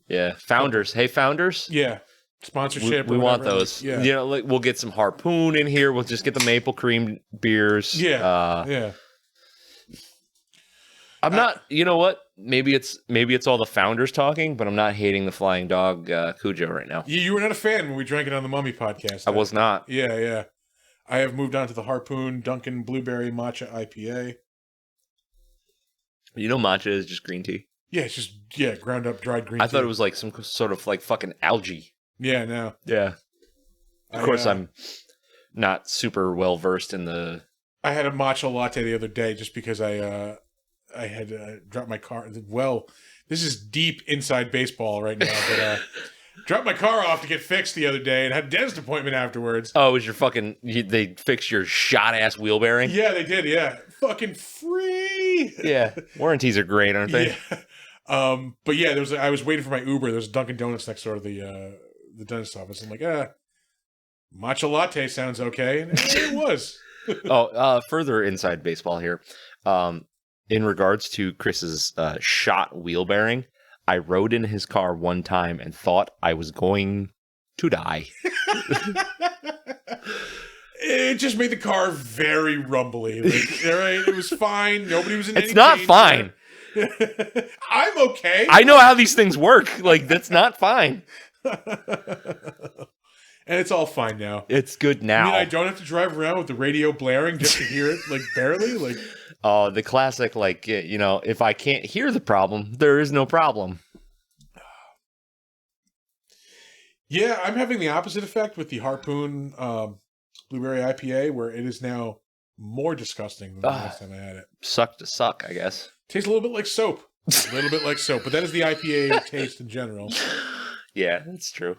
Yeah, Founders. Hey, Founders.
Yeah, sponsorship.
We want those.
Like, yeah,
like we'll get some Harpoon in here. We'll just get the maple cream beers.
Yeah, yeah.
I'm not. You know what? Maybe it's all the Founders talking, but I'm not hating the Flying Dog Cujo right now.
You were not a fan when we drank it on the Mummy podcast.
I was not.
Yeah. I have moved on to the Harpoon Dunkin' Blueberry Matcha IPA.
Matcha is just green tea.
Yeah, it's just ground up dried green tea.
I thought it was like some sort of like fucking algae.
Yeah, no.
Yeah. Of course, I'm not super well versed in the.
I had a matcha latte the other day just because I had dropped my car. Well, this is deep inside baseball right now, but dropped my car off to get fixed the other day and had a dentist appointment afterwards.
Oh, it was your fucking... They fixed your shot-ass wheel bearing?
Yeah, they did, yeah. Fucking free!
Yeah. Warranties are great, aren't they?
Yeah. But yeah, I was waiting for my Uber. There was a Dunkin' Donuts next door to the dentist office. I'm like, matcha latte sounds okay. And it was.
Further inside baseball here. In regards to Chris's shot wheel bearing, I rode in his car one time and thought I was going to die.
It just made the car very rumbly. Like, all right, it was fine. Nobody was in any
It's not
danger.
fine.
I'm okay.
I know how these things work. Like, that's not fine.
And it's all fine now.
It's good now.
I mean, I don't have to drive around with the radio blaring just to hear it, like, barely. Like,
oh, the classic, like, if I can't hear the problem, there is no problem.
Yeah, I'm having the opposite effect with the Harpoon Blueberry IPA, where it is now more disgusting than the last time I had it.
Suck to suck, I guess.
Tastes a little bit like soap. A little bit like soap, but that is the IPA taste in general.
Yeah, that's true.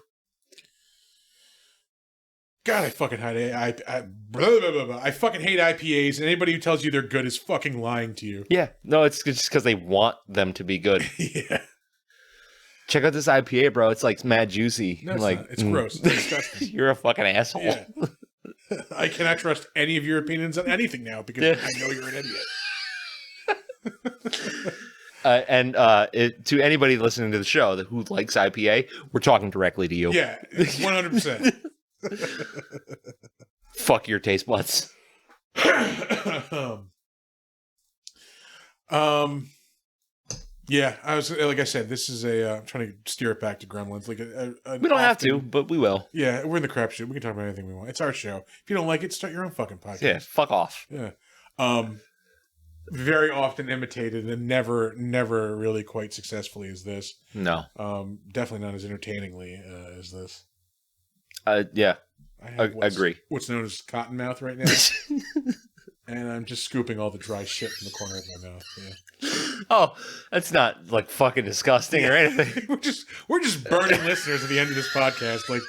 God, I fucking hate I fucking hate IPAs, and anybody who tells you they're good is fucking lying to you.
Yeah, no, it's just because they want them to be good.
Yeah.
Check out this IPA, bro. It's like mad juicy.
No, it's
like
not. It's gross. It's disgusting.
You're a fucking asshole.
Yeah. I cannot trust any of your opinions on anything now because I know you're an idiot.
To anybody listening to the show who likes IPA, we're talking directly to you.
Yeah, 100%.
Fuck your taste buds.
Yeah, I was like I said, this is a. I'm trying to steer it back to Gremlins. Like
we don't have to, but we will.
Yeah, we're in the crap shoot. We can talk about anything we want. It's our show. If you don't like it, start your own fucking podcast.
Yeah, fuck off.
Yeah. Very often imitated and never really quite successfully as this.
No.
Definitely not as entertainingly as this.
Yeah. I agree.
What's known as cottonmouth right now. And I'm just scooping all the dry shit from the corner of my mouth. Yeah.
Oh, that's not like fucking disgusting or anything.
we're just burning listeners at the end of this podcast. Like,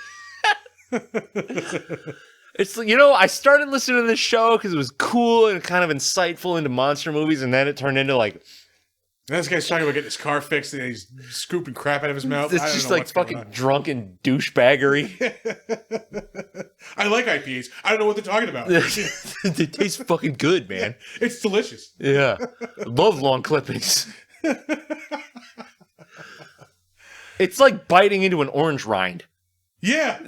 it's, you know, I started listening to this show because it was cool and kind of insightful into monster movies, and then it turned into like.
This guy's talking about getting his car fixed and he's scooping crap out of his mouth.
It's just like fucking drunken douchebaggery.
I like IPAs. I don't know what they're talking about.
It tastes fucking good, man.
It's delicious.
Yeah. Love long clippings. It's like biting into an orange rind.
Yeah.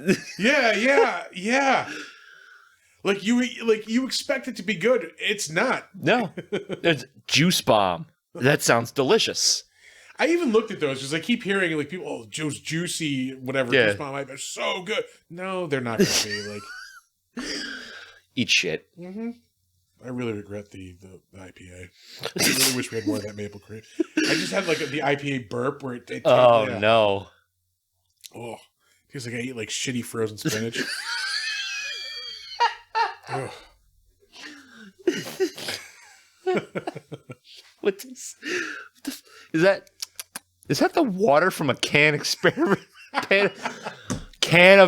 Like you expect it to be good. It's not.
No. It's juice bomb. That sounds delicious.
I even looked at those because I keep hearing like people, oh, Joe's Juicy, whatever.
Yeah.
Juice bomb, they're so good. No, they're not going to be like.
Eat shit.
Mm-hmm. I really regret the IPA. I really wish we had more of that maple cream. I just had like the IPA burp where it
oh yeah. No.
Oh, feels like I eat like shitty frozen spinach. Oh.
What is that? Is that the water from a can of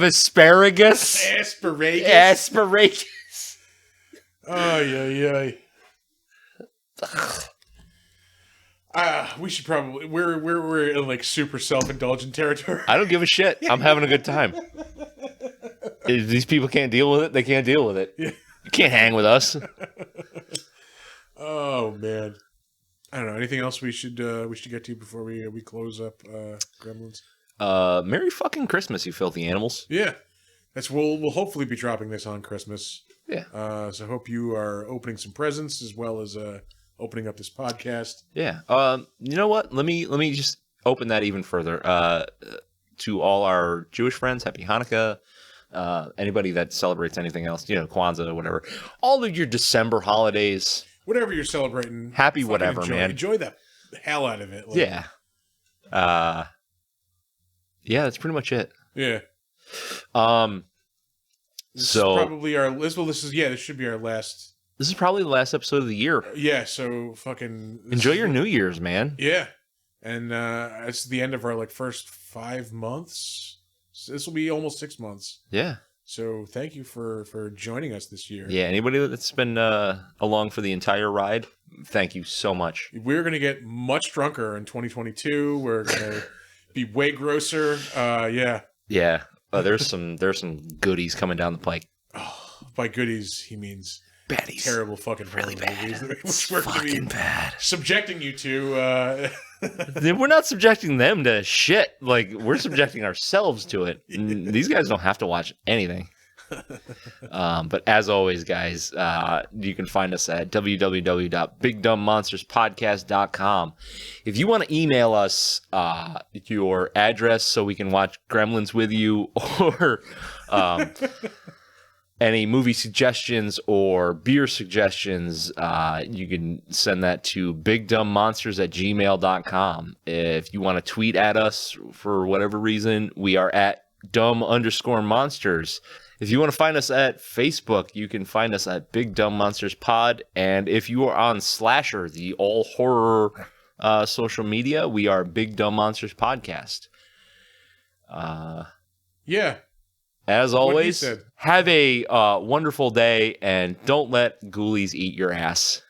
asparagus? Asparagus.
Oh yeah. We should probably we're in like super self-indulgent territory.
I don't give a shit. I'm having a good time. If these people can't deal with it, they can't deal with it.
Yeah.
You can't hang with us.
Oh man. I don't know. Anything else we should get to before we close up Gremlins?
Merry fucking Christmas, you filthy animals.
Yeah. We'll hopefully be dropping this on Christmas.
Yeah.
So hope you are opening some presents as well as opening up this podcast.
Yeah. You know what? Let me just open that even further. To all our Jewish friends, happy Hanukkah. Anybody that celebrates anything else, you know, Kwanzaa, whatever. All of your December holidays.
Whatever you're celebrating.
Happy whatever, man.
Enjoy the hell out of it. Like,
yeah. Yeah, that's pretty much it.
Yeah. This
So
is probably this should be our last.
This is probably the last episode of the year.
Yeah, so fucking
enjoy your New Year's, man.
Yeah. And it's the end of our first 5 months. So this will be almost 6 months.
Yeah.
So thank you for joining us this year.
Yeah, anybody that's been along for the entire ride, thank you so much.
We're going to get much drunker in 2022. We're going to be way grosser. Yeah.
Yeah. There's some goodies coming down the pike.
Oh, by goodies, he means
baddies.
Terrible fucking
really bad.
Movies. We're fucking
bad.
Subjecting you to.
We're not subjecting them to shit. Like, we're subjecting ourselves to it. These guys don't have to watch anything. But as always, guys, you can find us at www.bigdumbmonsterspodcast.com. If you want to email us your address so we can watch Gremlins with you, or any movie suggestions or beer suggestions, you can send that to bigdumbmonsters@gmail.com. If you want to tweet at us for whatever reason, we are at dumb_monsters. If you want to find us at Facebook, you can find us at Big Dumb Monsters Pod. And if you are on Slasher, the all horror social media, we are Big Dumb Monsters Podcast.
Yeah.
As always, have a wonderful day, and don't let ghoulies eat your ass.